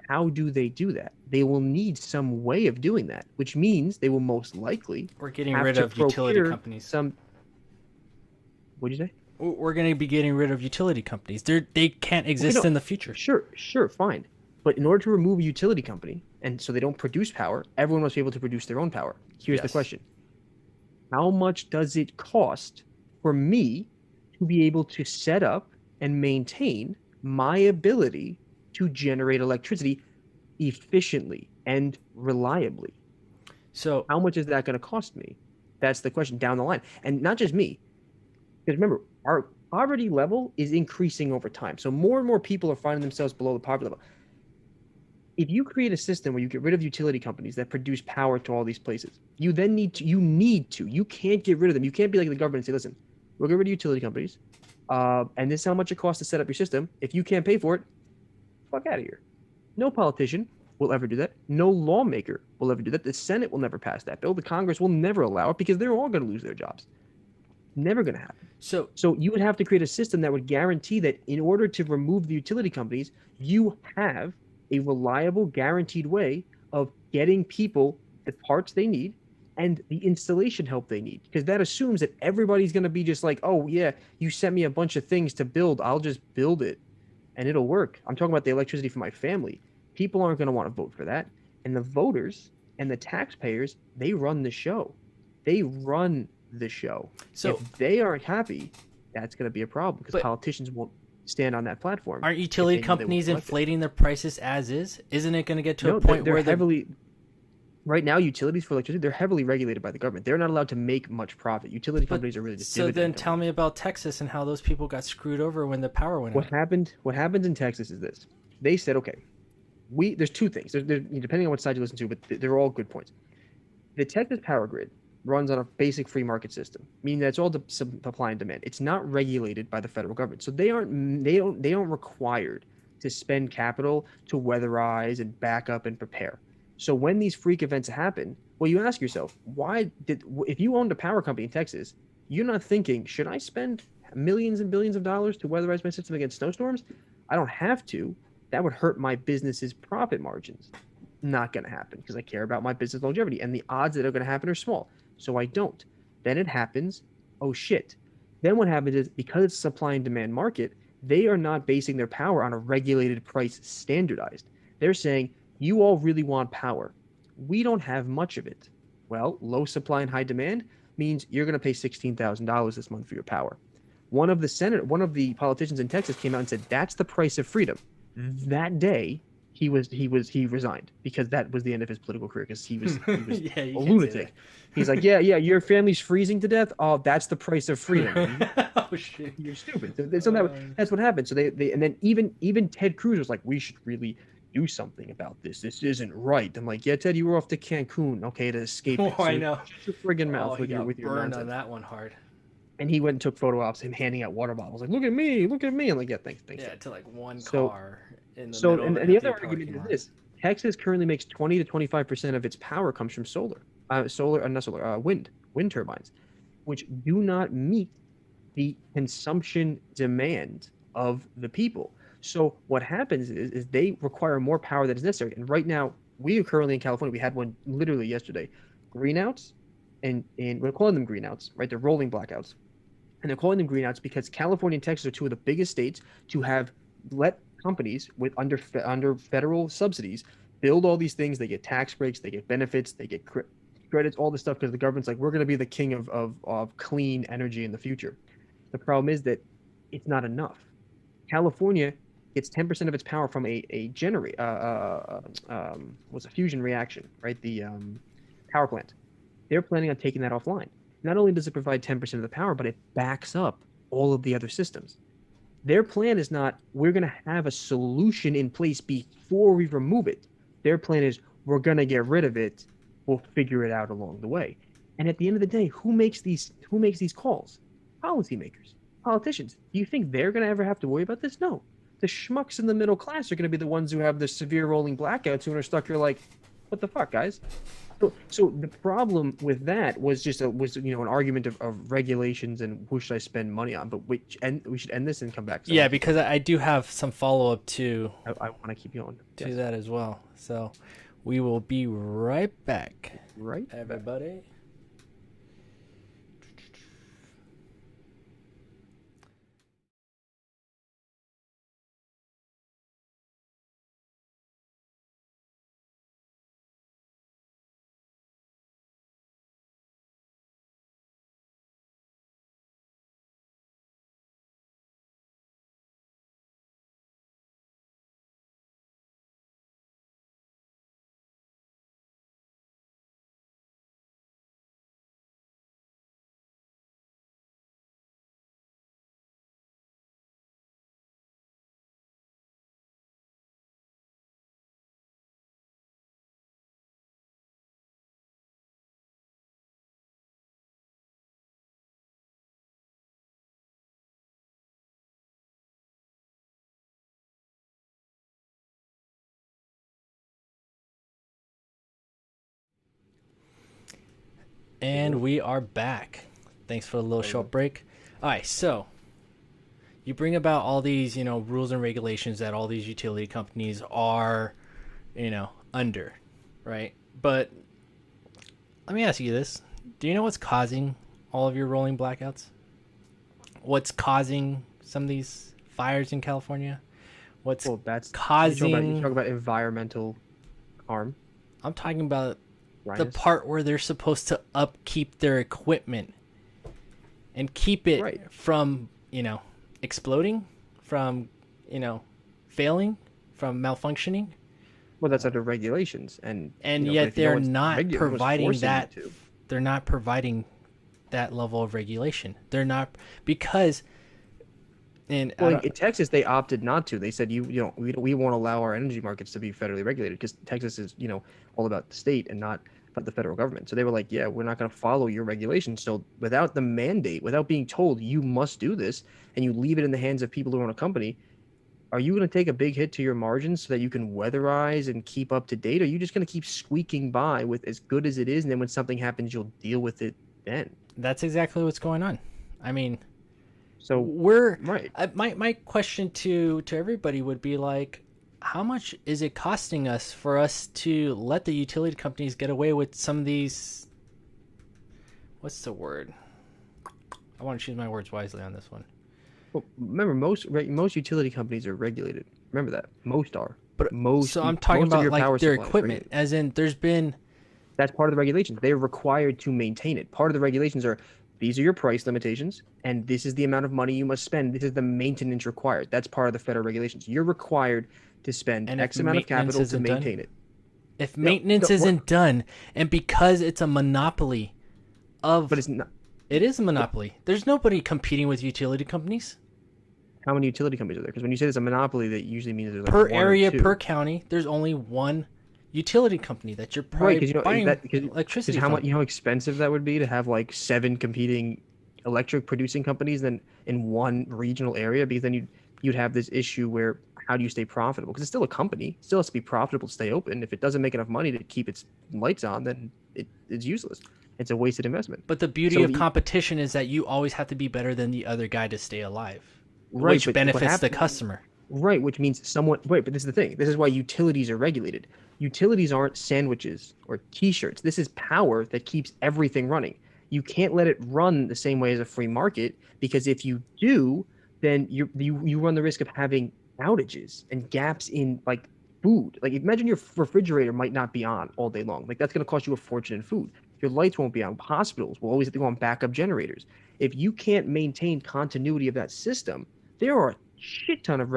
how do they do that? They will need some way of doing that, which means they will most likely We're getting have rid to of utility procure companies. What'd you say? We're going to be getting rid of utility companies. They can't exist in the future. Sure, fine. But in order to remove a utility company, and so they don't produce power, everyone must be able to produce their own power. Here's the Yes. question. How much does it cost for me to be able to set up and maintain my ability to generate electricity efficiently and reliably? So How much is that going to cost me? That's the question down the line. And not just me. Because remember, our poverty level is increasing over time. So more and more people are finding themselves below the poverty level. If you create a system where you get rid of utility companies that produce power to all these places, you then you can't get rid of them. You can't be like the government and say, listen, we'll get rid of utility companies. And this is how much it costs to set up your system. If you can't pay for it, fuck out of here. No politician will ever do that. No lawmaker will ever do that. The Senate will never pass that bill. The Congress will never allow it because they're all going to lose their jobs. Never going to happen. So you would have to create a system that would guarantee that in order to remove the utility companies, you have a reliable, guaranteed way of getting people the parts they need and the installation help they need, because that assumes that everybody's going to be just like, oh yeah, you sent me a bunch of things to build, I'll just build it and it'll work. I'm talking about the electricity for my family. People aren't going to want to vote for that. And the voters and the taxpayers, they run the show. They run the show. So if they aren't happy, that's going to be a problem, because politicians won't stand on that platform. Aren't utility companies inflating their prices as is? Isn't it going to get to a point where heavily... Right now, utilities for electricity, they're heavily regulated by the government. They're not allowed to make much profit. Utility companies are really just so then tell me about Texas and how those people got screwed over when the power went out. What happens in Texas is this. They said, okay, there's two things. There's, depending on what side you listen to, but they're all good points. The Texas power grid runs on a basic free market system, meaning that it's all supply and demand. It's not regulated by the federal government. So they don't required to spend capital to weatherize and back up and prepare. So when these freak events happen, well, you ask yourself, if you owned a power company in Texas, you're not thinking, should I spend millions and billions of dollars to weatherize my system against snowstorms? I don't have to. That would hurt my business's profit margins. Not going to happen, because I care about my business longevity, and the odds that are going to happen are small. So I don't. Then it happens. Oh shit. Then what happens is, because it's a supply and demand market, they are not basing their power on a regulated price standardized. They're saying, you all really want power. We don't have much of it. Well, low supply and high demand means you're going to pay $16,000 this month for your power. One of the politicians in Texas came out and said, that's the price of freedom. That day, he resigned, because that was the end of his political career, because he was yeah, a lunatic. He's like, yeah, your family's freezing to death. Oh, that's the price of freedom. Oh shit, you're stupid. So that's what happened. So they and then even Ted Cruz was like, we should really do something about this. This isn't right. I'm like, yeah, Ted, you were off to Cancun, okay, to escape. Oh, I know. Shut your friggin' mouth with your burned nonsense. On that one hard. And he went and took photo ops, him handing out water bottles, like, look at me. I'm like, yeah, thanks. Yeah, to like one car in the middle. And the other argument is this: Texas currently makes 20 to 25% of its power comes from wind turbines, which do not meet the consumption demand of the people. So what happens is they require more power than is necessary. And right now, we are currently in California. We had one literally yesterday. Greenouts, and we're calling them greenouts, right? They're rolling blackouts. And they're calling them greenouts because California and Texas are two of the biggest states to have let companies with under federal subsidies build all these things. They get tax breaks, they get benefits, they get credits, all this stuff, because the government's like, we're going to be the king of clean energy in the future. The problem is that it's not enough. California gets 10% of its power from a fusion reaction, right? The power plant. They're planning on taking that offline. Not only does it provide 10% of the power, but it backs up all of the other systems. Their plan is not, we're going to have a solution in place before we remove it. Their plan is, we're going to get rid of it. We'll figure it out along the way. And at the end of the day, who makes these calls? Policymakers, politicians. Do you think they're going to ever have to worry about this? No. The schmucks in the middle class are going to be the ones who have the severe rolling blackouts, who are stuck here like, what the fuck, guys? So the problem with that was an argument of regulations and who should I spend money on. But we should end this and come back. Yeah, because I do have some follow up to. I want to keep going to that as well. So we will be right back. Right, everybody. And we are back. Thanks for a little short break. All right, so you bring about all these, rules and regulations that all these utility companies are, under, right? But let me ask you this: do you know what's causing all of your rolling blackouts? What's causing some of these fires in California? What's Well, that's causing? you talk about environmental harm, I'm talking about the Rhinus. part where they're supposed to upkeep their equipment and keep it Right. from, exploding, from, failing, from malfunctioning, Well, that's under regulations, and and but yet if you know they're what's not no one's providing forcing you that. to. They're not providing that level of regulation. They're not, because, and I Well, don't- in Texas, they opted not to. They said, we won't allow our energy markets to be federally regulated because Texas is, all about the state and not about the federal government. So they were like, yeah, we're not going to follow your regulations. So without the mandate, without being told you must do this, and you leave it in the hands of people who own a company, are you going to take a big hit to your margins so that you can weatherize and keep up to date? Or are you just going to keep squeaking by with as good as it is, and then when something happens, you'll deal with it then? that's exactly what's going on. I mean, So we're right. my question to everybody would be like, how much is it costing us for us to let the utility companies get away with some of these, what's the word, I want to choose my words wisely on this one, Well, remember, most utility companies are regulated. Remember that most are. but Most. so I'm talking most of about your like power their supply is equipment, regulated. as in there's been, That's part of the regulations. They're required to maintain it. Part of the regulations are these are your price limitations, and this is the amount of money you must spend. This is the maintenance required. That's part of the federal regulations. You're required to spend And if X amount of maintenance capital to isn't done? maintain it. if No, maintenance no, isn't done, and because it's a monopoly of, But it's not. it is a monopoly. There's nobody competing with utility companies. How many utility companies are there? Because when you say there's a monopoly, that usually means there's like Per one or area, two. per county, there's only one utility company that you're probably Right, because buying because electricity how from. much how expensive that would be to have like 7 competing electric producing companies then in one regional area, because then you'd have this issue where how do you stay profitable? Because it's still a company, it still has to be profitable to stay open. If it doesn't make enough money to keep its lights on, then it's useless. It's a wasted investment. But the beauty So of competition is that you always have to be better than the other guy to stay alive, Right, which but what benefits the happens- customer. Right, which means someone. Right, but this is the thing. This is why utilities are regulated. Utilities aren't sandwiches or T-shirts. This is power that keeps everything running. You can't let it run the same way as a free market, because if you do, then you run the risk of having outages and gaps in like food. Like imagine your refrigerator might not be on all day long. Like that's going to cost you a fortune in food. Your lights won't be on. Hospitals will always have to go on backup generators. If you can't maintain continuity of that system, there are a shit ton of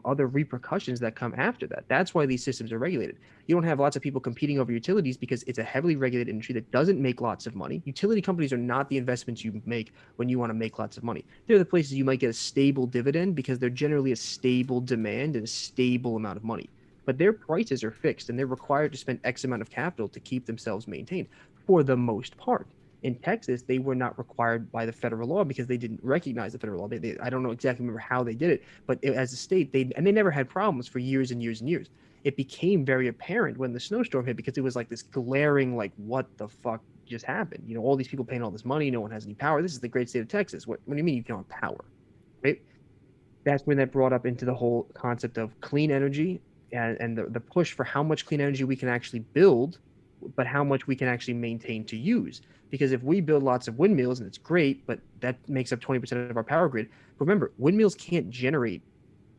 other repercussions that come after that. That's why these systems are regulated. You don't have lots of people competing over utilities because it's a heavily regulated industry that doesn't make lots of money. Utility companies are not the investments you make when you want to make lots of money. They're the places you might get a stable dividend because they're generally a stable demand and a stable amount of money. But their prices are fixed and they're required to spend X amount of capital to keep themselves maintained for the most part. In Texas, they were not required by the federal law because they didn't recognize the federal law. I don't know exactly remember how they did it, but as a state, they never had problems for years and years and years. It became very apparent when the snowstorm hit because it was like this glaring, like, what the fuck just happened? You know, all these people paying all this money, no one has any power. This is the great state of Texas. What do you mean you don't have power, right? That's when that brought up into the whole concept of clean energy and the push for how much clean energy we can actually build, but how much we can actually maintain to use. Because if we build lots of windmills and it's great, but that makes up 20% of our power grid. But remember, windmills can't generate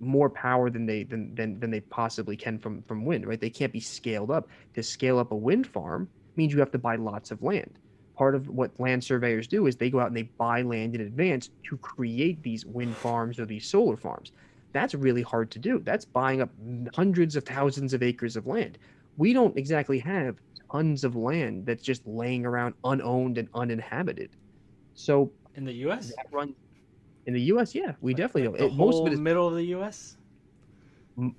more power than they possibly can from wind, right? They can't be scaled up. To scale up a wind farm means you have to buy lots of land. Part of what land surveyors do is they go out and they buy land in advance to create these wind farms or these solar farms. That's really hard to do. That's buying up hundreds of thousands of acres of land. We don't exactly have tons of land that's just laying around unowned and uninhabited. So In the U.S., that runs in the U.S. Yeah, we definitely like don't. the Most whole of it is middle of the U.S.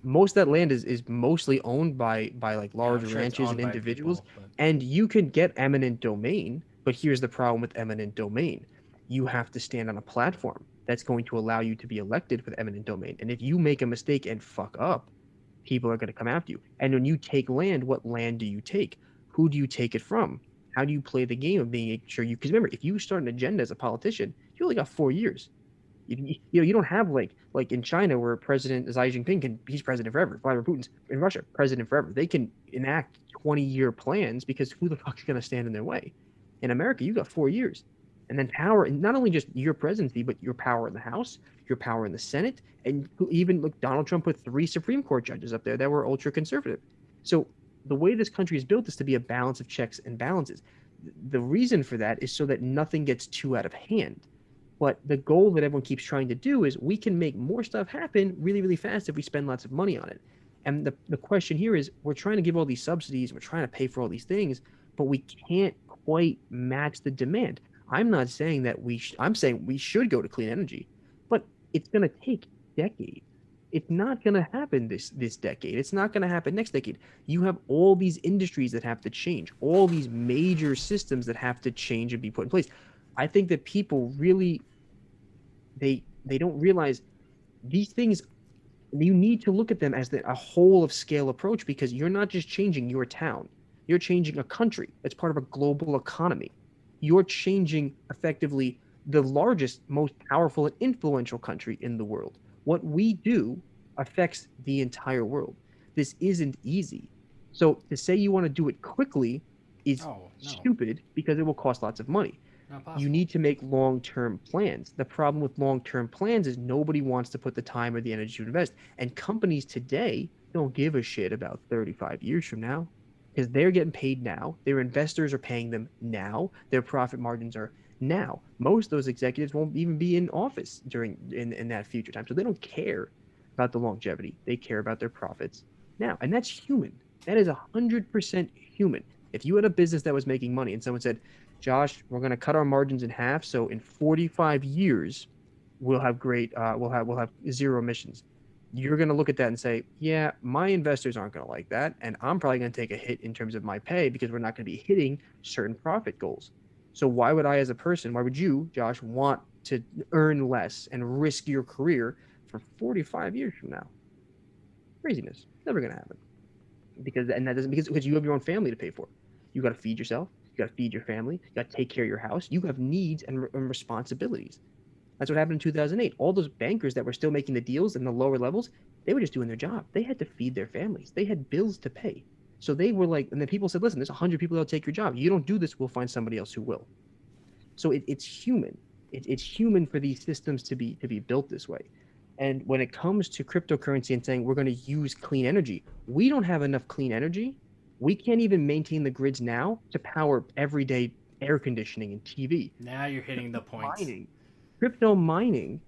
most of that land is mostly owned by like large I'm sure it's ranches owned and by individuals, people, but- and you can get eminent domain. But here's the problem with eminent domain: you have to stand on a platform that's going to allow you to be elected with eminent domain. And if you make a mistake and fuck up, people are going to come after you. And when you take land, what land do you take? Who do you take it from? How do you play the game of being sure you? Because remember, if you start an agenda as a politician, you only got 4 years. You don't have like in China where President Xi Jinping he's president forever. Vladimir Putin's in Russia, president forever. They can enact 20-year plans because who the fuck is going to stand in their way? In America, you got 4 years, and then power, and not only just your presidency, but your power in the House, your power in the Senate, and even look, Donald Trump put 3 Supreme Court judges up there that were ultra conservative. So the way this country is built is to be a balance of checks and balances. The reason for that is so that nothing gets too out of hand. But the goal that everyone keeps trying to do is we can make more stuff happen really, really fast if we spend lots of money on it. And the question here is we're trying to give all these subsidies, we're trying to pay for all these things, but we can't quite match the demand. I'm not saying that I'm saying we should go to clean energy, but it's going to take decades. It's not going to happen this decade. It's not going to happen next decade. You have all these industries that have to change, all these major systems that have to change and be put in place. I think that people really, they don't realize these things. You need to look at them as a whole of scale approach, because you're not just changing your town. You're changing a country that's part of a global economy. You're changing effectively the largest, most powerful and influential country in the world. What we do affects the entire world. This isn't easy. So to say you want to do it quickly is stupid, because it will cost lots of money. You need to make long-term plans. The problem with long-term plans is nobody wants to put the time or the energy to invest. And companies today don't give a shit about 35 years from now, because they're getting paid now. Their investors are paying them now. Their profit margins are now. Most of those executives won't even be in office in that future time. So they don't care about the longevity. They care about their profits now. And that's human. That is 100% human. If you had a business that was making money and someone said, Josh, we're going to cut our margins in half, so in 45 years we'll have we'll have zero emissions. You're going to look at that and say, yeah, my investors aren't going to like that, and I'm probably going to take a hit in terms of my pay because we're not going to be hitting certain profit goals. So why would I, as a person, why would you, Josh, want to earn less and risk your career for 45 years from now? Craziness. Never going to happen. Because you have your own family to pay for. You got to feed yourself. You got to feed your family. You got to take care of your house. You have needs and responsibilities. That's what happened in 2008. All those bankers that were still making the deals in the lower levels, they were just doing their job. They had to feed their families. They had bills to pay. So they were like, and then people said, listen, there's 100 people that'll take your job. You don't do this, we'll find somebody else who will. So it's human. It's human for these systems to be built this way. And when it comes to cryptocurrency and saying we're going to use clean energy, we don't have enough clean energy. We can't even maintain the grids now to power everyday air conditioning and TV. Now you're hitting the points. Crypto mining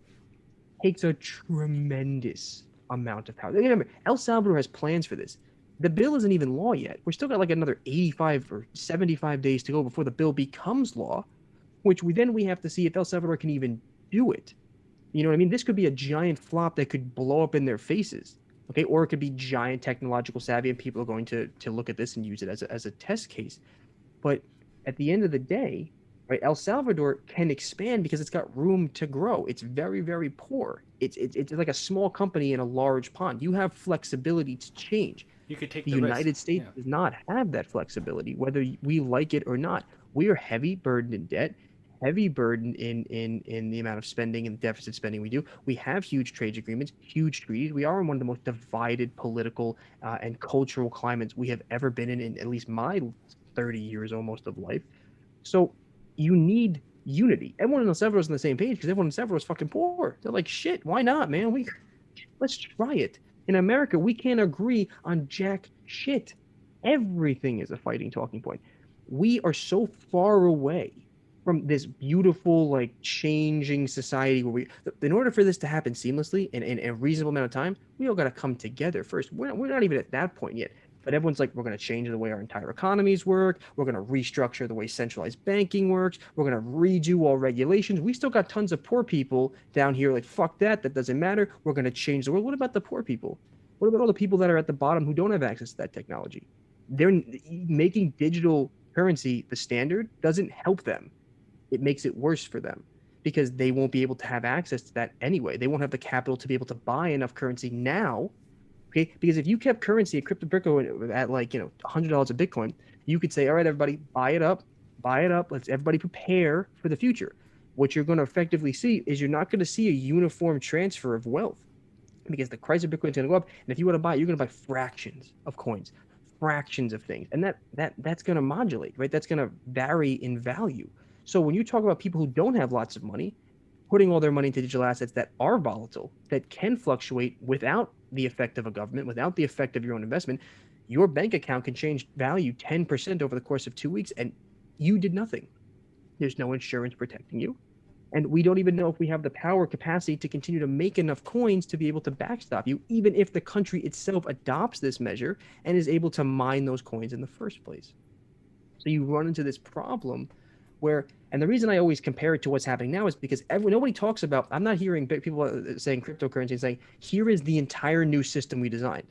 takes a tremendous amount of power. Remember, El Salvador has plans for this. The bill isn't even law yet. We're still got like another 85 or 75 days to go before the bill becomes law, which we have to see if El Salvador can even do it. You know what I mean? This could be a giant flop that could blow up in their faces. Okay, or it could be giant technological savvy, and people are going to look at this and use it as a test case. But at the end of the day, right, El Salvador can expand because it's got room to grow. It's very, very poor. It's like a small company in a large pond. You have flexibility to change. You could take the United States does not have that flexibility, whether we like it or not. We are heavy burdened in debt, heavy burden in the amount of spending and deficit spending we do. We have huge trade agreements, huge treaties. We are in one of the most divided political and cultural climates we have ever been in at least my 30 years almost of life. So you need unity. Everyone in El Salvador is on the same page because everyone in El Salvador is fucking poor. They're like, shit, why not, man? Let's try it. In America, we can't agree on jack shit. Everything is a fighting talking point. We are so far away from this beautiful, like, changing society where in order for this to happen seamlessly in a reasonable amount of time, we all got to come together first. We're not even at that point yet. But everyone's like, we're going to change the way our entire economies work. We're going to restructure the way centralized banking works. We're going to redo all regulations. We still got tons of poor people down here like, fuck that. That doesn't matter. We're going to change the world. What about the poor people? What about all the people that are at the bottom who don't have access to that technology? They're making digital currency the standard doesn't help them. It makes it worse for them because they won't be able to have access to that anyway. They won't have the capital to be able to buy enough currency now. Okay, because if you kept currency at crypto at like, $100 a Bitcoin, you could say, all right, everybody, buy it up. Let's everybody prepare for the future. what you're going to effectively see is you're not going to see a uniform transfer of wealth, because the price of Bitcoin is going to go up. And if you want to buy, you're going to buy fractions of coins, fractions of things. And that's going to modulate, right? That's going to vary in value. So when you talk about people who don't have lots of money, putting all their money into digital assets that are volatile, that can fluctuate without the effect of a government, without the effect of your own investment, your bank account can change value 10% over the course of 2 weeks, and you did nothing. There's no insurance protecting you. And we don't even know if we have the power capacity to continue to make enough coins to be able to backstop you, even if the country itself adopts this measure and is able to mine those coins in the first place. So you run into this problem where, and the reason I always compare it to what's happening now is because nobody talks about, I'm not hearing people saying cryptocurrency and saying, here is the entire new system we designed.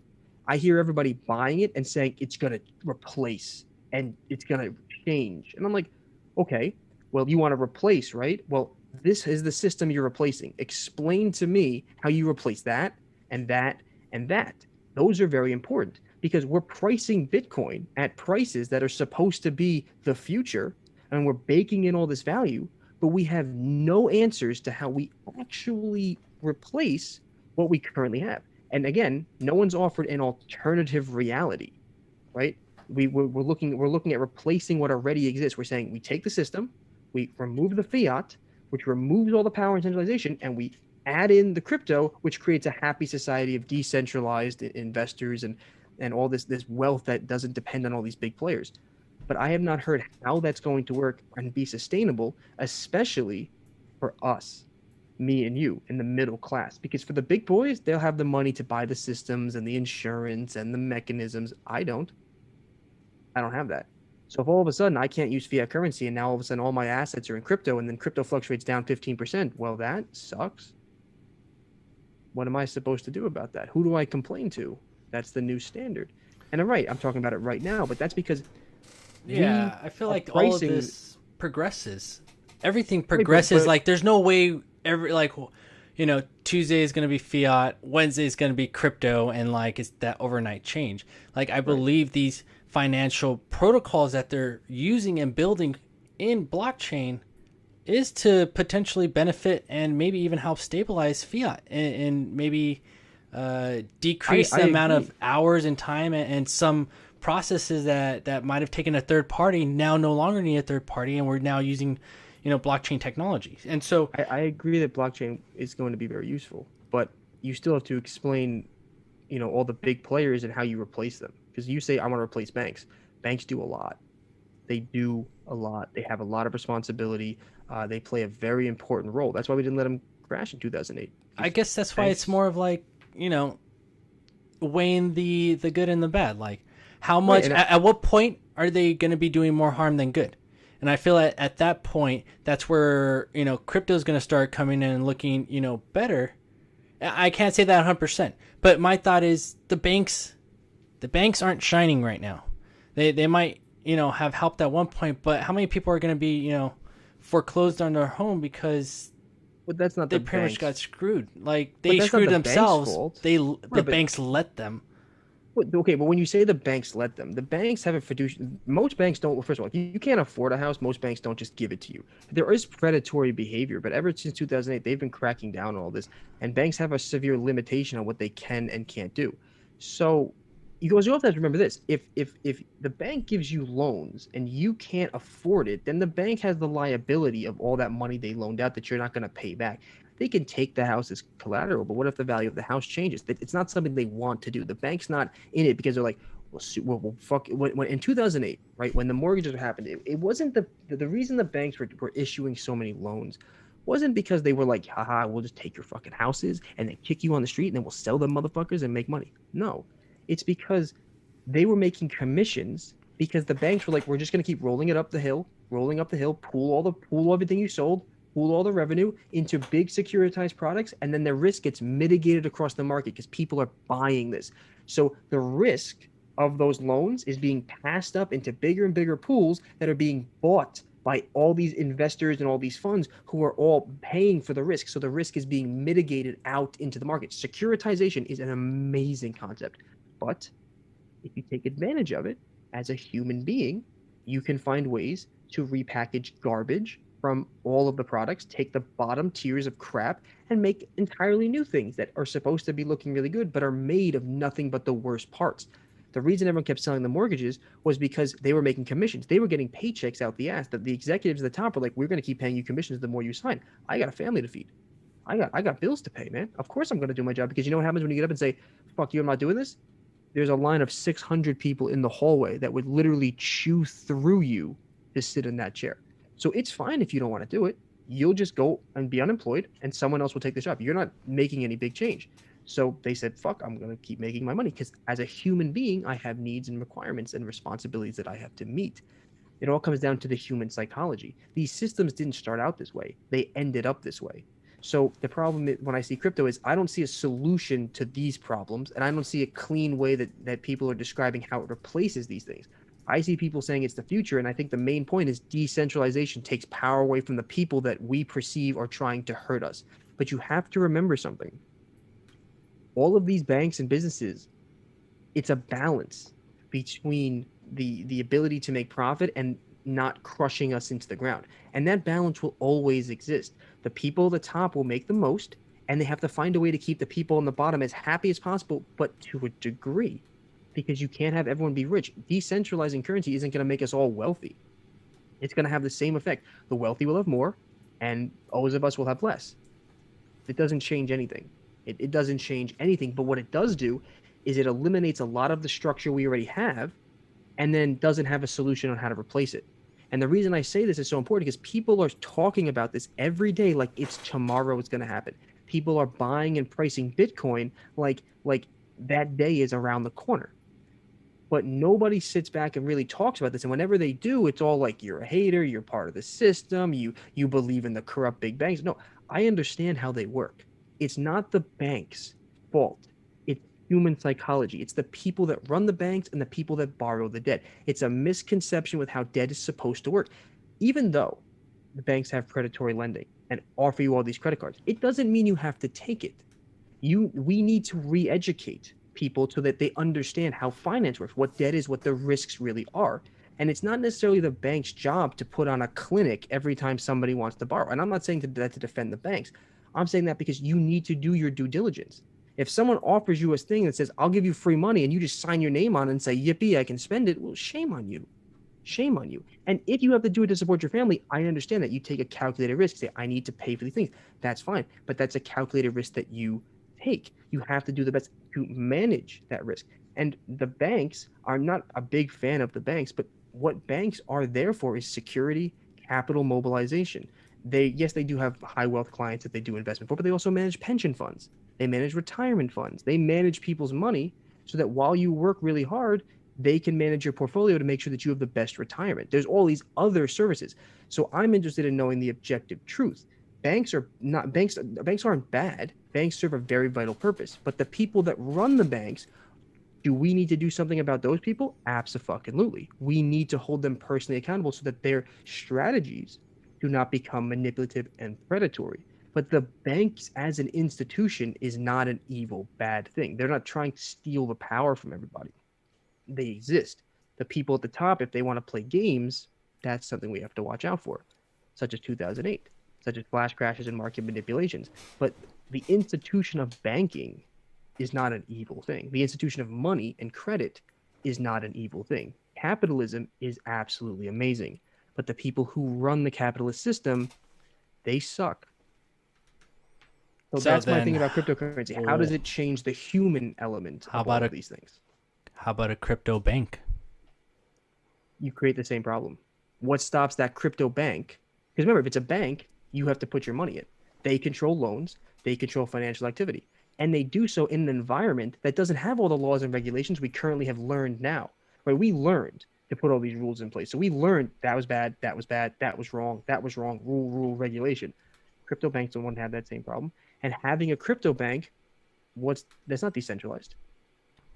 I hear everybody buying it and saying it's going to replace and it's going to change. And I'm like, okay, well, you want to replace, right? Well, this is the system you're replacing. Explain to me how you replace that and that and that. Those are very important because we're pricing Bitcoin at prices that are supposed to be the future, and we're baking in all this value, but we have no answers to how we actually replace what we currently have. And again, no one's offered an alternative reality, right? We're looking at replacing what already exists. We're saying we take the system, we remove the fiat, which removes all the power and centralization, and we add in the crypto, which creates a happy society of decentralized investors and all this wealth that doesn't depend on all these big players. But I have not heard how that's going to work and be sustainable, especially for us, me and you, in the middle class. Because for the big boys, they'll have the money to buy the systems and the insurance and the mechanisms. I don't have that. So if all of a sudden I can't use fiat currency and now all of a sudden all my assets are in crypto and then crypto fluctuates down 15%, well, that sucks. What am I supposed to do about that? Who do I complain to? That's the new standard. And I'm right, I'm talking about it right now, but that's because I feel like all of this progresses. Everything progresses. but like there's no way Tuesday is going to be fiat, Wednesday is going to be crypto, and like it's that overnight change. Like I believe these financial protocols that they're using and building in blockchain is to potentially benefit and maybe even help stabilize fiat and maybe decrease the amount of hours and time and some processes that might have taken a third party now no longer need a third party, and we're now using blockchain technology. And so I agree that blockchain is going to be very useful, but you still have to explain all the big players and how you replace them. Because you say I want to replace banks. Banks do a lot. They do a lot. They have a lot of responsibility. They play a very important role. That's why we didn't let them crash in 2008. I guess that's why it's more of like weighing the good and the bad. Like how much at what point are they going to be doing more harm than good? And I feel at that point that's where crypto is going to start coming in and looking better. I can't say that 100%, but my thought is the banks aren't shining right now. They might have helped at one point, but how many people are going to be foreclosed on their home because that's not they pretty much got screwed. Like they screwed themselves. The banks let them. Okay, but when you say the banks let them, the banks have a fiduciary. Most banks don't. Well, first of all, if you can't afford a house, most banks don't just give it to you. There is predatory behavior, but ever since 2008, they've been cracking down on all this, and banks have a severe limitation on what they can and can't do. So you also have to remember this: if the bank gives you loans and you can't afford it, then the bank has the liability of all that money they loaned out that you're not going to pay back. They can take the house as collateral, but what if the value of the house changes? It's not something they want to do. The bank's not in it because they're like, well fuck. When in 2008, right, when the mortgages happened, it wasn't the reason the banks were issuing so many loans wasn't because they were like, haha, we'll just take your fucking houses and then kick you on the street and then we'll sell them motherfuckers and make money. No, it's because they were making commissions because the banks were like, we're just going to keep rolling up the hill, pool everything you sold, pool all the revenue into big securitized products, and then the risk gets mitigated across the market because people are buying this. So the risk of those loans is being passed up into bigger and bigger pools that are being bought by all these investors and all these funds who are all paying for the risk. So the risk is being mitigated out into the market. Securitization is an amazing concept, but if you take advantage of it as a human being, you can find ways to repackage garbage from all of the products, take the bottom tiers of crap, and make entirely new things that are supposed to be looking really good, but are made of nothing but the worst parts. The reason everyone kept selling the mortgages was because they were making commissions. They were getting paychecks out the ass. That the executives at the top were like, "We're going to keep paying you commissions the more you sign. I got a family to feed. I got bills to pay, man. Of course I'm going to do my job." Because you know what happens when you get up and say, "Fuck you, I'm not doing this." There's a line of 600 people in the hallway that would literally chew through you to sit in that chair. So it's fine if you don't want to do it. You'll just go and be unemployed, and someone else will take the job. You're not making any big change. So they said, fuck, I'm going to keep making my money because as a human being, I have needs and requirements and responsibilities that I have to meet. It all comes down to the human psychology. These systems didn't start out this way. They ended up this way. So the problem when I see crypto is I don't see a solution to these problems, and I don't see a clean way that people are describing how it replaces these things. I see people saying it's the future, and I think the main point is decentralization takes power away from the people that we perceive are trying to hurt us. But you have to remember something. All of these banks and businesses, it's a balance between the ability to make profit and not crushing us into the ground. And that balance will always exist. The people at the top will make the most, and they have to find a way to keep the people on the bottom as happy as possible, but to a degree, because you can't have everyone be rich. Decentralizing currency isn't going to make us all wealthy. It's going to have the same effect. The wealthy will have more, and those of us will have less. It doesn't change anything. It doesn't change anything, but what it does do is it eliminates a lot of the structure we already have and then doesn't have a solution on how to replace it. And the reason I say this is so important because people are talking about this every day like it's tomorrow it's going to happen. People are buying and pricing Bitcoin like that day is around the corner. But nobody sits back and really talks about this. And whenever they do, it's all like, you're a hater, you're part of the system, you believe in the corrupt big banks. No, I understand how they work. It's not the bank's fault. It's human psychology. It's the people that run the banks and the people that borrow the debt. It's a misconception with how debt is supposed to work. Even though the banks have predatory lending and offer you all these credit cards, it doesn't mean you have to take it. We need to re-educate people so that they understand how finance works, what debt is, what the risks really are. And it's not necessarily the bank's job to put on a clinic every time somebody wants to borrow. And I'm not saying that to defend the banks. I'm saying that because you need to do your due diligence. If someone offers you a thing that says, I'll give you free money, and you just sign your name on it and say, yippee, I can spend it, well, shame on you. Shame on you. And if you have to do it to support your family, I understand that you take a calculated risk. Say, I need to pay for these things. That's fine. But that's a calculated risk that you take. You have to do the best to manage that risk. And the banks are not a big fan of the banks, but what banks are there for is security, capital mobilization. They do have high wealth clients that they do investment for, but they also manage pension funds. They manage retirement funds. They manage people's money so that while you work really hard, they can manage your portfolio to make sure that you have the best retirement. There's all these other services. So I'm interested in knowing the objective truth. Banks aren't bad. Banks serve a very vital purpose. But the people that run the banks, do we need to do something about those people? Abso-fucking-lutely. We need to hold them personally accountable so that their strategies do not become manipulative and predatory. But the banks as an institution is not an evil, bad thing. They're not trying to steal the power from everybody. They exist. The people at the top, if they want to play games, that's something we have to watch out for, such as 2008, such as flash crashes and market manipulations. But the institution of banking is not an evil thing. The institution of money and credit is not an evil thing. Capitalism is absolutely amazing. But the people who run the capitalist system, they suck. So that's my thing about cryptocurrency. How does it change the human element of all of these things? How about a crypto bank? You create the same problem. What stops that crypto bank? Because remember, if it's a bank, you have to put your money in. They control loans. They control financial activity. And they do so in an environment that doesn't have all the laws and regulations we currently have learned now. Right? We learned to put all these rules in place. So we learned that was bad, that was bad, that was wrong, rule, regulation. Crypto banks don't want to have that same problem. And having a crypto bank, that's not decentralized.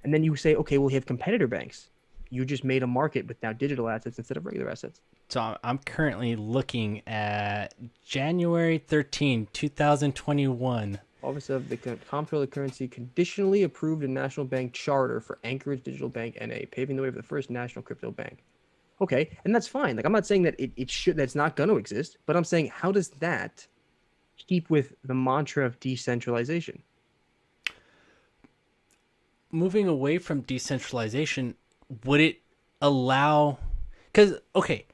And then you say, okay, we'll have competitor banks. You just made a market with now digital assets instead of regular assets. So I'm currently looking at January 13, 2021. Office of the Comptroller of Currency conditionally approved a national bank charter for Anchorage Digital Bank NA, paving the way for the first national crypto bank. Okay, and that's fine. Like I'm not saying that it should that's not going to exist, but I'm saying how does that keep with the mantra of decentralization? Moving away from decentralization, would it allow? Because okay,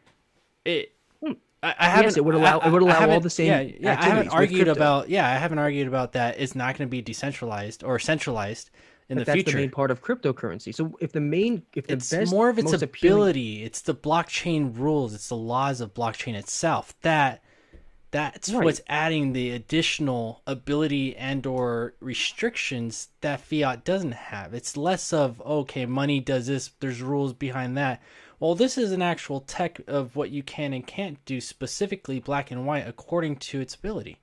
it. Hmm. I haven't. Yes, it would allow all the same Yeah, yeah. I haven't activities with argued crypto. about. Yeah, I haven't argued about that. It's not going to be decentralized or centralized in the But that's the future. main part of cryptocurrency. So if the It's best, more of its most appealing, ability. It's the blockchain rules. It's the laws of blockchain itself. That's right, what's adding the additional ability and or restrictions that fiat doesn't have. It's less of, okay, money does this, there's rules behind that. Well, this is an actual tech of what you can and can't do, specifically black and white, according to its ability.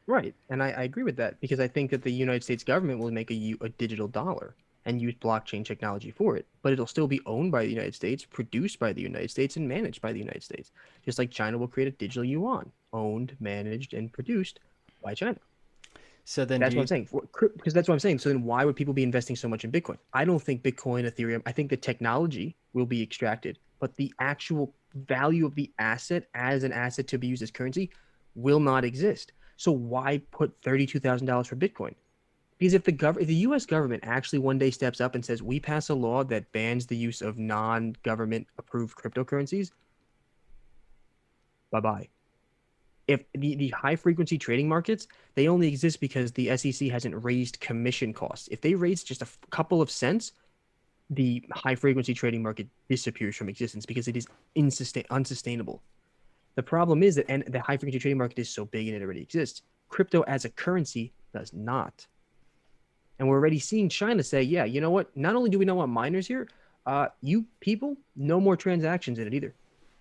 right, and I agree with that because I think that the United States government will make a digital dollar and use blockchain technology for it, but it'll still be owned by the United States, produced by the United States, and managed by the United States. Just like China will create a digital yuan, owned, managed, and produced by China. So then That's do what you I'm saying. Because that's what I'm saying. So then why would people be investing so much in Bitcoin? I don't think Bitcoin, Ethereum, I think the technology will be extracted, but the actual value of the asset as an asset to be used as currency will not exist. So why put $32,000 for Bitcoin? Because if the US government actually one day steps up and says, we pass a law that bans the use of non-government approved cryptocurrencies, bye-bye. If the high frequency trading markets, they only exist because the SEC hasn't raised commission costs. If they raise just a couple of cents, the high frequency trading market disappears from existence because it is unsustainable. The problem is that and the high frequency trading market is so big and it already exists. Crypto as a currency does not. And we're already seeing China say, yeah, you know what? Not only do we not want miners here, you people, no more transactions in it either.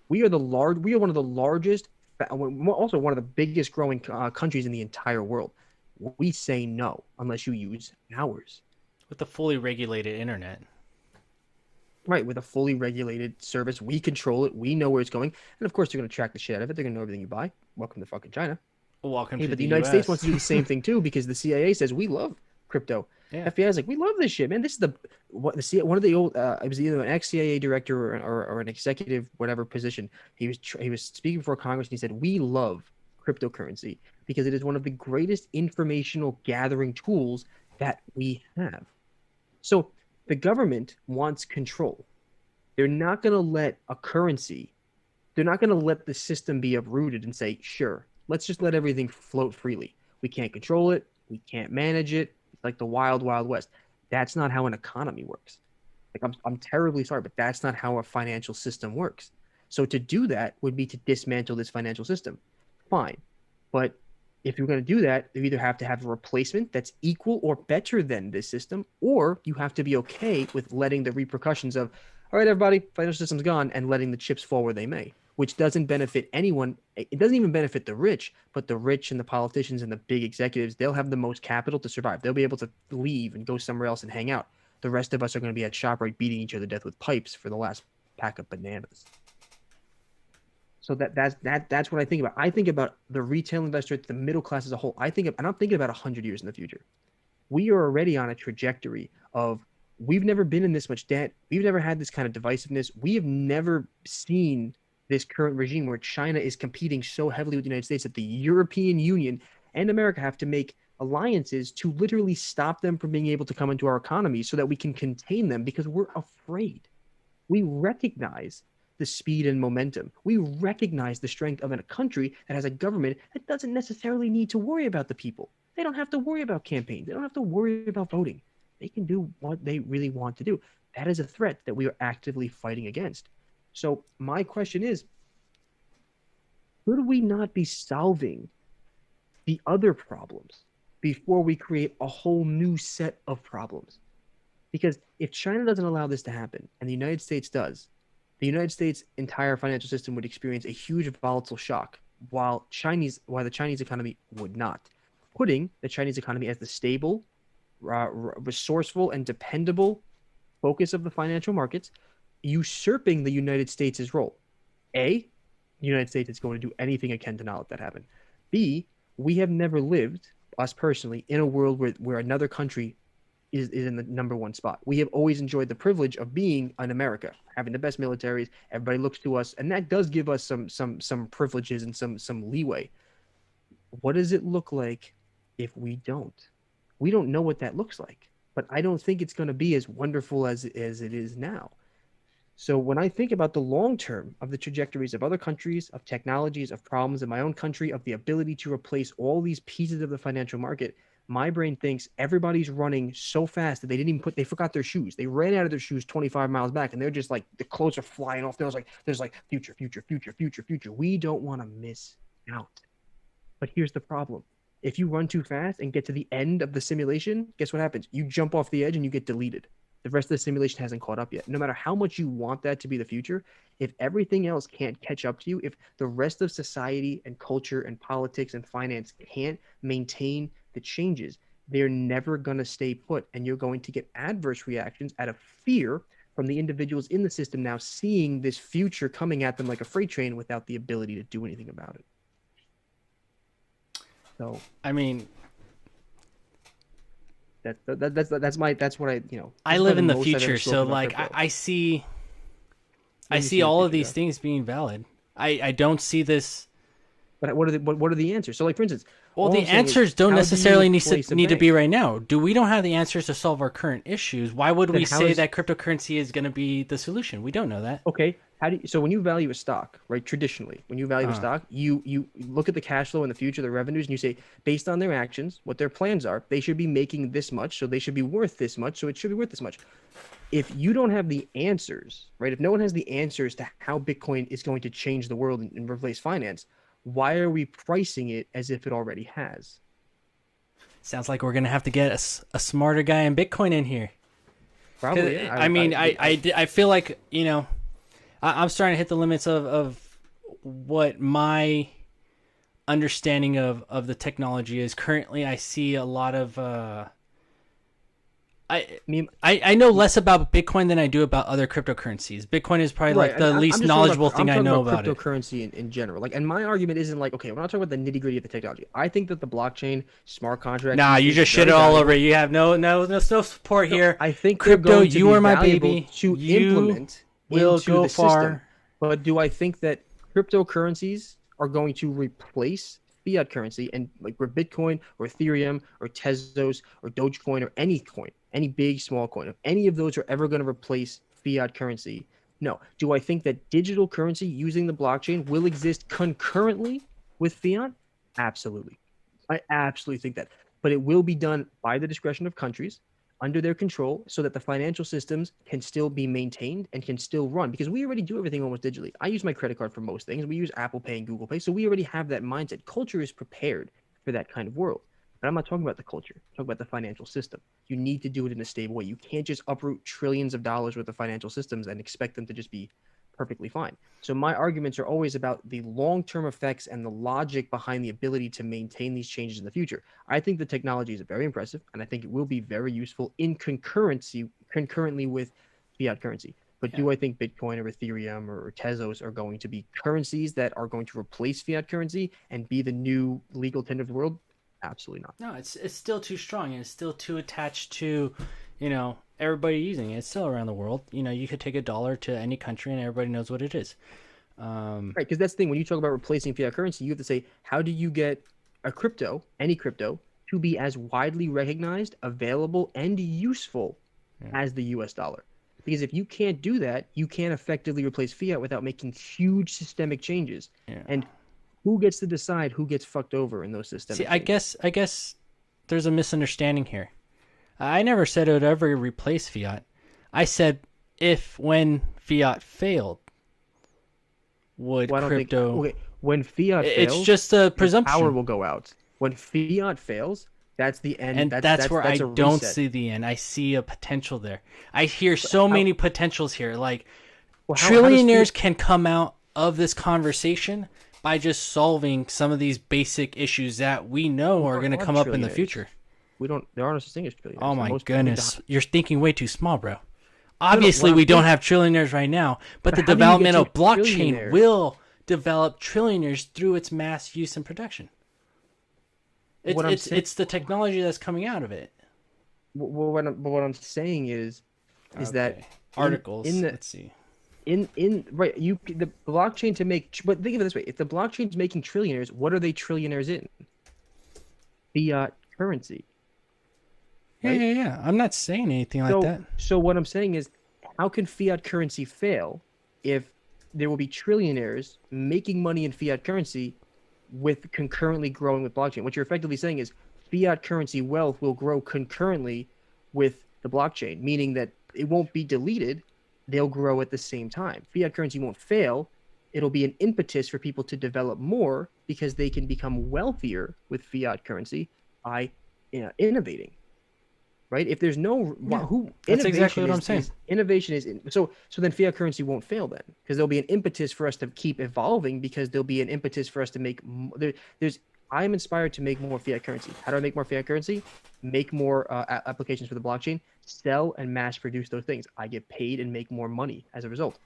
We are one of the largest, also one of the biggest growing countries in the entire world. We say no unless you use ours. with the fully regulated internet? Right, with a fully regulated service, we control it. We know where it's going, and of course, they're going to track the shit out of it. They're going to know everything you buy. Welcome to fucking China. Welcome Hey, to but the the United States US. wants to do the same thing too because the CIA says we love crypto. Yeah. FBI is like, we love this shit, man. This is one of the old. It was either an ex-CIA director or an executive, whatever position. He was speaking before Congress and he said, we love cryptocurrency because it is one of the greatest informational gathering tools that we have. So the government wants control. They're not going to let a currency. They're not going to let the system be uprooted and say, sure, let's just let everything float freely. We can't control it. We can't manage it. It's like the wild, wild west. That's not how an economy works. Like I'm terribly sorry, but that's not how a financial system works. So to do that would be to dismantle this financial system. Fine. But if you're going to do that, you either have to have a replacement that's equal or better than this system, or you have to be okay with letting the repercussions of, all right, everybody, financial system's gone, and letting the chips fall where they may, which doesn't benefit anyone. It doesn't even benefit the rich, but the rich and the politicians and the big executives, they'll have the most capital to survive. They'll be able to leave and go somewhere else and hang out. The rest of us are going to be at ShopRite beating each other to death with pipes for the last pack of bananas. So that's what I think about. I think about the retail investor, the middle class as a whole. I'm thinking about 100 years in the future. We are already on a trajectory of we've never been in this much debt. We've never had this kind of divisiveness. We have never seen this current regime where China is competing so heavily with the United States that the European Union and America have to make alliances to literally stop them from being able to come into our economy so that we can contain them because we're afraid. We recognize the speed and momentum. We recognize the strength of a country that has a government that doesn't necessarily need to worry about the people. They don't have to worry about campaigns. They don't have to worry about voting. They can do what they really want to do. That is a threat that we are actively fighting against. So my question is, should we not be solving the other problems before we create a whole new set of problems? Because if China doesn't allow this to happen and the United States does, the United States' entire financial system would experience a huge volatile shock, while the Chinese economy would not, putting the Chinese economy as the stable, resourceful, and dependable focus of the financial markets, usurping the United States' role. A, the United States is going to do anything it can to not let that happen. B, we have never lived, us personally, in a world where another country is in the number one spot. We have always enjoyed the privilege of being in America, having the best militaries. Everybody looks to us, and that does give us some privileges and some leeway. What does it look like if we don't? We don't know what that looks like, but I don't think it's going to be as wonderful as it is now. So when I think about the long term of the trajectories of other countries, of technologies, of problems in my own country, of the ability to replace all these pieces of the financial market, my brain thinks everybody's running so fast that they forgot their shoes. They ran out of their shoes 25 miles back, and they're just like, the clothes are flying off. There's like future. We don't want to miss out. But here's the problem. If you run too fast and get to the end of the simulation, guess what happens? You jump off the edge and you get deleted. The rest of the simulation hasn't caught up yet. No matter how much you want that to be the future, if everything else can't catch up to you, if the rest of society and culture and politics and finance can't maintain the changes, they're never going to stay put. And you're going to get adverse reactions out of fear from the individuals in the system now seeing this future coming at them like a freight train without the ability to do anything about it. So, I mean, that's what I, I live in the future, so like I see all of these things being valid. I don't see this. But what are the answers? So, like, for instance, well, the answers don't necessarily need to be right now. We don't have the answers to solve our current issues. Why would we say that cryptocurrency is going to be the solution? We don't know that. Okay. So when you value a stock, right, traditionally, when you value a stock, you look at the cash flow in the future, the revenues, and you say, based on their actions, what their plans are, they should be making this much, so they should be worth this much, so it should be worth this much. If you don't have the answers, right, if no one has the answers to how Bitcoin is going to change the world and replace finance, why are we pricing it as if it already has? Sounds like we're going to have to get a smarter guy in Bitcoin in here. Probably. Yeah. I feel like, I'm starting to hit the limits of what my understanding of the technology is. Currently, I see a lot of... I know less about Bitcoin than I do about other cryptocurrencies. Bitcoin is probably like the least knowledgeable thing I know about it. Cryptocurrency in general. Like, and my argument isn't like, okay, we're not talking about the nitty gritty of the technology. I think that the blockchain, smart contract. Nah, you just shit it all over. You have no support here. I think crypto, you are my baby. To implement will go the far. System. But do I think that cryptocurrencies are going to replace fiat currency, and like where Bitcoin or Ethereum or Tezos or Dogecoin or any coin, any big, small coin, if any of those are ever going to replace fiat currency? No. Do I think that digital currency using the blockchain will exist concurrently with fiat? Absolutely. I absolutely think that. But it will be done by the discretion of countries, under their control, so that the financial systems can still be maintained and can still run, because we already do everything almost digitally. I use my credit card for most things. We use Apple Pay and Google Pay, so we already have that mindset. Culture is prepared for that kind of world. But I'm not talking about the culture. I'm talking about the financial system. You need to do it in a stable way. You can't just uproot trillions of dollars worth of financial systems and expect them to just be perfectly fine. So my arguments are always about the long-term effects and the logic behind the ability to maintain these changes in the future. I think the technology is very impressive, and I think it will be very useful in concurrently with fiat currency. But do I think Bitcoin or Ethereum or Tezos are going to be currencies that are going to replace fiat currency and be the new legal tender of the world? Absolutely not. No, it's still too strong, and it's still too attached to, everybody using it. It's still around the world. You could take $1 to any country and everybody knows what it is. Right, because that's the thing. When you talk about replacing fiat currency, you have to say, how do you get a crypto, any crypto, to be as widely recognized, available, and useful as the US dollar? Because if you can't do that, you can't effectively replace fiat without making huge systemic changes. Yeah. And who gets to decide who gets fucked over in those systems? See, I guess there's a misunderstanding here. I never said it would ever replace fiat. I said when fiat failed, would crypto... When fiat fails, it's just a presumption. Power will go out. When fiat fails, that's the end. And that's where I don't see the end. I see a potential there. I hear so many potentials here. Like, trillionaires can come out of this conversation by just solving some of these basic issues that we know are going to come up in the future. There are no such thing as trillionaires. Oh my goodness. You're thinking way too small, bro. Obviously, we don't have trillionaires right now, but the development of blockchain will develop trillionaires through its mass use and production. It's the technology that's coming out of it. what I'm saying is that Okay. in Articles. in the Let's see. in right the blockchain to make, but think of it this way: if the blockchain's making trillionaires, what are they trillionaires in? Fiat currency, Yeah, right? yeah, yeah. I'm not saying anything like So that. so what I'm saying is, how can fiat currency fail if there will be trillionaires making money in fiat currency with concurrently growing with blockchain? What you're effectively saying is fiat currency wealth will grow concurrently with the blockchain, meaning that it won't be deleted. They'll grow at the same time. Fiat currency won't fail. It'll be an impetus for people to develop more because they can become wealthier with fiat currency by innovating, right? If there's no Yeah. who That's exactly innovation what I'm is, saying. innovation is so then fiat currency won't fail then, because there'll be an impetus for us to keep evolving, because there'll be an impetus for us to make there's I'm inspired to make more fiat currency. How do I make more fiat currency? Make more applications for the blockchain, sell and mass produce those things. I get paid and make more money as a result.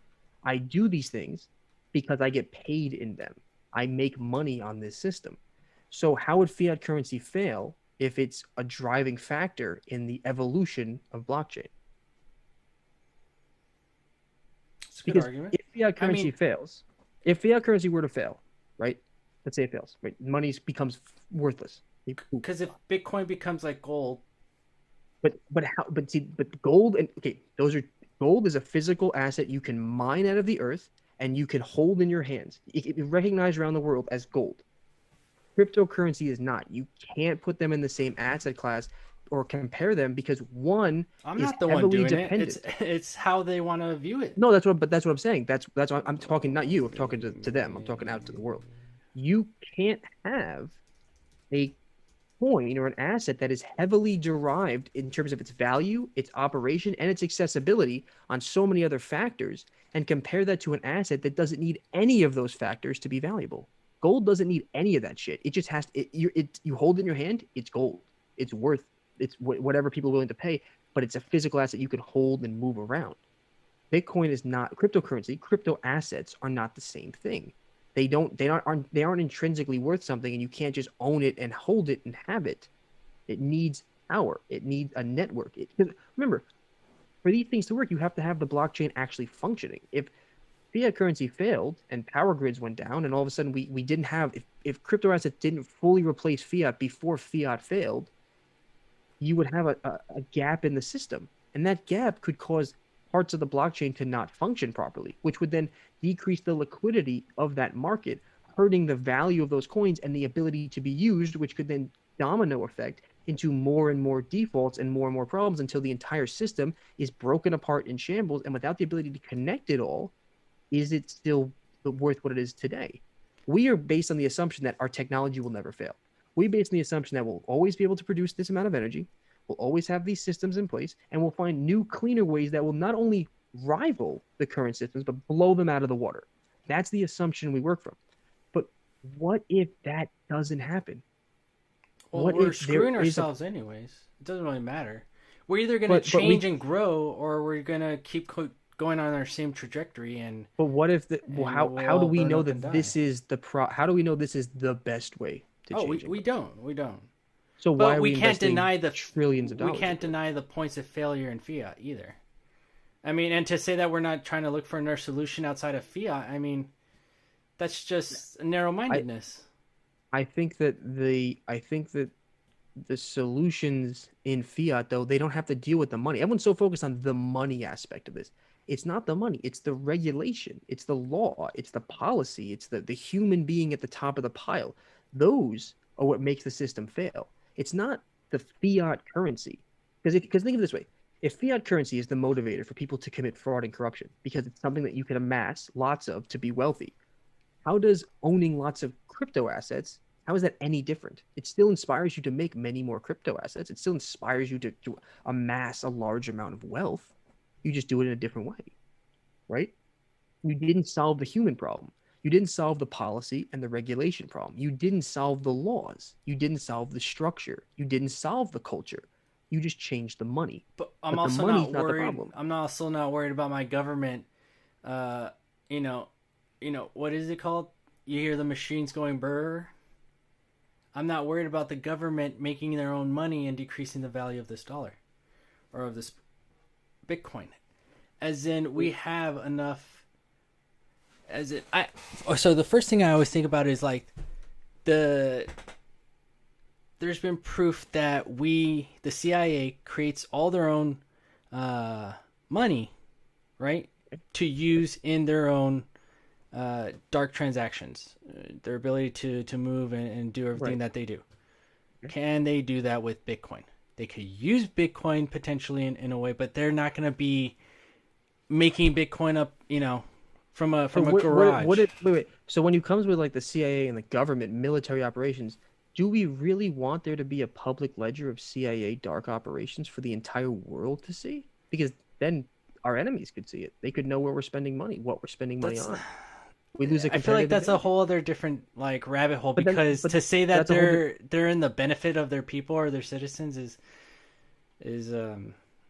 I do these things because I get paid in them. I make money on this system. So how would fiat currency fail if it's a driving factor in the evolution of blockchain? It's a good Because argument. if fiat I currency mean, fails, if fiat currency were to fail, right? Let's say it fails, right? Money becomes worthless. because if Bitcoin becomes like gold, But how? But see, but gold and okay, those are gold is a physical asset you can mine out of the earth and you can hold in your hands. It is recognized around the world as gold. Cryptocurrency is not. You can't put them in the same asset class or compare them, because one I'm is not the one heavily doing it. It's dependent. it's how they want to view it. No, that's what I'm saying. That's what I'm talking, not you. I'm talking to them. I'm talking out to the world. You can't have a coin or an asset that is heavily derived in terms of its value, its operation, and its accessibility on so many other factors, and compare that to an asset that doesn't need any of those factors to be valuable. Gold doesn't need any of that shit. It just has you hold it in your hand, it's gold. It's worth whatever people are willing to pay, but it's a physical asset you can hold and move around. Bitcoin is not cryptocurrency. Crypto assets are not the same thing. They aren't intrinsically worth something, and you can't just own it and hold it and have it. It needs power. It needs a network. Because remember, for these things to work, you have to have the blockchain actually functioning. If fiat currency failed and power grids went down, and all of a sudden we didn't have, if crypto assets didn't fully replace fiat before fiat failed, you would have a gap in the system. And that gap could cause parts of the blockchain to not function properly, which would then decrease the liquidity of that market, hurting the value of those coins and the ability to be used, which could then domino effect into more and more defaults and more problems until the entire system is broken apart in shambles. And without the ability to connect it all, is it still worth what it is today? We are based on the assumption that our technology will never fail. We base on the assumption that we'll always be able to produce this amount of energy. We'll always have these systems in place, and we'll find new, cleaner ways that will not only rival the current systems, but blow them out of the water. That's the assumption we work from. But what if that doesn't happen? Well, What we're if there screwing is a ourselves anyways. It doesn't really matter. We're either going to but we change and grow, or we're going to keep going on our same trajectory, but what if the well, and we'll how do all we burn know up and that this die. is how do we know this is the best way to Oh, change it? we don't. We don't. So why But are we we can't investing deny the trillions of we dollars can't into it? deny the points of failure in fiat either. I mean, and to say that we're not trying to look for another solution outside of fiat, I mean, that's just I narrow-mindedness. I think that the solutions in fiat, though, they don't have to deal with the money. Everyone's so focused on the money aspect of this. It's not the money, it's the regulation, it's the law, it's the policy, it's the human being at the top of the pile. Those are what makes the system fail. It's not the fiat currency. Because think of it this way: if fiat currency is the motivator for people to commit fraud and corruption because it's something that you can amass lots of to be wealthy, how does owning lots of crypto assets, how is that any different? It still inspires you to make many more crypto assets. It still inspires you to amass a large amount of wealth. You just do it in a different way, right? You didn't solve the human problem. You didn't solve the policy and the regulation problem. You didn't solve the laws. You didn't solve the structure. You didn't solve the culture. You just changed the money. But I'm But the also money's not not the worried. problem. I'm also not worried about my government. Uh, you know, what is it called? You hear the machines going brr. I'm not worried about the government making their own money and decreasing the value of this dollar. or of this Bitcoin, as in we have enough. So the first thing I always think about is like there's been proof that the CIA creates all their own money, right, to use in their own dark transactions, their ability to move and do everything that they do. Can they do that with Bitcoin? They could use Bitcoin potentially in a way, but they're not going to be making Bitcoin up, from a garage. Wait. So when it comes with like the CIA and the government military operations, do we really want there to be a public ledger of CIA dark operations for the entire world to see? Because then our enemies could see it. They could know where we're spending money, what we're spending money on. We lose a I feel like that's a advantage. whole other different like rabbit hole, But then- because but to say that that's a whole they're in the benefit of their people or their citizens is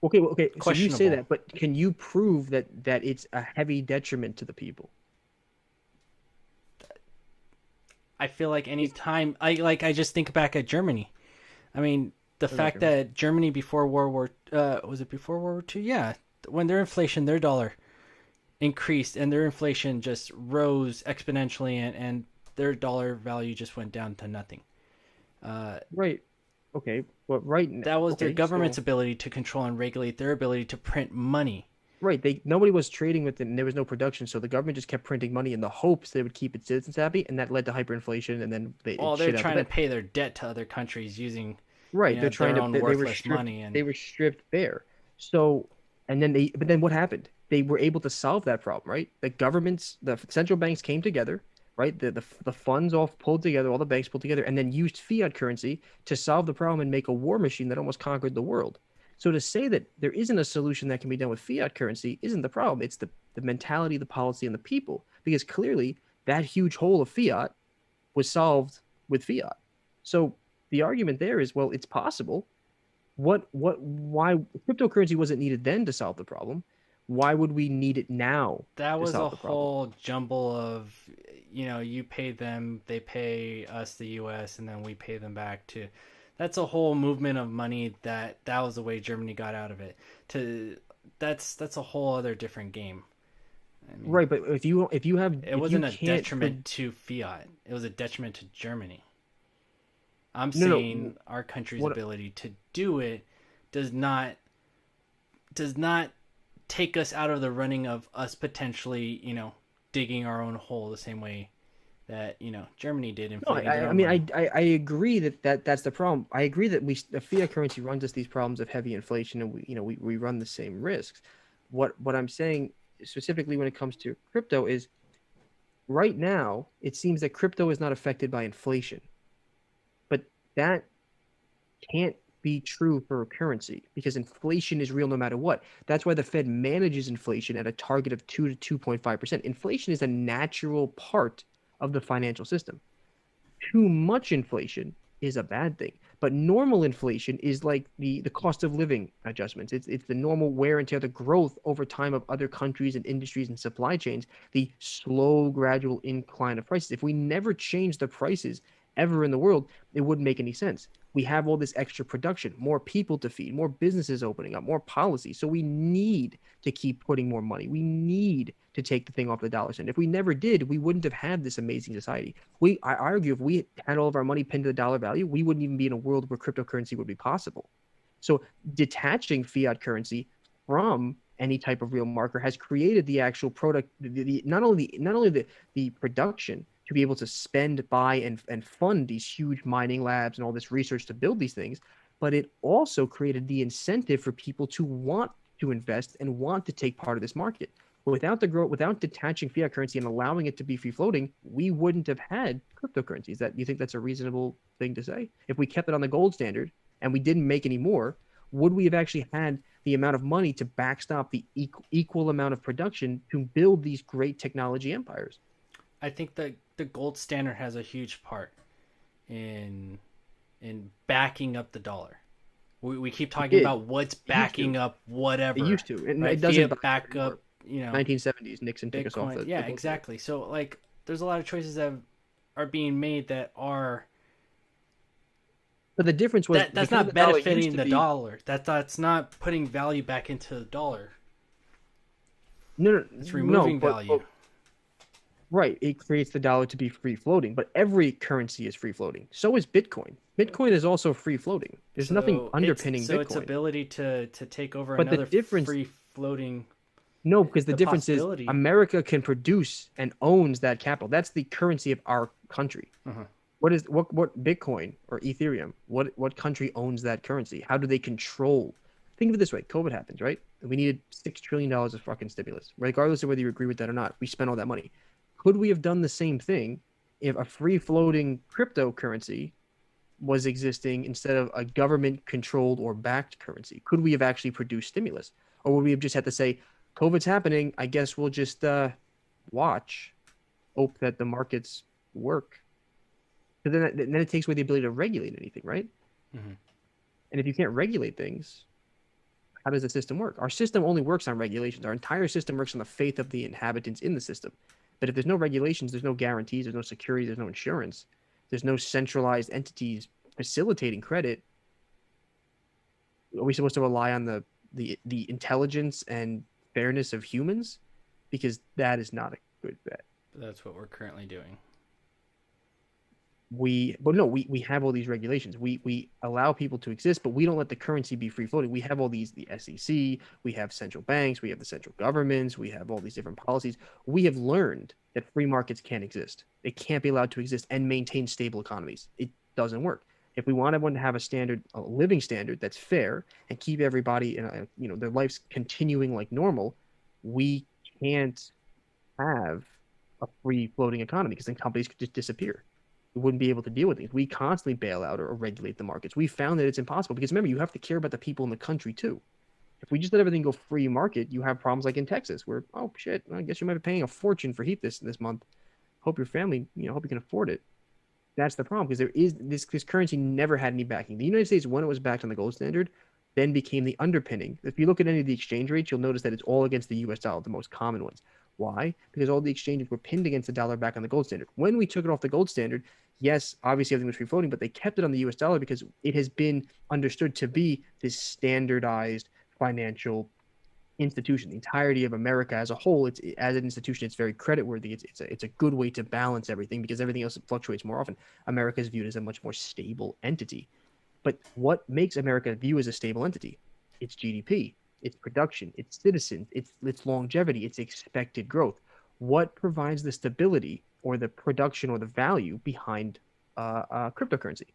Okay, so you say questionable. that, but can you prove that it's a heavy detriment to the people? I feel like any time I just think back at Germany. I mean, the fact that Germany before World War was it before World War II? Yeah, when their inflation, their dollar increased and their inflation just rose exponentially, and their dollar value just went down to nothing. Right. Okay, but That was their okay, government's so- ability to control and regulate their ability to print money. Right. Nobody was trading with it, and there was no production, so the government just kept printing money in the hopes that it would keep its citizens happy, and that led to hyperinflation, and then Well, it they're shit out the trying to bed. pay their debt to other countries using Right. you know, They're trying their to. own They were worthless stripped. money, and They were stripped bare. So, and then but then what happened? They were able to solve that problem, right? The central banks came together, right? The funds all pulled together, all the banks pulled together, and then used fiat currency to solve the problem and make a war machine that almost conquered the world. So to say that there isn't a solution that can be done with fiat currency isn't the problem. It's the mentality, the policy, and the people. Because clearly that huge hole of fiat was solved with fiat. So the argument there is, well, it's possible. Why cryptocurrency wasn't needed then to solve the problem? Why would we need it now that to was a solve the problem? whole jumble of, you pay them, they pay us, the U.S., and then we pay them back to. That's a whole movement of money that was the way Germany got out of it. That's a whole other different game. I mean, Right, but if you have it if wasn't you a can't detriment to fiat. It was a detriment to Germany. I'm No, no, saying our country's what- ability to do it does not take us out of the running of us potentially, digging our own hole the same way that Germany did. No, Inflating their I own mean, money. I agree that's the problem. I agree that the fiat currency runs us these problems of heavy inflation, and we run the same risks. What I'm saying specifically when it comes to crypto is, right now it seems that crypto is not affected by inflation, but that can't be true for a currency because inflation is real no matter what. That's why the Fed manages inflation at a target of 2 to 2.5%. Inflation is a natural part of the financial system. Too much inflation is a bad thing, but normal inflation is like the cost of living adjustments. It's the normal wear and tear, the growth over time of other countries and industries and supply chains, the slow gradual incline of prices. If we never change the prices ever in the world, it wouldn't make any sense. We have all this extra production, more people to feed, more businesses opening up, more policy. So we need to keep putting more money. We need to take the thing off the dollar cent. If we never did, we wouldn't have had this amazing society. I argue if we had all of our money pinned to the dollar value, we wouldn't even be in a world where cryptocurrency would be possible. So detaching fiat currency from any type of real marker has created the actual product, not only the production to be able to spend, buy, and fund these huge mining labs and all this research to build these things, but it also created the incentive for people to want to invest and want to take part of this market. Without the growth, without detaching fiat currency and allowing it to be free floating, we wouldn't have had cryptocurrencies. That you think that's a reasonable thing to say? If we kept it on the gold standard and we didn't make any more, would we have actually had the amount of money to backstop the equal amount of production to build these great technology empires? I think the gold standard has a huge part in backing up the dollar. We keep talking did. about what's backing up whatever. It used to, and right? it doesn't Fiat back up. 1970s, Nixon took us off Bitcoin. the Yeah, gold exactly. So like, there's a lot of choices that are being made that are But the difference was That's because not the dollar benefiting used to the be- dollar. That's not putting value back into the dollar. No, It's removing but- value. Right, it creates the dollar to be free floating, but every currency is free floating. So is Bitcoin. Bitcoin is also free floating. There's nothing underpinning so Bitcoin. its ability to take over But the another difference- free floating. No, because the difference is possibility. America can produce and owns that capital. That's the currency of our country. Uh-huh. What Bitcoin or Ethereum? What country owns that currency? How do they control? Think of it this way: COVID happens, right? We needed $6 trillion of fucking stimulus, regardless of whether you agree with that or not. We spent all that money. Could we have done the same thing if a free floating cryptocurrency was existing instead of a government controlled or backed currency? Could we have actually produced stimulus? Or would we have just had to say, COVID's happening, I guess we'll just watch, hope that the markets work? Because then it takes away the ability to regulate anything, right? Mhm. And if you can't regulate things, how does the system work? Our system only works on regulations. Our entire system works on the faith of the inhabitants in the system. But if there's no regulations, there's no guarantees, there's no security, there's no insurance, there's no centralized entities facilitating credit. Are we supposed to rely on the intelligence and fairness of humans? Because that is not a good bet. That's what we're currently doing. We have all these regulations. We allow people to exist, but we don't let the currency be free floating. We have all these, the SEC, we have central banks, we have the central governments, we have all these different policies. We have learned that free markets can't exist. They can't be allowed to exist and maintain stable economies. It doesn't work. If we want everyone to have a living standard that's fair and keep everybody in their lives continuing like normal, we can't have a free floating economy because then companies could just disappear. We wouldn't be able to deal with things. We constantly bail out or regulate the markets. We found that it's impossible because remember, you have to care about the people in the country too. If we just let everything go free market, you have problems like in Texas where, oh shit, I guess you might be paying a fortune for heat this month. Hope your family, hope you can afford it. That's the problem because there is this currency never had any backing. The United States, when it was backed on the gold standard, then became the underpinning. If you look at any of the exchange rates, you'll notice that it's all against the US dollar, the most common ones. Why? Because all the exchanges were pinned against the dollar back on the gold standard. When we took it off the gold standard, yes, obviously everything was free floating, but they kept it on the US dollar because it has been understood to be this standardized financial institution. The entirety of America as a whole, it's as an institution, it's very creditworthy. It's a good way to balance everything because everything else fluctuates more often. America is viewed as a much more stable entity. But what makes America view as a stable entity? It's GDP, its production, its citizens, its longevity, its expected growth. What provides the stability or the production or the value behind cryptocurrency?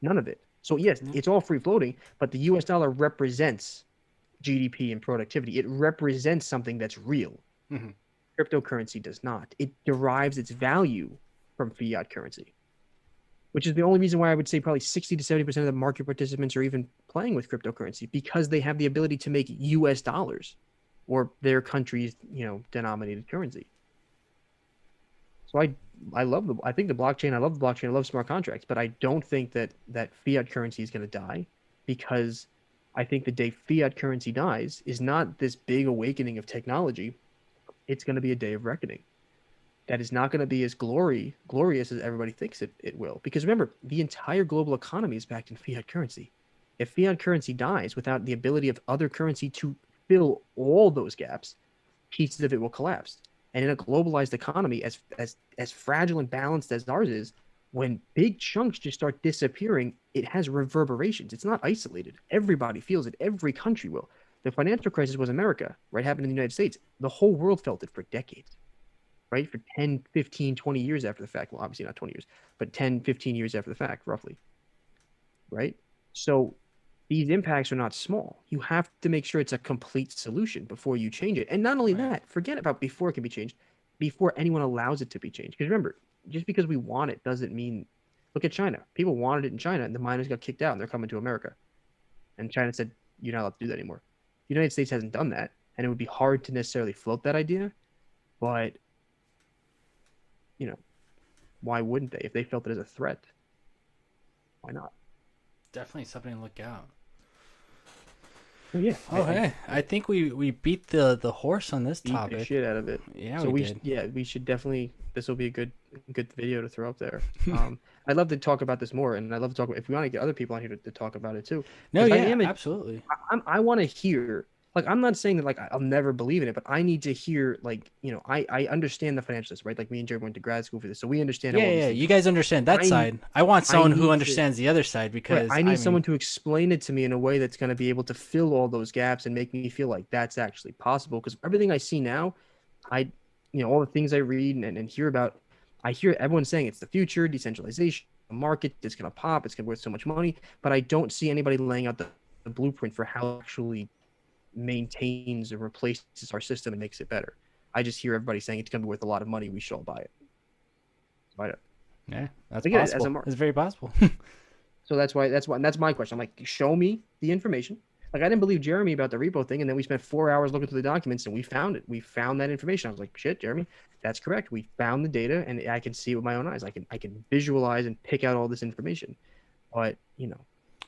None of it. So yes, it's all free floating, but the US dollar represents GDP and productivity. It represents something that's real. Mm-hmm. Cryptocurrency does not. It derives its value from fiat currency, which is the only reason why I would say probably 60 to 70% of the market participants are even playing with cryptocurrency because they have the ability to make US dollars or their country's, denominated currency. So I love the blockchain. I love the blockchain. I love smart contracts, but I don't think that fiat currency is going to die because I think the day fiat currency dies is not this big awakening of technology. It's going to be a day of reckoning. That is not going to be as glorious as everybody thinks it will. Because remember, the entire global economy is backed in fiat currency. If fiat currency dies without the ability of other currency to fill all those gaps, pieces of it will collapse. And in a globalized economy, as fragile and balanced as ours is, when big chunks just start disappearing, it has reverberations. It's not isolated. Everybody feels it. Every country will. The financial crisis was America, right? Happened in the United States. The whole world felt it for decades, right? For 10, 15, 20 years after the fact. Well, obviously not 20 years, but 10, 15 years after the fact, roughly, right? So these impacts are not small. You have to make sure it's a complete solution before you change it. And not only that, forget about before it can be changed, before anyone allows it to be changed. Because remember, just because we want it doesn't mean, look at China. People wanted it in China and the miners got kicked out and they're coming to America. And China said, you're not allowed to do that anymore. The United States hasn't done that. And it would be hard to necessarily float that idea. But, why wouldn't they? If they felt it as a threat, why not? Definitely something to look out. Oh, yeah. Hey, I think we beat the horse on this Beat topic. the shit out of it. Yeah, so we did. we should definitely this will be a good video to throw up there. I'd love to talk about this more, and I'd love to talk if we want to get other people on here to talk about it too. No, 'Cause yeah, I am absolutely. I want to hear, like, I'm not saying that like I'll never believe in it, but I need to hear, like, I understand the financials, right? Like, me and Jerry went to grad school for this, so we understand how all these Yeah, things you guys understand that I- side. I want someone need who to- understands the other side because I need someone to explain it to me in a way that's going to be able to fill all those gaps and make me feel like that's actually possible. Because everything I see now, all the things I read and hear about, I hear everyone saying it's the future, decentralization, the market, it's going to pop, it's going to be worth so much money. But I don't see anybody laying out the blueprint for how it actually maintains or replaces our system and makes it better. I just hear everybody saying it's going to be worth a lot of money. We should all buy it. Buy it. Yeah, that's Again, as a possible. mark- It's very possible. So that's my question. I'm like, show me the information. Like, I didn't believe Jeremy about the repo thing, and then we spent 4 hours looking through the documents, and we found it. We found that information. I was like, shit, Jeremy, that's correct. We found the data, and I can see it with my own eyes. I can visualize and pick out all this information. But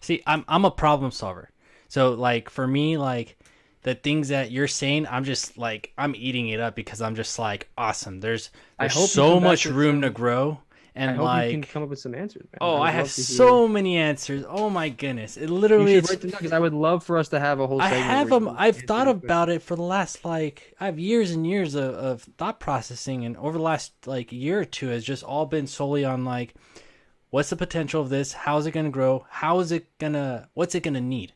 See, I'm a problem solver. So like for me, like the things that you're saying, I'm just like I'm eating it up because I'm just like awesome. There's I hope you so come back much with room to some- grow, I and hope like you can come up with some answers, man. oh, would I have love to hear- so many answers. Oh my goodness, it literally You it's should write them down because I would love for us to have a whole. I segment have where them. you I've answer thought these about it for the last I have years and years of thought processing, and over the last year or two has just all been solely on like, what's the potential of this? How's it gonna grow? What's it gonna need?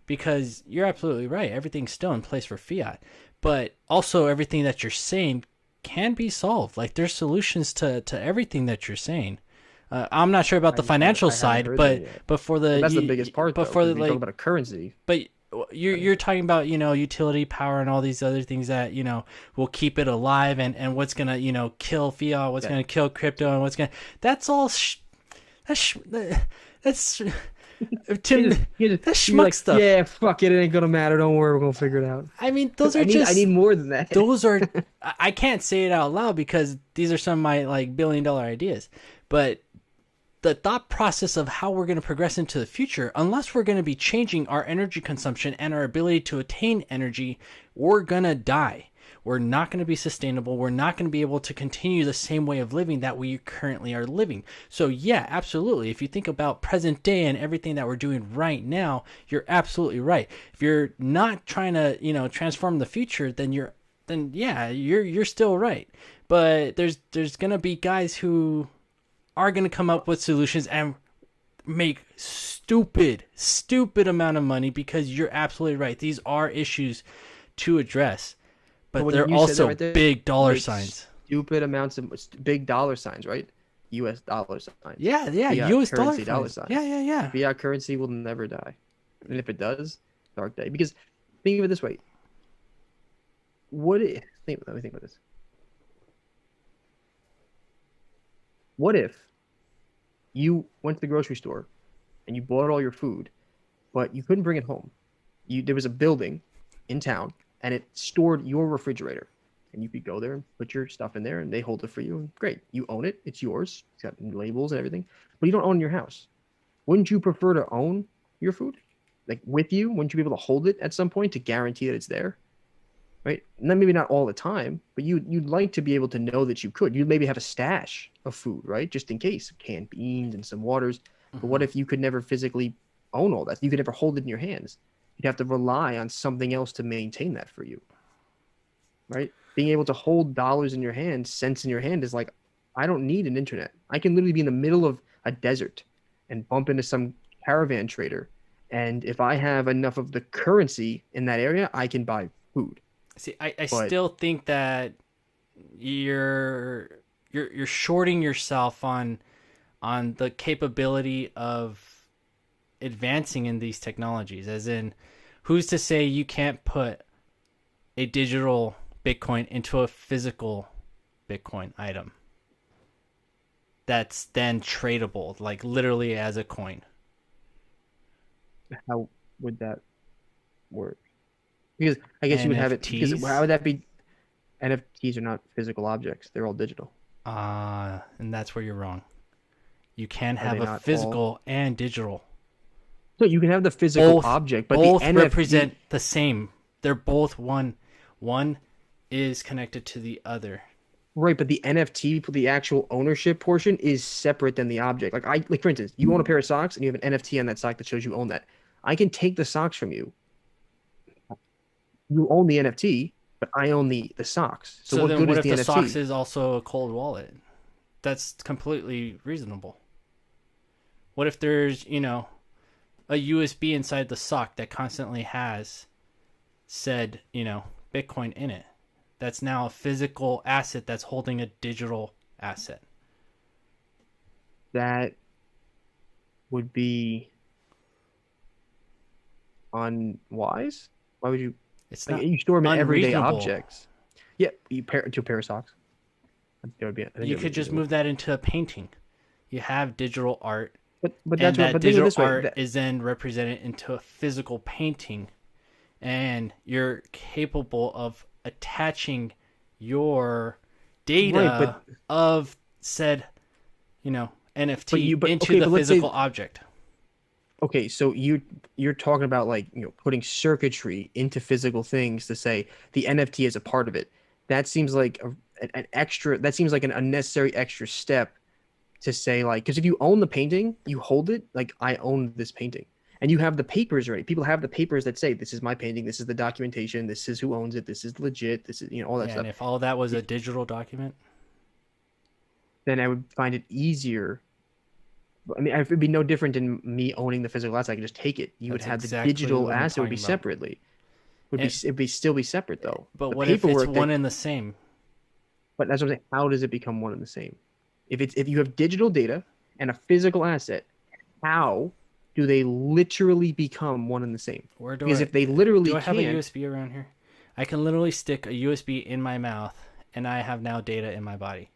Because you're absolutely right. Everything's still in place for fiat, but also everything that you're saying can be solved. Like there's solutions to everything that you're saying. I'm not sure about the financial I haven't side, heard but that yet. but for the That's the biggest part. But Though, for 'cause the we talk about a currency. but you're talking about utility power and all these other things that will keep it alive and what's gonna kill fiat, what's gonna kill crypto, and that's all that's Tim, that's schmuck stuff. Yeah, fuck it. It ain't gonna matter. Don't worry. We're gonna figure it out. I mean, those are I need more than that. those are I can't say it out loud because these are some of my billion-dollar ideas, but the thought process of how we're going to progress into the future, unless we're going to be changing our energy consumption and our ability to attain energy, we're going to die. We're not going to be sustainable. We're not going to be able to continue the same way of living that we currently are living. So yeah, absolutely. If you think about present day and everything that we're doing right now, you're absolutely right. If you're not trying to, transform the future, then you're still right. But there's going to be guys who are going to come up with solutions and make stupid amount of money because you're absolutely right. These are issues to address, but they're also big dollar Big signs. Stupid amounts of big dollar signs, right? U.S. dollar signs. Yeah, Fiat U.S. currency dollar signs. Yeah. Fiat currency will never die, and if it does, dark day. Because think of it this way: let me think about this. What if you went to the grocery store and you bought all your food, but you couldn't bring it home? There was a building in town and it stored your refrigerator, and you could go there and put your stuff in there and they hold it for you. And great, you own it. It's yours. It's got labels and everything, but you don't own your house. Wouldn't you prefer to own your food, like with you? Wouldn't you be able to hold it at some point to guarantee that it's there? Right? And then maybe not all the time, but you'd like to be able to know that you could. You'd maybe have a stash of food, right? Just in case, canned beans and some waters. But what if you could never physically own all that? You could never hold it in your hands. You'd have to rely on something else to maintain that for you, right? Being able to hold dollars in your hand, cents in your hand is like, I don't need an internet. I can literally be in the middle of a desert and bump into some caravan trader. And if I have enough of the currency in that area, I can buy food. See, I still think that you're shorting yourself on the capability of advancing in these technologies. As in, who's to say you can't put a digital Bitcoin into a physical Bitcoin item that's then tradable, like literally as a coin? How would that work? Because I guess you would have it. Because NFTs? how would that be? NFTs are not physical objects; they're all digital. And that's where you're wrong. You can have they a not physical and digital. So you can have the physical Both object, but both the NFT represent the same. They're both one. One is connected to the other. Right, but the NFT, the actual ownership portion is separate than the object. Like for instance, you own a pair of socks and you have an NFT on that sock that shows you own that. I can take the socks from you. You own the NFT, but I own the socks. So So what then good what is if the the NFT? socks is also a cold wallet? That's completely reasonable. What if there's, a USB inside the sock that constantly has said, Bitcoin in it? That's now a physical asset that's holding a digital asset. That would be unwise. Why would you It's like not you store them in everyday unreasonable. objects? Yeah, you pair to a pair of socks. That would be. I think You that would could be just reasonable. move that into a painting. You have digital art, But and that's what. that But think of it digital this way. art is then represented into a physical painting, and you're capable of attaching your data Right, of said, NFT but into okay, the but let's say physical object. okay, so you're talking about like putting circuitry into physical things to say the NFT is a part of it. That seems like an extra. That seems like an unnecessary extra step to say like because if you own the painting, you hold it like I own this painting, and you have the papers already. People have the papers that say this is my painting, this is the documentation, this is who owns it, this is legit, this is all that Yeah, stuff. and if all that was a digital document, Then I would find it easier. I mean, it would be no different than me owning the physical asset. I could just take it. You would that's have the exactly digital what I'm asset would be talking about. separately. Would be And- it'd be still be separate though. But The what if it's paperwork one and the same? but that's what I'm saying. How does it become one and the same? If you have digital data and a physical asset, how do they literally become one and the same? Where Because if they literally do I have a can't, USB around here? I can literally stick a USB in my mouth, and I have now data in my body.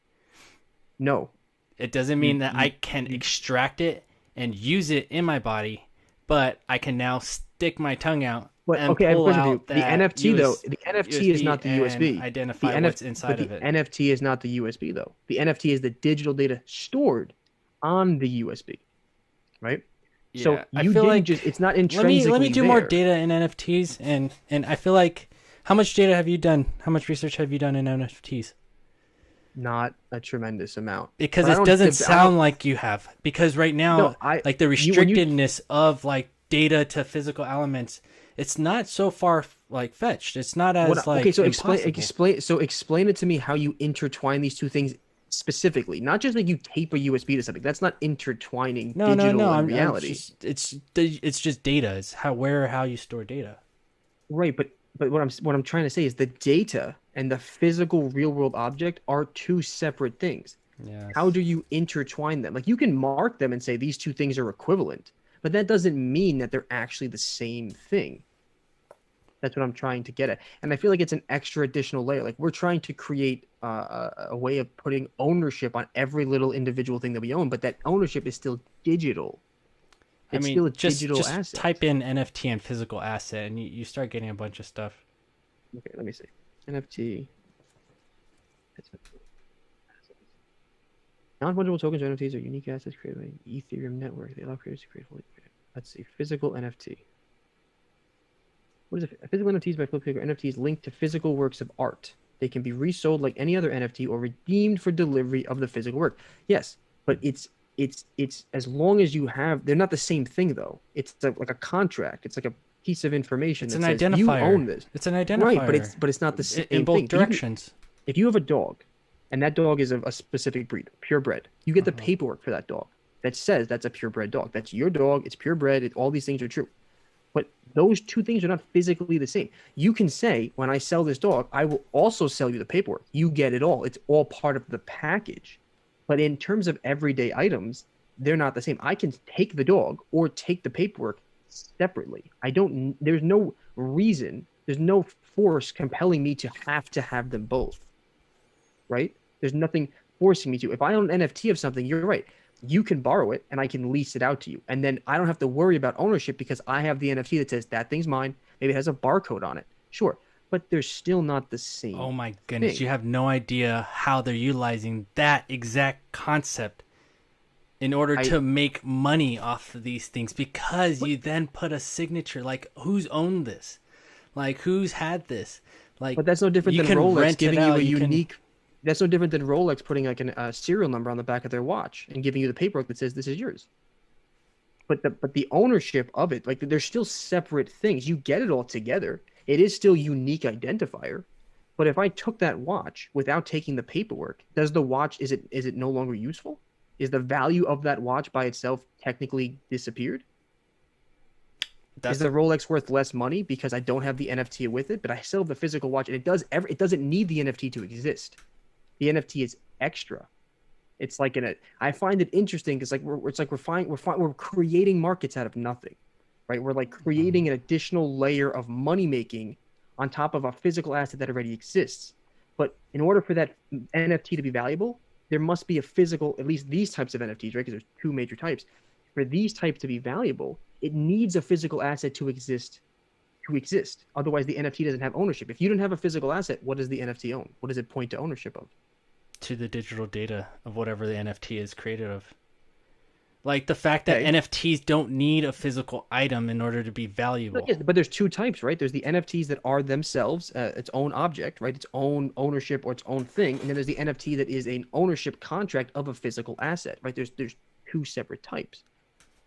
no. It doesn't mean that I can extract it and use it in my body, but I can now stick my tongue out But and okay, I have a pull question for you. out The that NFT though, US the NFT is not the and USB. identify The what's but inside the of it. NFT is not the USB though. The NFT is the digital data stored on the USB, right? So Yeah, I you feel didn't like just it's not let intrinsically me do more there. data in NFTs, and I feel like how much data have you done? How much research have you done in NFTs? Not a tremendous amount. Because But I it don't doesn't I don't- sound like you have. Because right now, No, I like the when you- restrictedness of like data to physical elements, it's not so far like fetched. It's not as what, like okay, so impossible. explain it to me how you intertwine these two things specifically. Not just like you tape a USB to something. That's not intertwining No, digital and I'm reality. just, it's just data. It's how you store data. Right, but what I'm trying to say is the data and the physical real world object are two separate things. Yeah. How do you intertwine them? Like you can mark them and say these two things are equivalent, but that doesn't mean that they're actually the same thing. That's what I'm trying to get at. And I feel like it's an extra additional layer. Like we're trying to create a way of putting ownership on every little individual thing that we own, but that ownership is still digital. It's still a digital just asset. type in NFT and physical asset, and you start getting a bunch of stuff. Okay, let me see. NFT. Non-fungible tokens or NFTs are unique assets created by the Ethereum network. They allow creators to create fully. Let's see. Physical NFT. What is it? Physical NFTs by Flip are NFTs linked to physical works of art. They can be resold like any other NFT or redeemed for delivery of the physical work. Yes, but it's as long as you have. They're not the same thing though. It's like a contract. It's like a piece of information It's that an says identifier. you own this. It's an identifier. Right, but it's not the same in both thing. directions. If you have a dog, and that dog is of a specific breed, purebred, you get the paperwork for that dog that says that's a purebred dog. That's your dog. It's purebred. All these things are true. But those two things are not physically the same. You can say, when I sell this dog, I will also sell you the paperwork. You get it all. It's all part of the package. But in terms of everyday items, they're not the same. I can take the dog or take the paperwork separately. There's no reason, there's no force compelling me to have them both. Right? There's nothing forcing me to. If I own an NFT of something, you're right. You can borrow it and I can lease it out to you. And then I don't have to worry about ownership because I have the NFT that says that thing's mine. Maybe it has a barcode on it. Sure. But they're still not the same. Oh my goodness, thing. you have no idea how they're utilizing that exact concept in order to make money off of these things, because you then put a signature, like who's owned this? Like who's had this? Like, But that's no different you than can Rolex rent it giving you out, a you can- unique That's no different than Rolex putting like a serial number on the back of their watch and giving you the paperwork that says this is yours. But the ownership of it, like they're still separate things. You get it all together. It is still unique identifier. But if I took that watch without taking the paperwork, does the watch is it no longer useful? Is the value of that watch by itself technically disappeared? Is That's the Rolex worth less money because I don't have the NFT with it, but I still have the physical watch, and it doesn't need the NFT to exist. The NFT is extra. It's like I find it interesting because like we're creating markets out of nothing, right? We're like creating an additional layer of money making on top of a physical asset that already exists. But in order for that NFT to be valuable, there must be a physical, at least these types of NFTs, right? Because there's two major types. For these types to be valuable, it needs a physical asset to exist. Otherwise, the NFT doesn't have ownership. If you don't have a physical asset, what does the NFT own? What does it point to ownership of? to the digital data of whatever the NFT is created of. Like the fact that Okay. NFTs don't need a physical item in order to be valuable. Yes, but there's two types, right? There's the NFTs that are themselves its own object, right? Its own ownership or its own thing, and then there's the NFT that is an ownership contract of a physical asset, right? There's two separate types.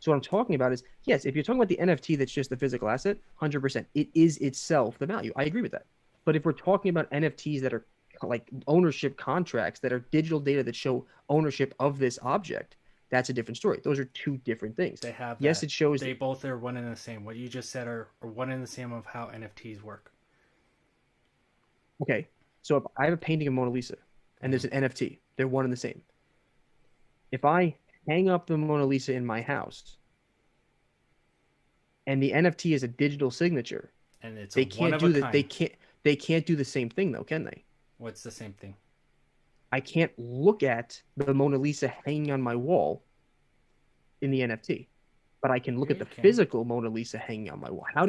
So what I'm talking about is, yes, if you're talking about the NFT that's just the physical asset, 100%, it is itself the value. I agree with that. But if we're talking about NFTs that are like ownership contracts that are digital data that show ownership of this object, that's a different story. Those are two different things. They have Yes, that. it shows. They both are one and the same. What you just said are one and the same of how NFTs work. Okay, so if I have a painting of Mona Lisa and there's an NFT, they're one and the same. If I hang up the Mona Lisa in my house and the NFT is a digital signature, And it's they a one can't of do a that. kind. They can't do the same thing though, can they? What's the same thing? I can't look at the Mona Lisa hanging on my wall in the NFT, but I can look Yeah, at the you can. physical Mona Lisa hanging on my wall. How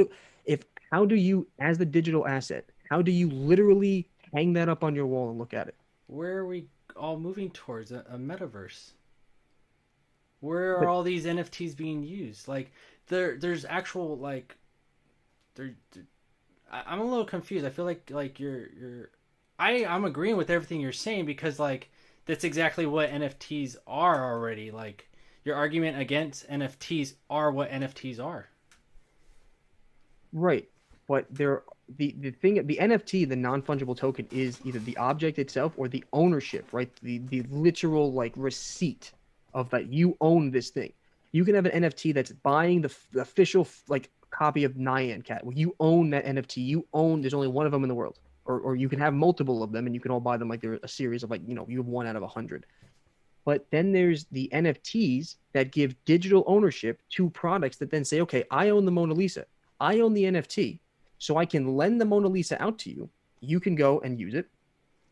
do you, as the digital asset, how do you literally hang that up on your wall and look at it? Where are we all moving towards? A metaverse. Where are But all these NFTs being used? Like there's actual like I'm a little confused. I feel like you're I'm agreeing with everything you're saying because like that's exactly what NFTs are already. Like your argument against NFTs are what NFTs are. right, but the NFT, the non-fungible token, is either the object itself or the ownership, right? The literal like receipt of that you own this thing. You can have an NFT that's buying the official like copy of Nyan Cat. Well, you own that NFT. You own. There's only one of them in the world, or you can have multiple of them, and you can all buy them like they're a series of like you have one out of 100. But then there's the NFTs that give digital ownership to products that then say, okay, I own the Mona Lisa. I own the NFT. So I can lend the Mona Lisa out to you. You can go and use it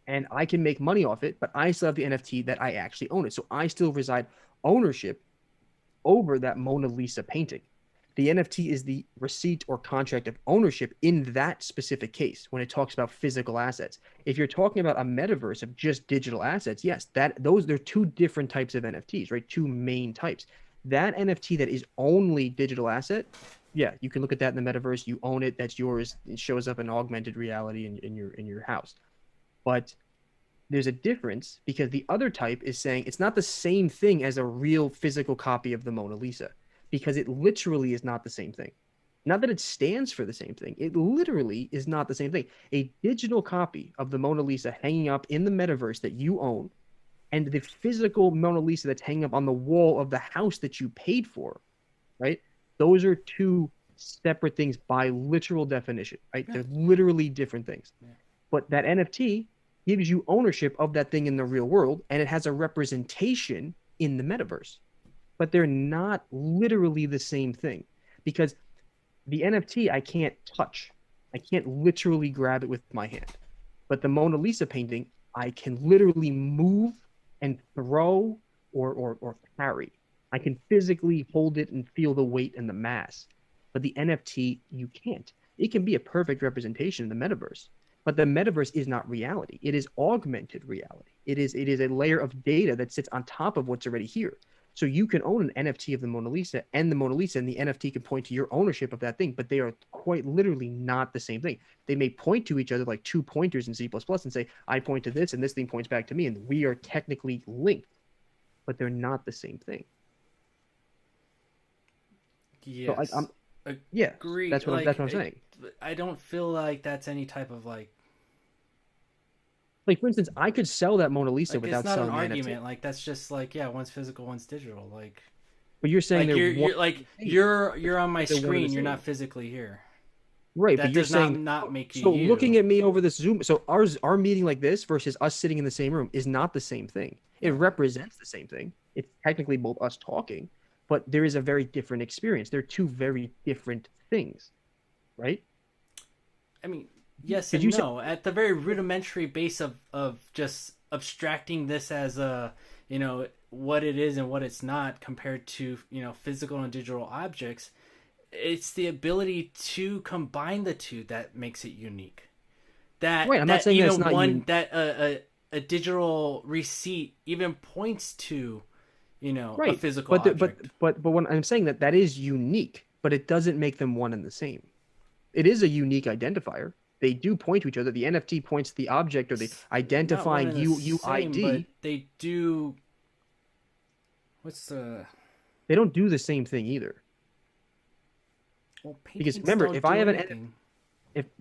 and I can make money off it, but I still have the NFT that I actually own it. So I still reside ownership over that Mona Lisa painting. The NFT is the receipt or contract of ownership in that specific case when it talks about physical assets. If you're talking about a metaverse of just digital assets, yes, they're two different types of NFTs, right? Two main types. That NFT that is only digital asset, yeah, you can look at that in the metaverse. You own it, that's yours. It shows up in augmented reality in your house. But there's a difference because the other type is saying it's not the same thing as a real physical copy of the Mona Lisa because it literally is not the same thing. Not that it stands for the same thing, it literally is not the same thing. A digital copy of the Mona Lisa hanging up in the metaverse that you own and the physical Mona Lisa that's hanging up on the wall of the house that you paid for, right? Those are two separate things by literal definition, right? Yeah. They're literally different things. Yeah. But that NFT gives you ownership of that thing in the real world and it has a representation in the metaverse. But they're not literally the same thing because the NFT I can't touch. I can't literally grab it with my hand. But the Mona Lisa painting, I can literally move and throw or carry. I can physically hold it and feel the weight and the mass. But the NFT, you can't. It can be a perfect representation in the metaverse, but the metaverse is not reality. It is augmented reality. It is a layer of data that sits on top of what's already here. So you can own an NFT of the Mona Lisa, and the NFT can point to your ownership of that thing, but they are quite literally not the same thing. They may point to each other like two pointers in C++ and say, I point to this and this thing points back to me, and we are technically linked, but they're not the same thing. Yes. So yeah, Agree. that's what I'm saying. I don't feel like that's any type of like for instance, I could sell that Mona Lisa without it's not an selling the argument. NFT. Like that's just like, yeah, one's physical, one's digital. Like But you're saying you're on my they're one and the screen. You're same. not physically here. Right, That but you're does saying not make you. so looking at me over this Zoom. So our meeting like this versus us sitting in the same room is not the same thing. It represents the same thing. It's technically both us talking, but there is a very different experience. They're two very different things, right? I mean, yes Did and you no. At the very rudimentary base of just abstracting this as a, what it is and what it's not compared to, physical and digital objects, it's the ability to combine the two that makes it unique. That Right, I'm that not saying even that's not one that a digital receipt even points to, a physical object. But when I'm saying that is unique, but it doesn't make them one and the same. It is a unique identifier. They do point to each other. The NFT points to the object or the identifying Not one and the same, UUID. but they do. What's the? They don't do the same thing either. Well, Because paintings remember, don't if do I have anything.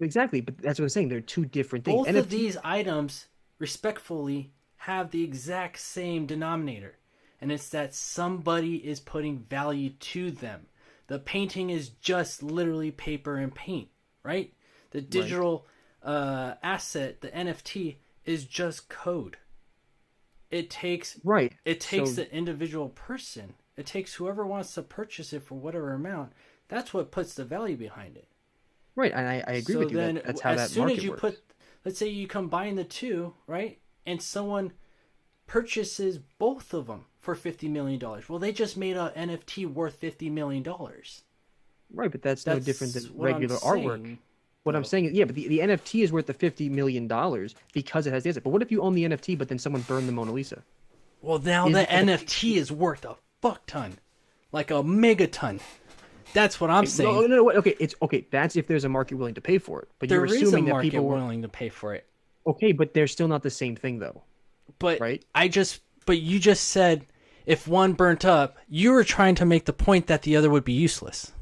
exactly, but that's what I'm saying. They're two different things. Both of these items, respectfully, have the exact same denominator, and it's that somebody is putting value to them. The painting is just literally paper and paint, right? The digital asset, the NFT, is just code. It takes the individual person. It takes whoever wants to purchase it for whatever amount. That's what puts the value behind it. Right, and I agree with you. That's how that market works. Let's say you combine the two, right? And someone purchases both of them for $50 million. Well, they just made an NFT worth $50 million. Right, but that's no different than regular artwork. Saying, what I'm saying is, yeah, but the NFT is worth the $50 million because it has the asset. But what if you own the NFT, but then someone burned the Mona Lisa? Well, now the NFT is worth a fuck ton. Like a megaton. That's what I'm saying. No. Okay, it's okay. That's if there's a market willing to pay for it. But There you're is assuming a that market people were willing to pay for it. okay, but they're still not the same thing, though. But right? But you just said if one burnt up, you were trying to make the point that the other would be useless.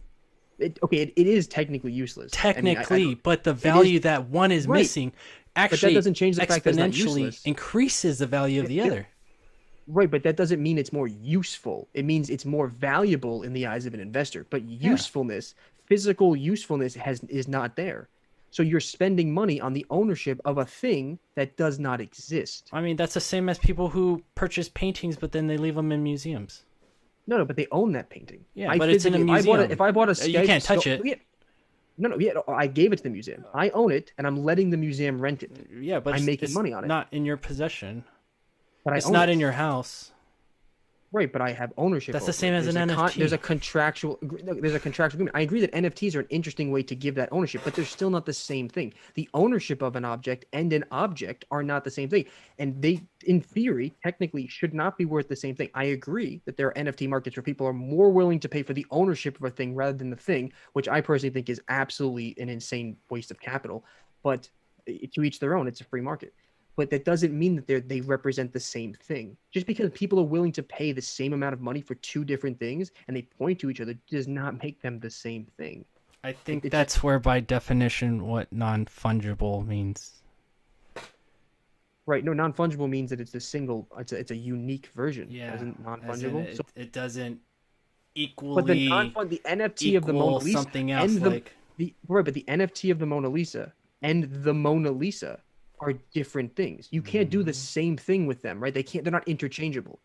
It is technically useless. Technically, but the value that one is missing actually doesn't change the fact that it's not exponentially useless. increases the value of the other. Right, but that doesn't mean it's more useful. It means it's more valuable in the eyes of an investor. But usefulness, physical usefulness is not there. So you're spending money on the ownership of a thing that does not exist. I mean, that's the same as people who purchase paintings, but then they leave them in museums. No, but they own that painting. Yeah, but it's in a museum. If I bought a you can't touch it. No, I gave it to the museum. I own it, and I'm letting the museum rent it. Yeah, but I'm making money on it. Not in your possession. But it's not in your house. Right, but I have ownership. That's the same as an NFT. There's a contractual agreement. I agree that NFTs are an interesting way to give that ownership, but they're still not the same thing. The ownership of an object and an object are not the same thing, and they, in theory, technically should not be worth the same thing. I agree that there are NFT markets where people are more willing to pay for the ownership of a thing rather than the thing, which I personally think is absolutely an insane waste of capital. But to each their own. It's a free market. But that doesn't mean that they represent the same thing. Just because people are willing to pay the same amount of money for two different things and they point to each other does not make them the same thing. I think that's where, by definition, what non-fungible means. Right. No, non-fungible means that it's a unique version. Yeah. Isn't non-fungible? So it doesn't equally. But the NFT of the Mona Lisa something else but the NFT of the Mona Lisa and the Mona Lisa are different things. You can't do the same thing with them, right? They're not interchangeable,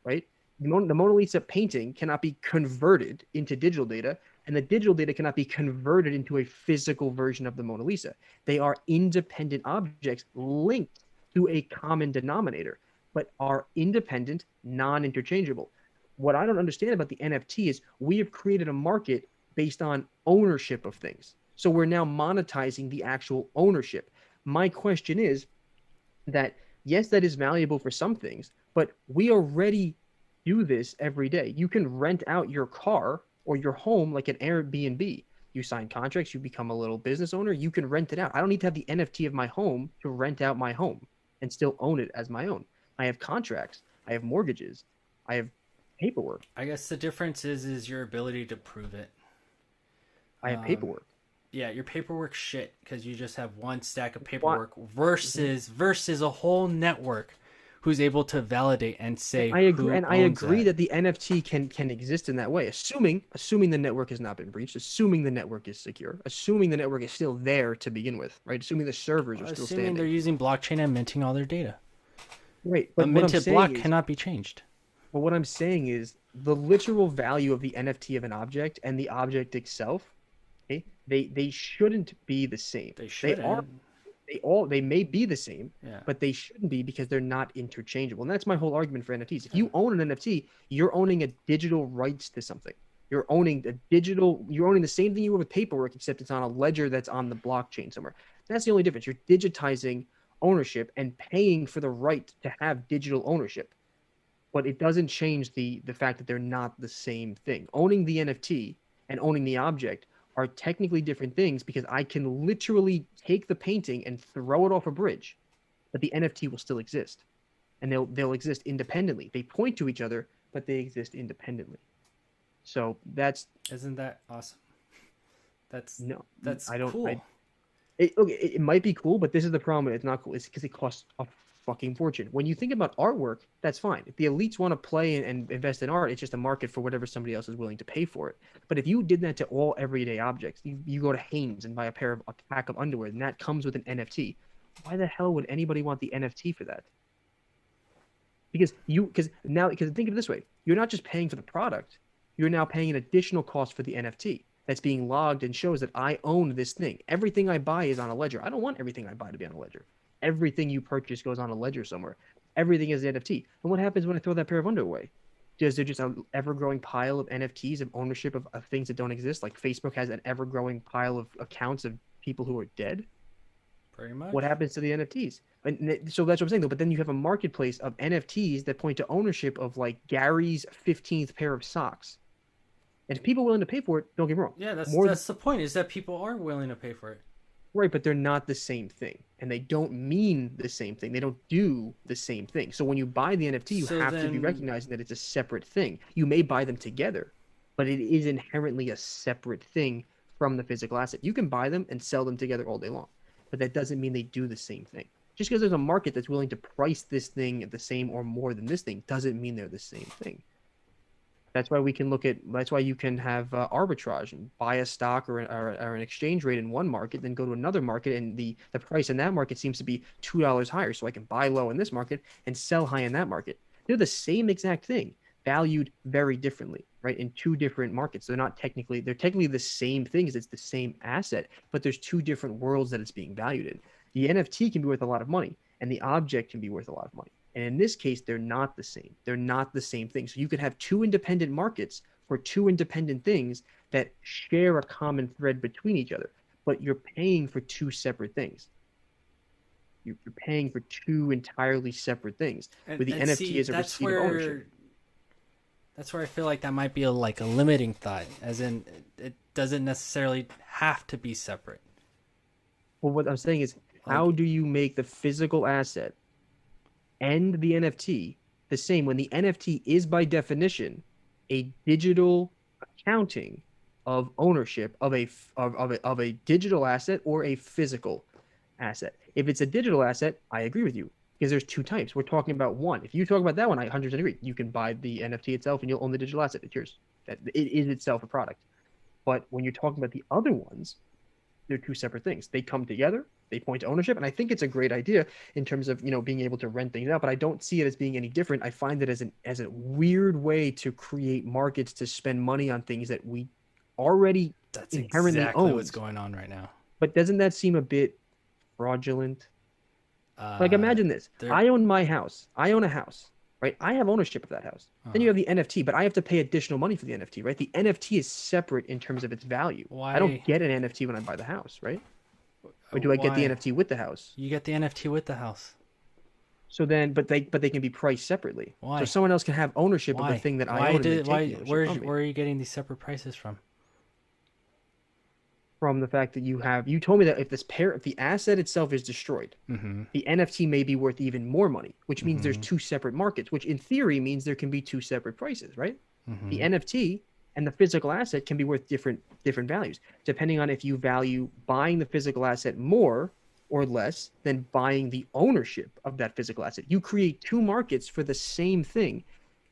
right? The Mona Lisa painting cannot be converted into digital data, and the digital data cannot be converted into a physical version of the Mona Lisa. They are independent objects linked to a common denominator, but are independent, non-interchangeable. What I don't understand about the NFT is we have created a market based on ownership of things. So we're now monetizing the actual ownership. My question is that, yes, that is valuable for some things, but we already do this every day. You can rent out your car or your home like an Airbnb. You sign contracts, you become a little business owner, you can rent it out. I don't need to have the NFT of my home to rent out my home and still own it as my own. I have contracts, I have mortgages, I have paperwork. I guess the difference is your ability to prove it. I have paperwork. Yeah, your paperwork shit because you just have one stack of paperwork versus a whole network who's able to validate and say I agree, who and I owns agree that. that the NFT can exist in that way, assuming the network has not been breached, assuming the network is secure, assuming the network is still there to begin with, right? Assuming the servers are still Assuming they're standing. using blockchain and minting all their data. Right, A but what I'm minted block saying is, cannot be changed. but what I'm saying is the literal value of the NFT of an object and the object itself, okay, they shouldn't be the same. They They shouldn't. are they may be the same, Yeah. but they shouldn't be because they're not interchangeable. And that's my whole argument for NFTs. If you own an NFT, you're owning a digital rights to something. You're owning the same thing you would with paperwork, except it's on a ledger that's on the blockchain somewhere. That's the only difference. You're digitizing ownership and paying for the right to have digital ownership. But it doesn't change the fact that they're not the same thing. Owning the NFT and owning the object are technically different things because I can literally take the painting and throw it off a bridge, but the NFT will still exist, and they'll exist independently. They point to each other, but they exist independently. So Isn't that awesome? That's no, that's I don't. cool. It might be cool, but this is the problem. It's not cool. It's because it costs a fucking fortune. When you think about artwork, that's fine. If the elites want to play and invest in art, it's just a market for whatever somebody else is willing to pay for it. But if you did that to all everyday objects, you go to Hanes and buy a pack of underwear, and that comes with an NFT. Why the hell would anybody want the NFT for that? Because think of it this way, you're not just paying for the product, you're now paying an additional cost for the NFT that's being logged and shows that I own this thing. Everything I buy is on a ledger. I don't want everything I buy to be on a ledger. Everything you purchase goes on a ledger somewhere. Everything is an NFT. And what happens when I throw that pair of underwear away? Is there just an ever-growing pile of NFTs of ownership of things that don't exist? Like Facebook has an ever-growing pile of accounts of people who are dead? Pretty much. What happens to the NFTs? So that's what I'm saying, though. But then you have a marketplace of NFTs that point to ownership of like Gary's 15th pair of socks. And if people are willing to pay for it, don't get me wrong. Yeah, that's More the point. Is that people are willing to pay for it. Right, but they're not the same thing. And they don't mean the same thing. They don't do the same thing. So when you buy the NFT, you have to be recognizing that it's a separate thing. You may buy them together, but it is inherently a separate thing from the physical asset. You can buy them and sell them together all day long, but that doesn't mean they do the same thing. Just because there's a market that's willing to price this thing at the same or more than this thing doesn't mean they're the same thing. That's why you can have arbitrage and buy a stock or an exchange rate in one market, then go to another market, and the price in that market seems to be $2 higher. So I can buy low in this market and sell high in that market. They're the same exact thing, valued very differently, right? In two different markets. They're technically the same things. It's the same asset, but there's two different worlds that it's being valued in. The NFT can be worth a lot of money, and the object can be worth a lot of money. And in this case, they're not the same. They're not the same thing. So you could have two independent markets for two independent things that share a common thread between each other, but you're paying for two separate things. You're paying for two entirely separate things. With the NFT as a receipt of ownership. That's where I feel like that might be a limiting thought, as in it doesn't necessarily have to be separate. Well, what I'm saying is, how do you make the physical asset and the NFT the same when the NFT is by definition a digital accounting of ownership of a digital asset or a physical asset? If it's a digital asset, I agree with you because there's two types. We're talking about one. If you talk about that one, I 100% agree. You can buy the NFT itself and you'll own the digital asset. It's yours. It is itself a product. But when you're talking about the other ones, they're two separate things. They come together. They point to ownership, and I think it's a great idea in terms of being able to rent things out. But I don't see it as being any different. I find it as a weird way to create markets to spend money on things that we already inherently exactly own. What's going on right now? But doesn't that seem a bit fraudulent? Imagine this: I own my house. I own a house, right? I have ownership of that house. Then you have the NFT, but I have to pay additional money for the NFT, right? The NFT is separate in terms of its value. Why? I don't get an NFT when I buy the house, right? Or do I get the NFT with the house? You get the NFT with the house. So then, but they can be priced separately. Why? So someone else can have ownership of the Why? thing that I Why own, and they did take why? the ownership from me. Where are you getting these separate prices from? From the fact that you told me that if the asset itself is destroyed, Mm-hmm. the NFT may be worth even more money, which means there's Mm-hmm. two separate markets, which in theory means there can be two separate prices, right? The Mm-hmm. NFT and the physical asset can be worth different values, depending on if you value buying the physical asset more or less than buying the ownership of that physical asset. You create two markets for the same thing,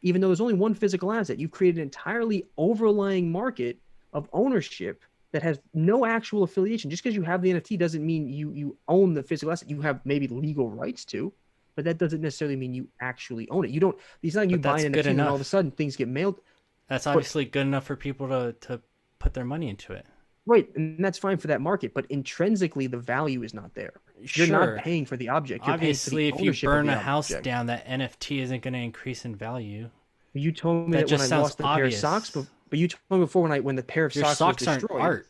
even though there's only one physical asset. You create an entirely overlying market of ownership that has no actual affiliation. Just because you have the NFT doesn't mean you own the physical asset. You have maybe legal rights to, but that doesn't necessarily mean you actually own it. You don't. It's not like you But buy that's an good NFT and then all of a enough. sudden things get mailed. That's But obviously good enough for people to put their money into it. right, and that's fine for that market. But intrinsically, the value is not there. You're not Sure. paying for the object. You're paying for Obviously, the if you ownership of burn the a house object. down, that NFT isn't going to increase in value. You told me That that when just I sounds lost the pair of socks, obvious. but you told me before when the pair of Your socks was socks aren't destroyed. art.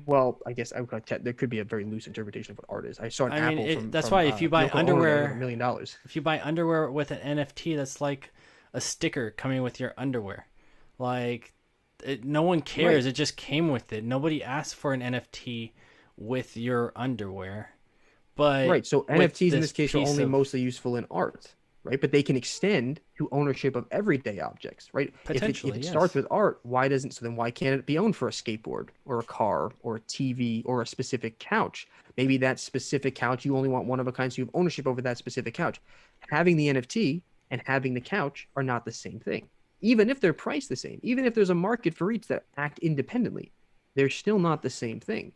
Well, I guess there could be a very loose interpretation of what art is. I saw an I mean, apple from that's from why if you buy Yoko Ono that was like underwear, $1 million. if you buy underwear with an NFT, that's like a sticker coming with your underwear. Like, no one cares. Right. It just came with it. Nobody asked for an NFT with your underwear. But Right. So with NFTs in this case are piece only of mostly useful in art, right? But they can extend to ownership of everyday objects, right? Potentially, If it yes. starts with art, so then why can't it be owned for a skateboard or a car or a TV or a specific couch? Maybe that specific couch you only want one of a kind, so you have ownership over that specific couch. Having the NFT and having the couch are not the same thing. Even if they're priced the same, even if there's a market for each that act independently, they're still not the same thing.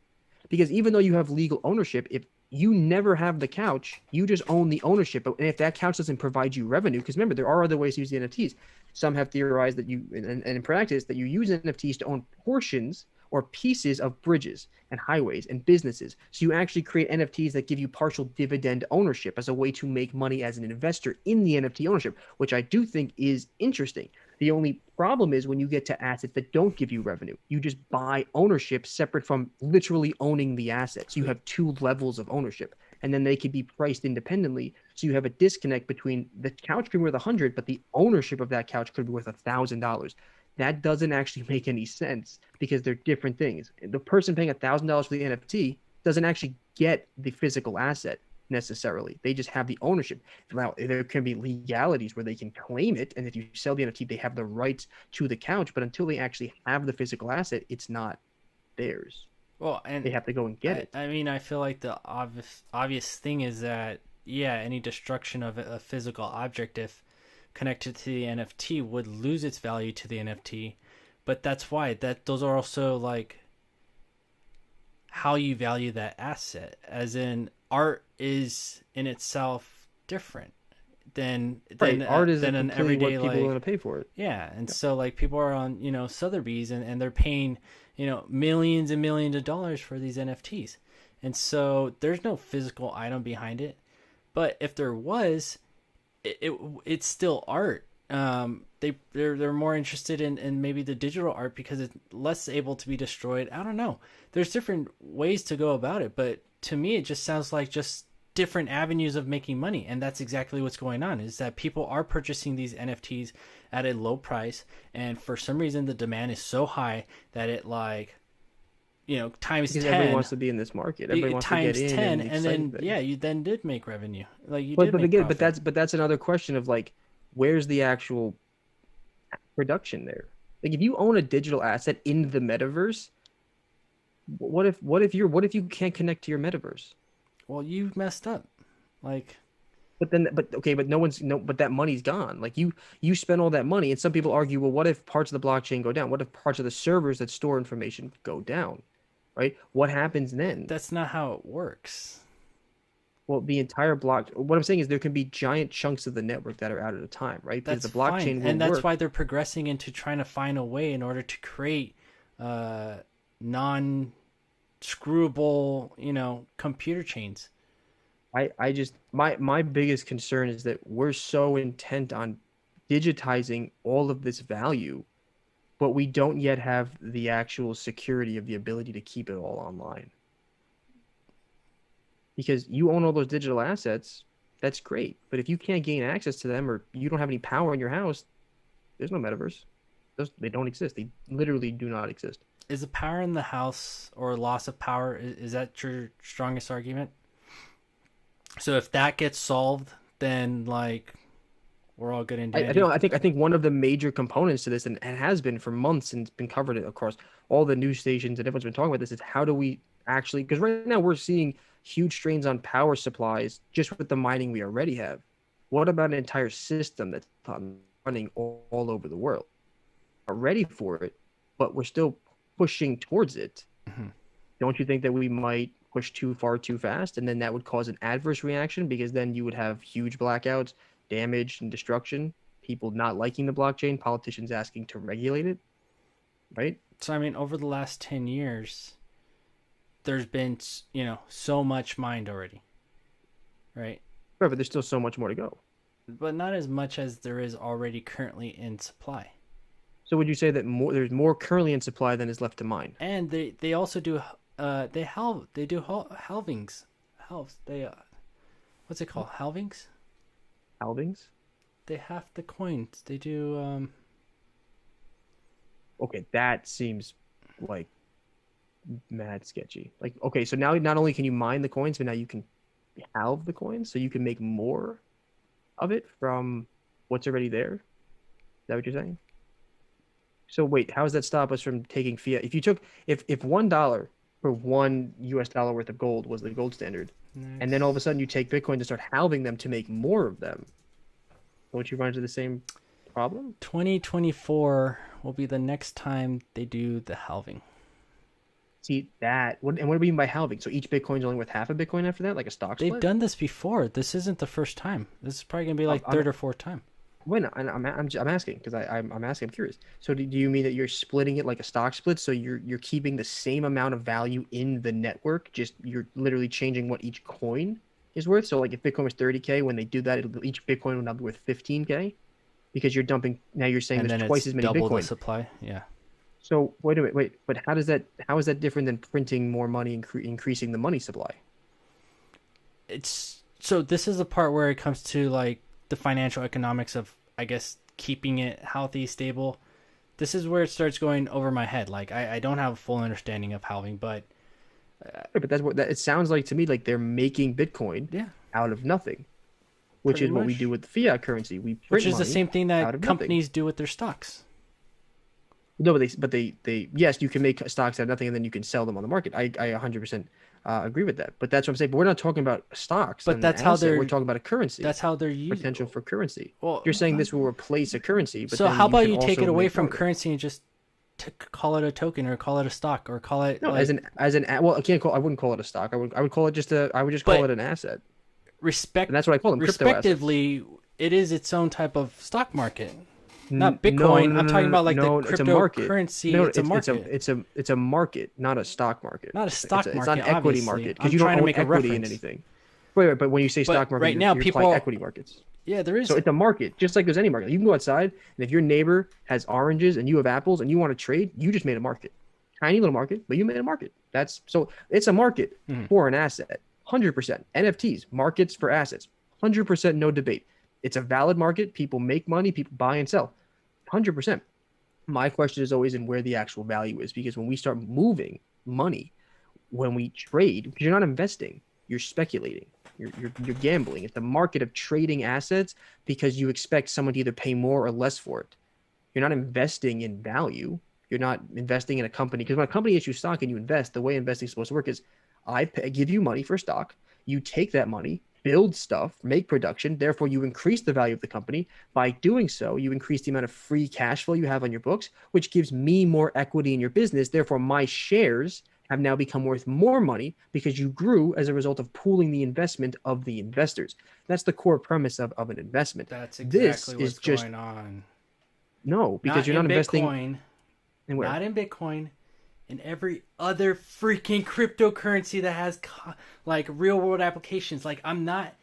Because even though you have legal ownership, if you never have the couch, you just own the ownership. And if that couch doesn't provide you revenue, because remember, there are other ways to use the NFTs. Some have theorized that and in practice, that you use NFTs to own portions or pieces of bridges and highways and businesses. So you actually create NFTs that give you partial dividend ownership as a way to make money as an investor in the NFT ownership, which I do think is interesting. The only problem is when you get to assets that don't give you revenue. You just buy ownership separate from literally owning the assets. You have two levels of ownership, and then they could be priced independently. So you have a disconnect between the couch being worth 100, but the ownership of that couch could be worth $1,000. That doesn't actually make any sense because they're different things. The person paying $1,000 for the NFT doesn't actually get the physical asset necessarily. They just have the ownership. Now, there can be legalities where they can claim it, and if you sell the NFT, they have the rights to the couch. But until they actually have the physical asset, it's not theirs. well, and They have to go and get it. I mean, I feel like the obvious thing is that yeah, any destruction of a physical object, if connected to the NFT, would lose its value to the NFT. But that's why those are also like how you value that asset. As in, art is in itself different than Right. Art is than an completely everyday what people like want to pay for it. yeah. And so like people are on Sotheby's and they're paying millions and millions of dollars for these NFTs, and so there's no physical item behind it. But if there was, it's still art. They're more interested in maybe the digital art because it's less able to be destroyed. I don't know. There's different ways to go about it, but to me it just sounds like just different avenues of making money, and that's exactly what's going on. Is that people are purchasing these NFTs at a low price, and for some reason the demand is so high that it times Because 10. everybody wants to be in this market. Everybody wants to times get in 10, and and then excited. yeah, you then did make revenue. Like you But did but make again, profit. but that's another question of like, where's the actual production there? Like, if you own a digital asset in the metaverse, what if you can't connect to your metaverse? Well, you messed up. Like, But that money's gone. Like, you spend all that money, and some people argue, well, what if parts of the blockchain go down? What if parts of the servers that store information go down? Right? What happens then? that's not how it works. Well, the entire block. What I'm saying is there can be giant chunks of the network that are out at a time, right? Because That's the blockchain fine, will and that's work. why they're progressing into trying to find a way in order to create non-screwable, computer chains. I just my biggest concern is that we're so intent on digitizing all of this value, but we don't yet have the actual security of the ability to keep it all online. because you own all those digital assets. That's great. But if you can't gain access to them or you don't have any power in your house, there's no metaverse. They don't exist. They literally do not exist. Is the power in the house or loss of power, is that your strongest argument? So if that gets solved, then like we're all good and dandy. I think one of the major components to this, and it has been for months and it's been covered across all the news stations and everyone's been talking about this, is how do we actually, because right now we're seeing huge strains on power supplies just with the mining we already have. What about an entire system that's running all over the world? Are ready for it, but we're still pushing towards it. Mm-hmm. Don't you think that we might push too far too fast, and then that would cause an adverse reaction, because then you would have huge blackouts, damage and destruction, people not liking the blockchain, politicians asking to regulate it, right? So I mean, over the last 10 years, there's been, you know, so much mined already, right? Right, but there's still so much more to go. But not as much as there is already currently in supply. So would you say that there's more currently in supply than is left to mine? And they also do they do halvings. What's it called? Halvings? Halvings? They half the coins. They do Okay, that seems like mad sketchy. Like, okay, so now not only can you mine the coins, but now you can halve the coins, so you can make more of it from what's already there. Is that what you're saying? So wait, how does that stop us from taking fiat? If you took if $1 for $1 worth of gold was the gold standard, and then all of a sudden you take Bitcoin to start halving them to make more of them, won't you run into the same problem? 2024 will be the next time they do the halving. See that? What do we mean by halving? So each Bitcoin's only worth half a Bitcoin after that, like a stock split? They've done this before. This isn't the first time. This is probably gonna be like third or fourth time. When I'm asking because I'm asking, I'm curious. So do you mean that you're splitting it like a stock split? So you're keeping the same amount of value in the network, just you're literally changing what each coin is worth. So like if Bitcoin was 30K, when they do that, each Bitcoin will now be worth 15K, because you're dumping. Now you're saying And there's then twice it's as many double the Bitcoin. supply. Yeah. So wait a minute, wait. But how is that different than printing more money and increasing the money supply? So this is the part where it comes to like the financial economics of, I guess, keeping it healthy, stable. This is where it starts going over my head. Like I don't have a full understanding of halving, but Right, but that's what it sounds like to me. Like they're making Bitcoin yeah, out of nothing, which Pretty is what we much. do with the fiat currency. We print which is the money same thing out that of companies do with their stocks. No, but they yes, you can make stocks out of nothing and then you can sell them on the market. I 100% agree with that. But that's what I'm saying. But we're not talking about stocks. But and that's an how asset. they're- We're talking about a currency. That's how they're used. Potential for currency. Well, You're saying this will replace a currency. But so then how about can you take also it away make from more of it. currency and just call it a token or call it a stock or call it No, like, I wouldn't call it a stock. I would call it just call But- it an asset. respect. And that's what I call them, crypto assets. Respectively, it is its own type of stock market. Not No, Bitcoin. no, I'm no, talking no, about like no, the it's a market. cryptocurrency. No, it's a market. It's a market, not a stock market. Not a stock It's not an market, equity obviously. market I'm because you don't trying to own make a equity in reference. anything. Wait, but when you say But stock market, right now, you're people- applying equity markets. Yeah, there is. So it's a market, just like there's any market. You can go outside, and if your neighbor has oranges and you have apples and you want to trade, you just made a market. Tiny little market, but you made a market. So it's a market Mhm. for an asset. 100%. NFTs, markets for assets. 100%, no debate. It's a valid market. People make money, people buy and sell. 100%. My question is always in where the actual value is, because when we start moving money, when we trade, because you're not investing, you're speculating. You're gambling. It's a market of trading assets because you expect someone to either pay more or less for it. You're not investing in value. You're not investing in a company, because when a company issues stock and you invest, the way investing is supposed to work is give you money for stock. You take that money, build stuff, make production. Therefore, you increase the value of the company. By doing so, you increase the amount of free cash flow you have on your books, which gives me more equity in your business. Therefore, my shares have now become worth more money because you grew as a result of pooling the investment of the investors. That's the core premise of an investment. That's This exactly is what's just going on. no, because you're not investing Bitcoin, in where. not in Bitcoin, in every other freaking cryptocurrency that has like real world applications. Like I'm not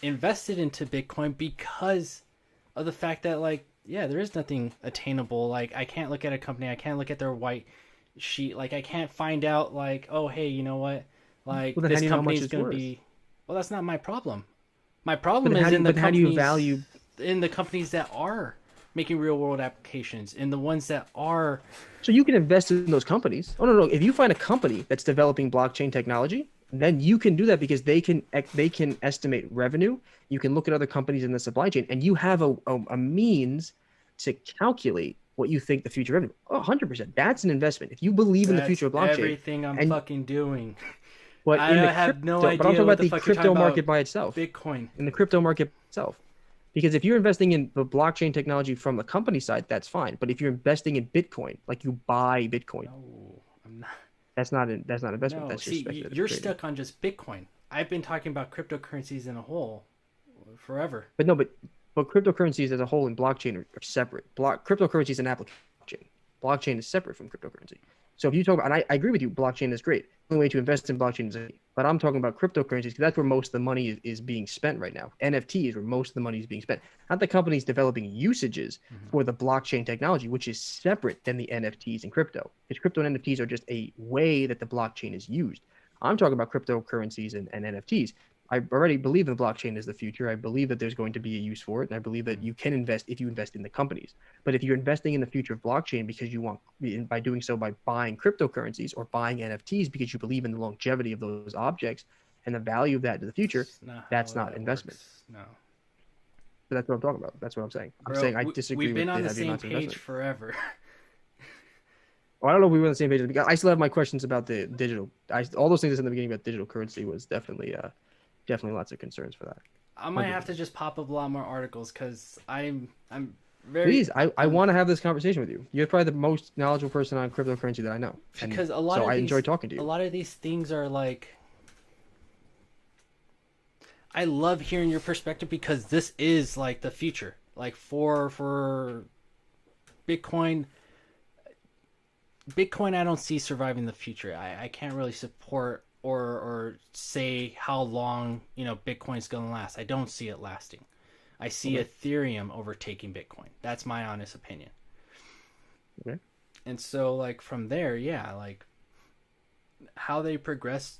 invested into Bitcoin because of the fact that like yeah, there is nothing attainable. Like I can't look at a company, I can't look at their white sheet. Like I can't find out like, oh hey, you know what? Like Well, then how this do you know how much company is it's going to worth? be Well, that's not my problem. My But problem how is do, in the but how do companies you value? in the companies that are making real world applications, in the ones that are. So you can invest in those companies. Oh no. If you find a company that's developing blockchain technology, then you can do that because they can estimate revenue. You can look at other companies in the supply chain, and you have a means to calculate what you think the future revenue. Oh, 100%. That's an investment. If you believe in the That's future of blockchain, everything I'm and fucking doing. but I in the have no crypto, but I'm idea talking what about the the fuck you're talking crypto market about. by itself. Bitcoin. In the crypto market itself. Because if you're investing in the blockchain technology from the company side, that's fine. But if you're investing in Bitcoin, like you buy Bitcoin, No, I'm not. that's not investment. No, That's just see, speculative you're trading. stuck on just Bitcoin. I've been talking about cryptocurrencies in a whole forever. But no, but cryptocurrencies as a whole and blockchain are separate. Cryptocurrency is an application. Blockchain is separate from cryptocurrency. So if you talk about, and I agree with you, blockchain is great. The only way to invest in blockchain is, but I'm talking about cryptocurrencies because that's where most of the money is being spent right now. NFT is where most of the money is being spent. Not the companies developing usages for the blockchain technology, which is separate than the NFTs and crypto. Because crypto and NFTs are just a way that the blockchain is used. I'm talking about cryptocurrencies and NFTs. I already believe in the blockchain is the future. I believe that there's going to be a use for it, and I believe that you can invest if you invest in the companies. But if you're investing in the future of blockchain because you want, by doing so, by buying cryptocurrencies or buying NFTs because you believe in the longevity of those objects and the value of that in the future, It's not that's how not that investment. works. No. But that's what I'm talking about. That's what I'm saying. I'm Bro, saying I disagree we've with been on it the having same lots of page investment. forever. Well, I don't know if we were on the same page because I still have my questions about the digital. All those things I said in the beginning about digital currency was definitely lots of concerns for that. I might have to just pop up a lot more articles because I'm very. Please, I want to have this conversation with you. You're probably the most knowledgeable person on cryptocurrency that I know. And Because a lot so of I these, enjoy talking to a you. lot of these things are like. I love hearing your perspective because this is like the future. Like for Bitcoin, I don't see surviving the future. I can't really support or say how long Bitcoin's gonna last. I don't see it lasting. I see Okay. Ethereum overtaking Bitcoin. That's my honest opinion. Okay. And so like from there, yeah, like how they progress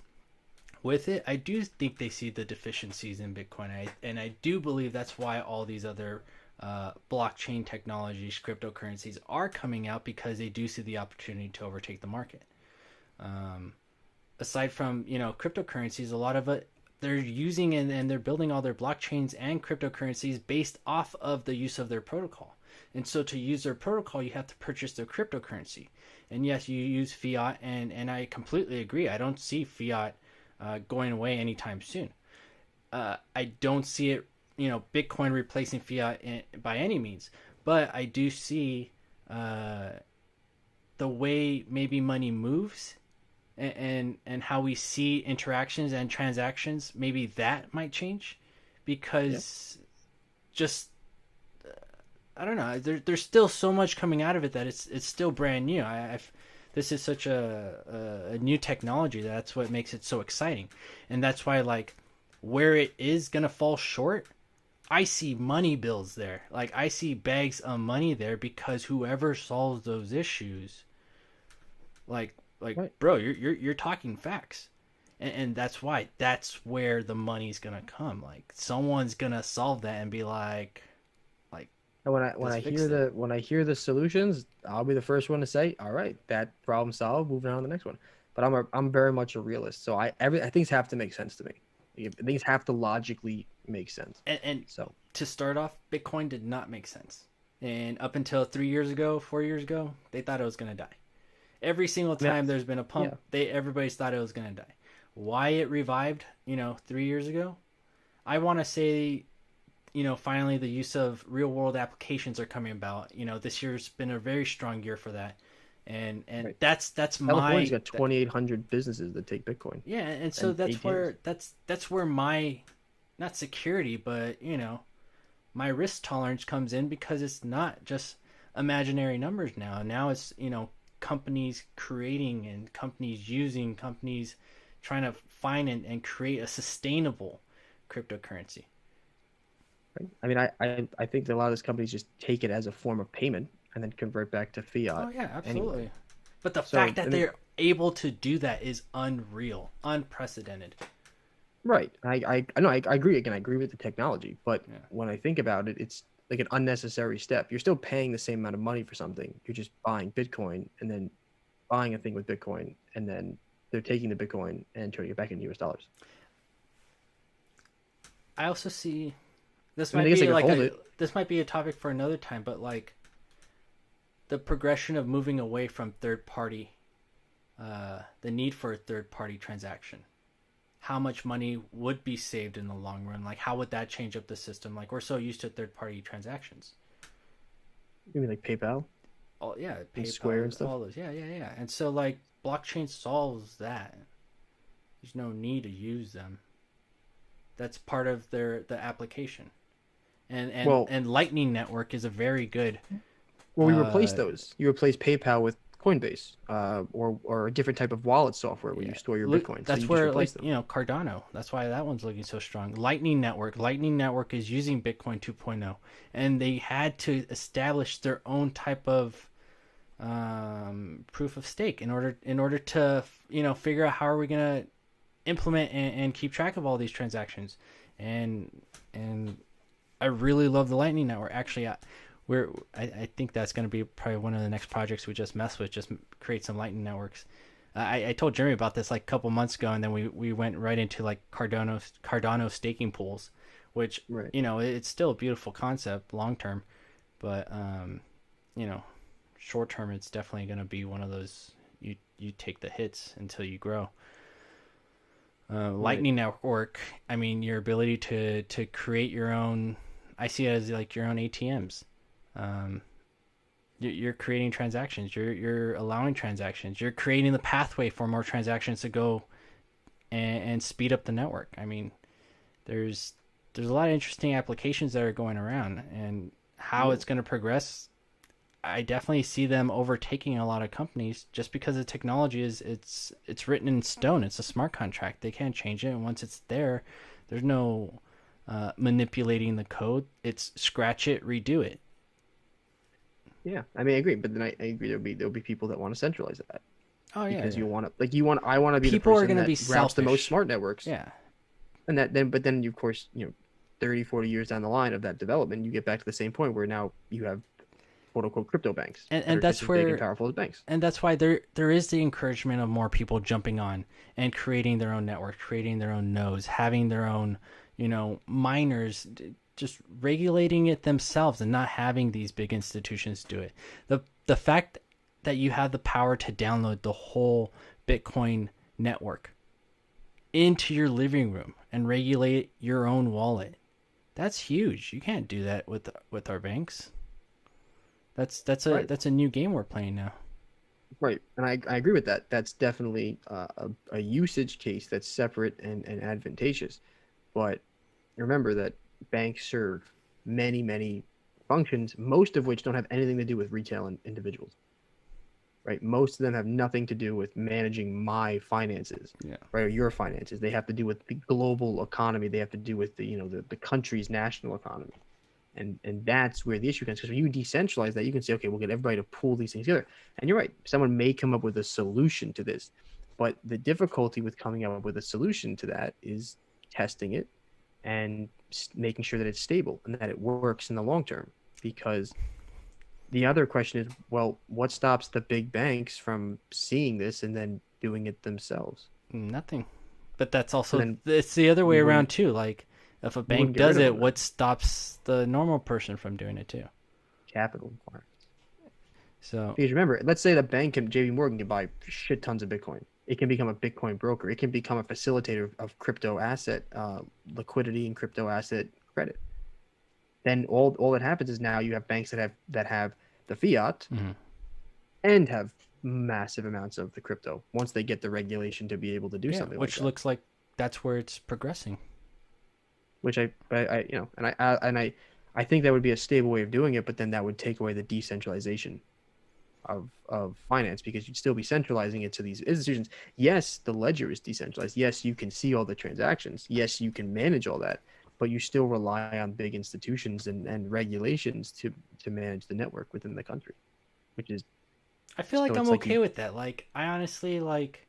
with it, I do think they see the deficiencies in Bitcoin. And I do believe that's why all these other blockchain technologies, cryptocurrencies are coming out because they do see the opportunity to overtake the market. Aside from cryptocurrencies, a lot of it they're using and they're building all their blockchains and cryptocurrencies based off of the use of their protocol. And so to use their protocol, you have to purchase their cryptocurrency. And yes, you use fiat, and I completely agree. I don't see fiat going away anytime soon. I don't see it, Bitcoin replacing fiat by any means. But I do see the way maybe money moves and how we see interactions and transactions. Maybe that might change because just I don't know. There's still so much coming out of it that it's still brand new. This is such a new technology. That's what makes it so exciting, and that's why like where it is gonna fall short, I see money bills there. Like I see bags of money there because whoever solves those issues, like Right. bro, you're talking facts, and that's where the money's gonna come. Like someone's gonna solve that and be like. And when Let's I fix hear it. when I hear the solutions, I'll be the first one to say, "All right, that problem solved. Moving on to the next one." But I'm very much a realist, so things have to make sense to me. Things have to logically make sense. And So to start off, Bitcoin did not make sense. And up until 3 years ago, 4 years ago, they thought it was going to die. Every single Yeah. time there's been a pump, Yeah. everybody's thought it was going to die. Why it revived, 3 years ago? I want to say, finally the use of real world applications are coming about. This year's been a very strong year for that. And Right. that's California's my got 2,800 businesses that take Bitcoin. yeah, and so and that's ATMs. where that's where my not security, but my risk tolerance comes in because it's not just imaginary numbers now. Now it's, companies creating and companies using, companies trying to find and create a sustainable cryptocurrency. Right? I mean, I think that a lot of those companies just take it as a form of payment and then convert back to fiat. Oh yeah, absolutely. Anyway. But the So, fact that I mean- they're able to do that is unreal, unprecedented. Right. I know. I agree. Again, I agree with the technology, but Yeah. when I think about it, it's like an unnecessary step. You're still paying the same amount of money for something. You're just buying Bitcoin and then buying a thing with Bitcoin, and then they're taking the Bitcoin and turning it back into US dollars. I also see this I mean, might I guess they be could like hold a it. this might be a topic for another time, but like the progression of moving away from third party, the need for a third party transaction. How much money would be saved in the long run? Like, how would that change up the system? Like, we're so used to third party transactions. Maybe like PayPal Oh yeah, and Square and PayPal, stuff. all those. Yeah, yeah, yeah. And so like blockchain solves that. There's no need to use them. That's part of the application. Well, And Lightning Network is a very good. we replace Uh, those. You replace PayPal with Coinbase, or a different type of wallet software where yeah, you store your look, Bitcoin. So that's you just where replace like them. you know Cardano. That's why that one's looking so strong. Lightning Network is using Bitcoin 2.0, and they had to establish their own type of proof of stake in order to figure out how are we gonna implement and keep track of all these transactions, and and I really love the Lightning Network. Actually, I think that's going to be probably one of the next projects we just mess with. Just create some Lightning networks. I told Jeremy about this like a couple months ago, and then we went right into like Cardano staking pools, which Right. it's still a beautiful concept long term, but you know short term it's definitely going to be one of those you take the hits until you grow. Right. Lightning Network, I mean, your ability to create your own, I see it as like your own ATMs. Um, you're creating transactions. You're allowing transactions. You're creating the pathway for more transactions to go and speed up the network. I mean, there's there's a lot of interesting applications that are going around, and how Yeah. it's going to progress. I definitely see them overtaking a lot of companies just because the technology it's written in stone. It's a smart contract. They can't change it, and once it's there, there's no manipulating the code. It's scratch it, redo it. Yeah. I mean, I agree, but then I agree there'll be people that want to centralize that Oh yeah, because yeah. I want to be the People are person gonna that be routes the most selfish. smart networks. Yeah, And that then but then you, of course, 30, 40 years down the line of that development, you get back to the same point where now you have quote unquote crypto banks that and are just that's as big and where powerful as banks. and that's why there is the encouragement of more people jumping on and creating their own network, creating their own nodes, having their own miners, just regulating it themselves and not having these big institutions do it. The fact that you have the power to download the whole Bitcoin network into your living room and regulate your own wallet, that's huge. You can't do that with our banks. Right. That's a new game we're playing now. Right. And I agree with that. That's definitely a usage case that's separate and advantageous. But remember that banks serve many, many functions, most of which don't have anything to do with retail and individuals. Right? Most of them have nothing to do with managing my finances, Yeah. right? Or your finances. They have to do with the global economy. They have to do with the country's national economy. And that's where the issue comes, because when you decentralize that, you can say, okay, we'll get everybody to pool these things together. And you're right, someone may come up with a solution to this, but the difficulty with coming up with a solution to that is testing it and making sure that it's stable and that it works in the long term. Because the other question is, well, what stops the big banks from seeing this and then doing it themselves? Nothing. But that's So also then it's the other way you around wouldn't too. Like if a you bank wouldn't get rid does of it, them then. what stops the normal person from doing it too? Capital requirements. So Because remember, let's say the bank can, JP Morgan can buy shit tons of Bitcoin. It can become a Bitcoin broker. It can become a facilitator of crypto asset liquidity and crypto asset credit. Then all that happens is now you have banks that have the fiat mhm. and have massive amounts of the crypto once they get the regulation to be able to do Yeah, something like which that. looks like that's where it's progressing. Which I think that would be a stable way of doing it, but then that would take away the decentralization of finance, because you'd still be centralizing it to these institutions. Yes, the ledger is decentralized. Yes, you can see all the transactions. Yes, you can manage all that, but you still rely on big institutions and regulations to manage the network within the country, which is I feel so like I'm it's like okay you with that. Like I honestly like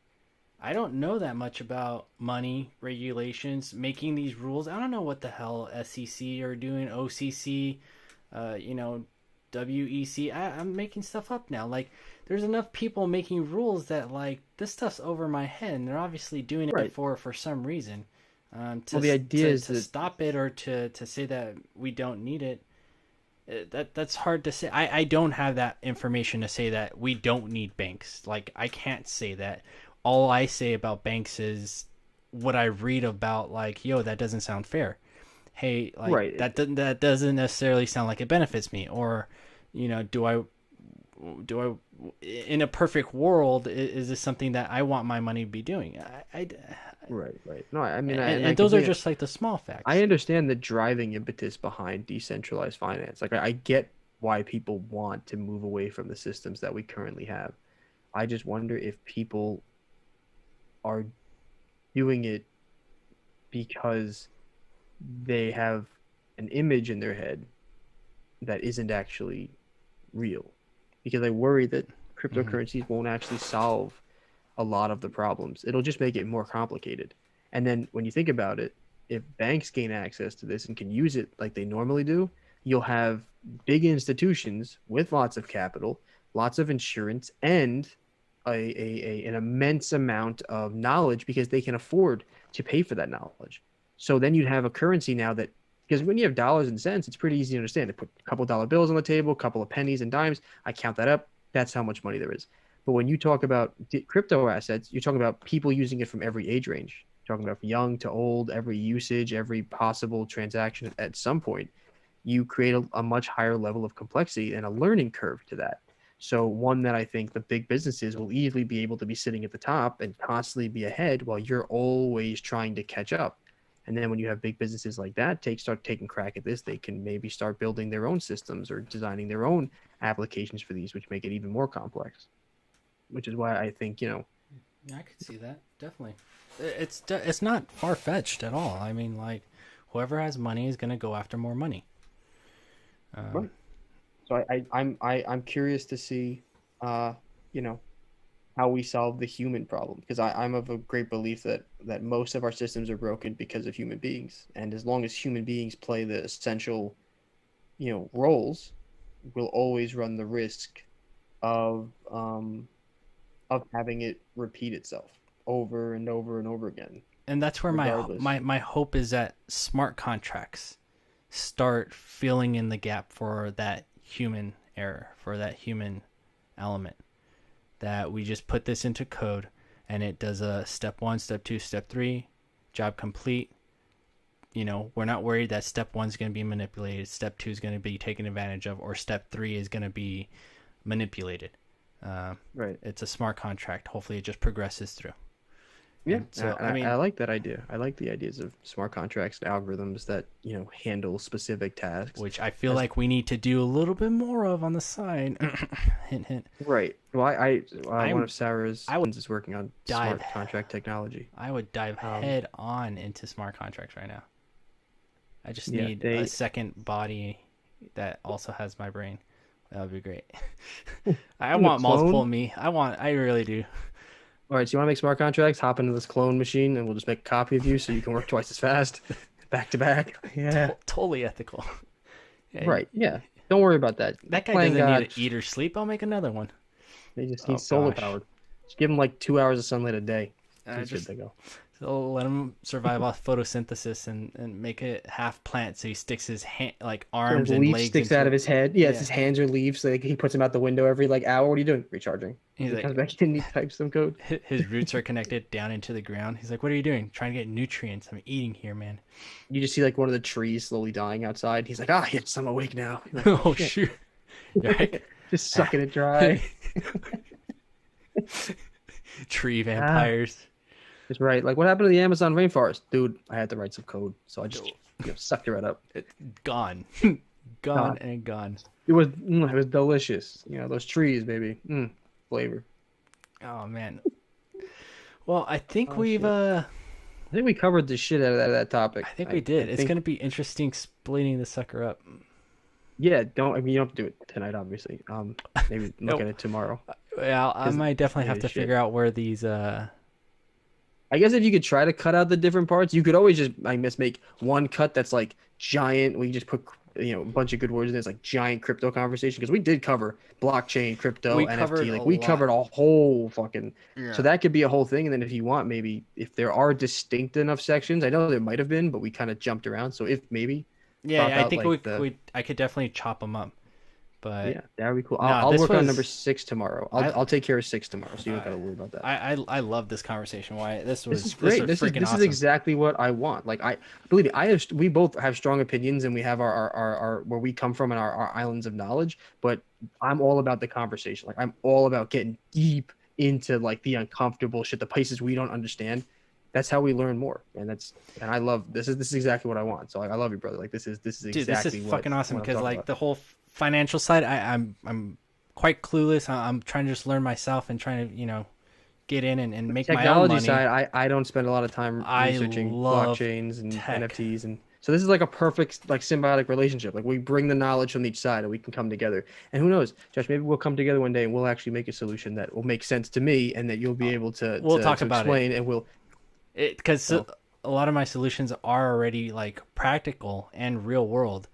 I don't know that much about money regulations, making these rules. I don't know what the hell SEC are doing, OCC, you know, WEC. I'm making stuff up now. Like, there's enough people making rules that like this stuff's over my head, and they're obviously doing it Right. for some reason. Well, the idea is to that stop it or to say that we don't need it. That's hard to say. I don't have that information to say that we don't need banks. Like, I can't say that. All I say about banks is what I read about, like, yo, that doesn't sound fair. Hey, like, right. that doesn't necessarily sound like it benefits me. Or, you know, do I in a perfect world, is this something that I want my money to be doing? Right. No, I mean, and those are just like the small facts. I understand the driving impetus behind decentralized finance. Like, I get why people want to move away from the systems that we currently have. I just wonder if people are doing it because they have an image in their head that isn't actually real. Because I worry that cryptocurrencies won't actually solve a lot of the problems. It'll just make it more complicated. And then when you think about it, if banks gain access to this and can use it like they normally do, you'll have big institutions with lots of capital, lots of insurance, and an immense amount of knowledge because they can afford to pay for that knowledge. So then you'd have a currency now that, because when you have dollars and cents, it's pretty easy to understand. They put a couple dollar bills on the table, a couple of pennies and dimes. I count that up. That's how much money there is. But when you talk about crypto assets, you're talking about people using it from every age range. You're talking about from young to old, every usage, every possible transaction at some point. You create a much higher level of complexity and a learning curve to that. So one that I think the big businesses will easily be able to be sitting at the top and constantly be ahead while you're always trying to catch up. And then when you have big businesses like that start taking crack at this, they can maybe start building their own systems or designing their own applications for these, which make it even more complex. Which is why I think, Yeah, I could see that, definitely. It's not far fetched at all. I mean, like, whoever has money is going to go after more money. Right. So I'm curious to see, how we solve the human problem, because I'm of a great belief that most of our systems are broken because of human beings, and as long as human beings play the essential, roles, we'll always run the risk of having it repeat itself over and over and over again. And that's where my hope is that smart contracts start filling in the gap for that human error, for that human element. That we just put this into code and it does a step 1, step 2, step 3, job complete. We're not worried that step 1 is going to be manipulated, step 2 is going to be taken advantage of, or step 3 is going to be manipulated. Right. It's a smart contract. Hopefully it just progresses through. Yeah. And so I like that idea. I like the ideas of smart contracts and algorithms that, handle specific tasks. Which I feel like we need to do a little bit more of on the side. Hint, hint. Right. Well, one of Sarah's friends is working on dive- smart contract technology. I would dive head on into smart contracts right now. I just need a second body that also has my brain. That would be great. I want multiple me. I really do. All right, so you want to make smart contracts? Hop into this clone machine, and we'll just make a copy of you so you can work twice as fast, back to back. Yeah, totally ethical. Yeah, right? Yeah, don't worry about that. That guy doesn't need to eat or sleep. I'll make another one. He just needs solar powered. Just give him like 2 hours of sunlight a day. He's good to go. So let him survive off photosynthesis and make it half plant. So he sticks his arms his and leaf legs. Sticks out of his head. Yeah, his hands are leaves. So he puts them out the window every hour. What are you doing? Recharging. He comes back in. He types some code. His roots are connected down into the ground. He's like, "What are you doing? Trying to get nutrients. I'm eating here, man." You just see one of the trees slowly dying outside. He's like, yes, I'm awake now. Like, oh shoot! Right? Just sucking it dry. Tree vampires. That's right. Like, what happened to the Amazon rainforest? Dude, I had to write some code, so I just sucked it right up. Gone. Gone and gone. It was delicious. Those trees, baby. Flavor. Oh, man. Well, I think I think we covered the shit out of that topic. I think we did. It's going to be interesting splitting the sucker up. Yeah, you don't have to do it tonight, obviously. Maybe look at it tomorrow. Yeah, I might definitely have to figure out where these I guess if you could try to cut out the different parts, you could always just, I guess, make one cut that's like giant. We just put, a bunch of good words in there. It's like giant crypto conversation because we did cover blockchain, crypto, We covered NFT. a Like we lot. covered a whole fucking. Yeah. So that could be a whole thing. And then if you want, maybe if there are distinct enough sections, I know there might have been, but we kind of jumped around. So if maybe, Yeah, crop I out, think like, the- I could definitely chop them up. But yeah, that would be cool. No, I'll this work on was- number 6 tomorrow. I'll take care of 6 tomorrow, so you don't gotta worry about that. I love this conversation. Why this was This is great. was This is freaking this awesome. is exactly what I want. Like I believe me, we both have strong opinions and we have our where we come from and our islands of knowledge. But I'm all about the conversation. Like I'm all about getting deep into like the uncomfortable shit, the places we don't understand. That's how we learn more. And I love this is exactly what I want. So I love you, brother. Like this is exactly Dude, this is fucking awesome what I'm because talking like about. the whole financial side, I'm quite clueless. I'm trying to just learn myself and trying to get in and make my own technology money. side, I don't spend a lot of time I researching love blockchains and tech. NFTs, and so this is like a perfect like symbiotic relationship. Like we bring the knowledge from each side and we can come together. And who knows, Josh, maybe we'll come together one day and we'll actually make a solution that will make sense to me and that you'll be able to We'll to, talk to about it. explain and we'll Because So- a lot of my solutions are already like practical and real world.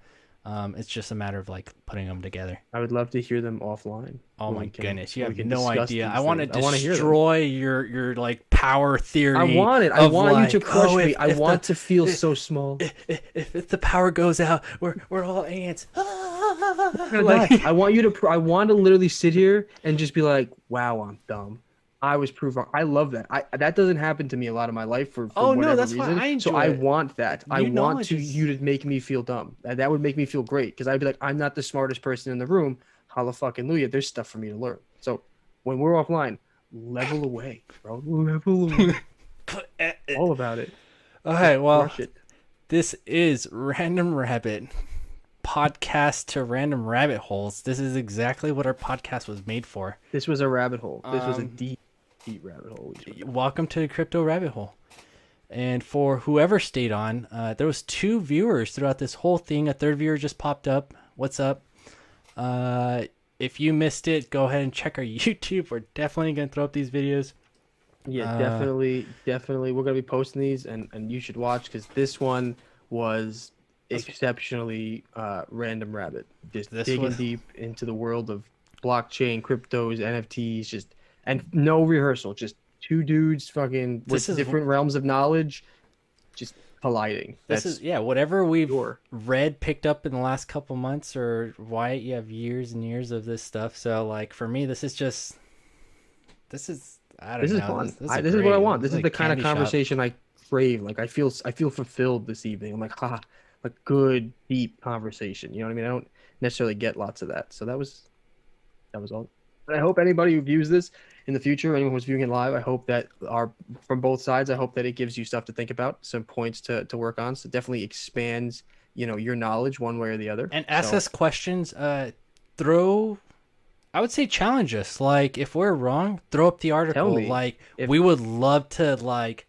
It's just a matter of like putting them together. I would love to hear them offline. Oh where my we can- goodness, you where we have can no discuss idea. these I want to things. I wanna hear them. destroy your like power theory. I want it. I of, want like, you to crush oh, me. if- I if want the- to feel so small. if the power goes out, we're all ants. I'm gonna Like- die. I want you to. I want to literally sit here and just be like, "Wow, I'm dumb. I was proved wrong." I love that. That doesn't happen to me a lot of my life for Oh, no, whatever that's why reason. I enjoy so I it. want that. I New want knowledge to is- you to make me feel dumb. That would make me feel great because I'd be like, I'm not the smartest person in the room. Hallelujah. There's stuff for me to learn. So when we're offline, level away, bro. Level away. All about it. All right, well, Crush it. this is Random Rabbit podcast to random rabbit holes. This is exactly what our podcast was made for. This was a rabbit hole. This was a Um, deep, deep rabbit hole. Welcome to the crypto rabbit hole. And for whoever stayed on, there was 2 viewers throughout this whole thing. A third viewer just popped up. What's up? If you missed it, go ahead and check our YouTube. We're definitely gonna throw up these videos. Yeah, definitely. We're gonna be posting these, and you should watch because this one was exceptionally random rabbit. Just This digging was- deep into the world of blockchain, cryptos, NFTs, and no rehearsal. Just 2 dudes fucking This with is- different realms of knowledge, just colliding. This That's is whatever we've pure. read, picked up in the last couple months, or Wyatt, you have years and years of this stuff. So like for me, this is I don't This is know. fun. This This is what I great. want. This is like the kind of candy shop. conversation I crave. Like I feel fulfilled this evening. I'm like, ha, like good deep conversation. You know what I mean? I don't necessarily get lots of that. So that was all. And I hope anybody who views this in the future, anyone who's viewing it live, I hope that from both sides, I hope that it gives you stuff to think about, some points to work on. So it definitely expands, your knowledge one way or the other. And ask So- us questions. I would say challenge us. Like if we're wrong, throw up the article. me. Like If- we would love to like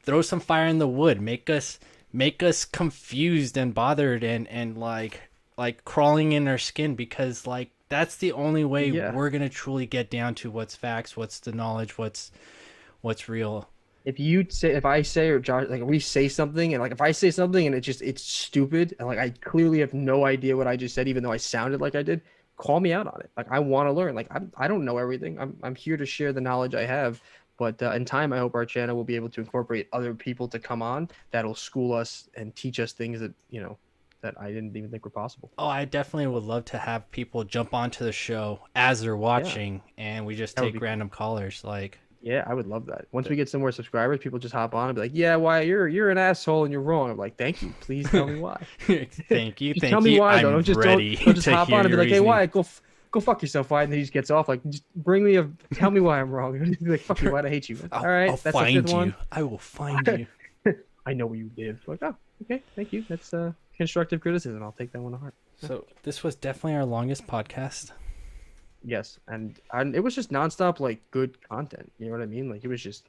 throw some fire in the wood. Make us confused and bothered and like crawling in our skin because like that's the only way Yeah. we're gonna truly get down to what's facts, what's the knowledge, what's real. If I say or Josh, like we say something and like if I say something and it's stupid and like I clearly have no idea what I just said even though I sounded like I did, call me out on it. Like I want to learn. Like I don't know everything. I'm here to share the knowledge I have. But in time, I hope our channel will be able to incorporate other people to come on that'll school us and teach us things that that I didn't even think were possible. Oh, I definitely would love to have people jump onto the show as they're watching and we just That would take be random callers. Like Yeah, I would love that. Once we get some more subscribers, people just hop on and be like, "Yeah, why you're an asshole and you're wrong." I'm like, "Thank you. Please tell me why." thank you, Just thank tell me you. why though. I'm Don't just ready don't just to hop hear on and be your like, "Hey, reasoning. why? Go fuck yourself." Why? And then he just gets off. Like, just bring me tell me why I'm wrong. Be like, "Fuck you. Why'd I hate you?" All right, I'll that's the find 5th you. one. I will find you. I know where you live. Like, oh, okay, thank you. That's constructive criticism. I'll take that one to heart. So this was definitely our longest podcast. Yes, and it was just nonstop like good content. You know what I mean? Like it was just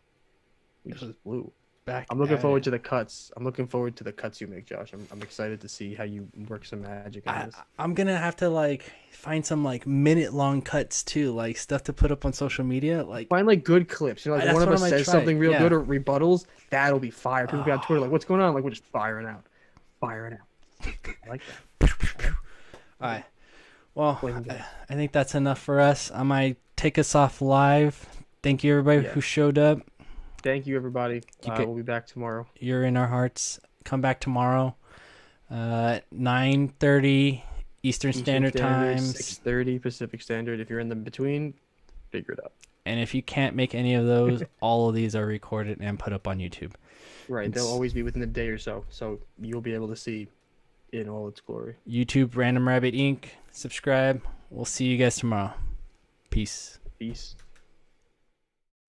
we just flew. back. I'm looking at forward it. to the cuts. I'm looking forward to the cuts you make, Josh. I'm excited to see how you work some magic on this. I'm gonna have to like find some like minute long cuts too, like stuff to put up on social media. Like Find like good clips. You know, like That's one of what I us might says try. something real Yeah. good or rebuttals. That'll be fire. People be on Twitter like, "What's going on?" Like we're just firing out. I like that. all right. Well, Flame gun. I think that's enough for us. I might take us off live. Thank you everybody Yeah. who showed up. Thank you, everybody. get- We'll be back tomorrow. You're in our hearts. Come back tomorrow. 9:30 Eastern Standard Time. 6:30 Pacific Standard. If you're in the between, figure it out. And if you can't make any of those, all of these are recorded and put up on YouTube. Right. They'll It's- always be within a day or so. So you'll be able to see in all its glory. YouTube Random Rabbit Inc. Subscribe. We'll see you guys tomorrow. Peace. Peace.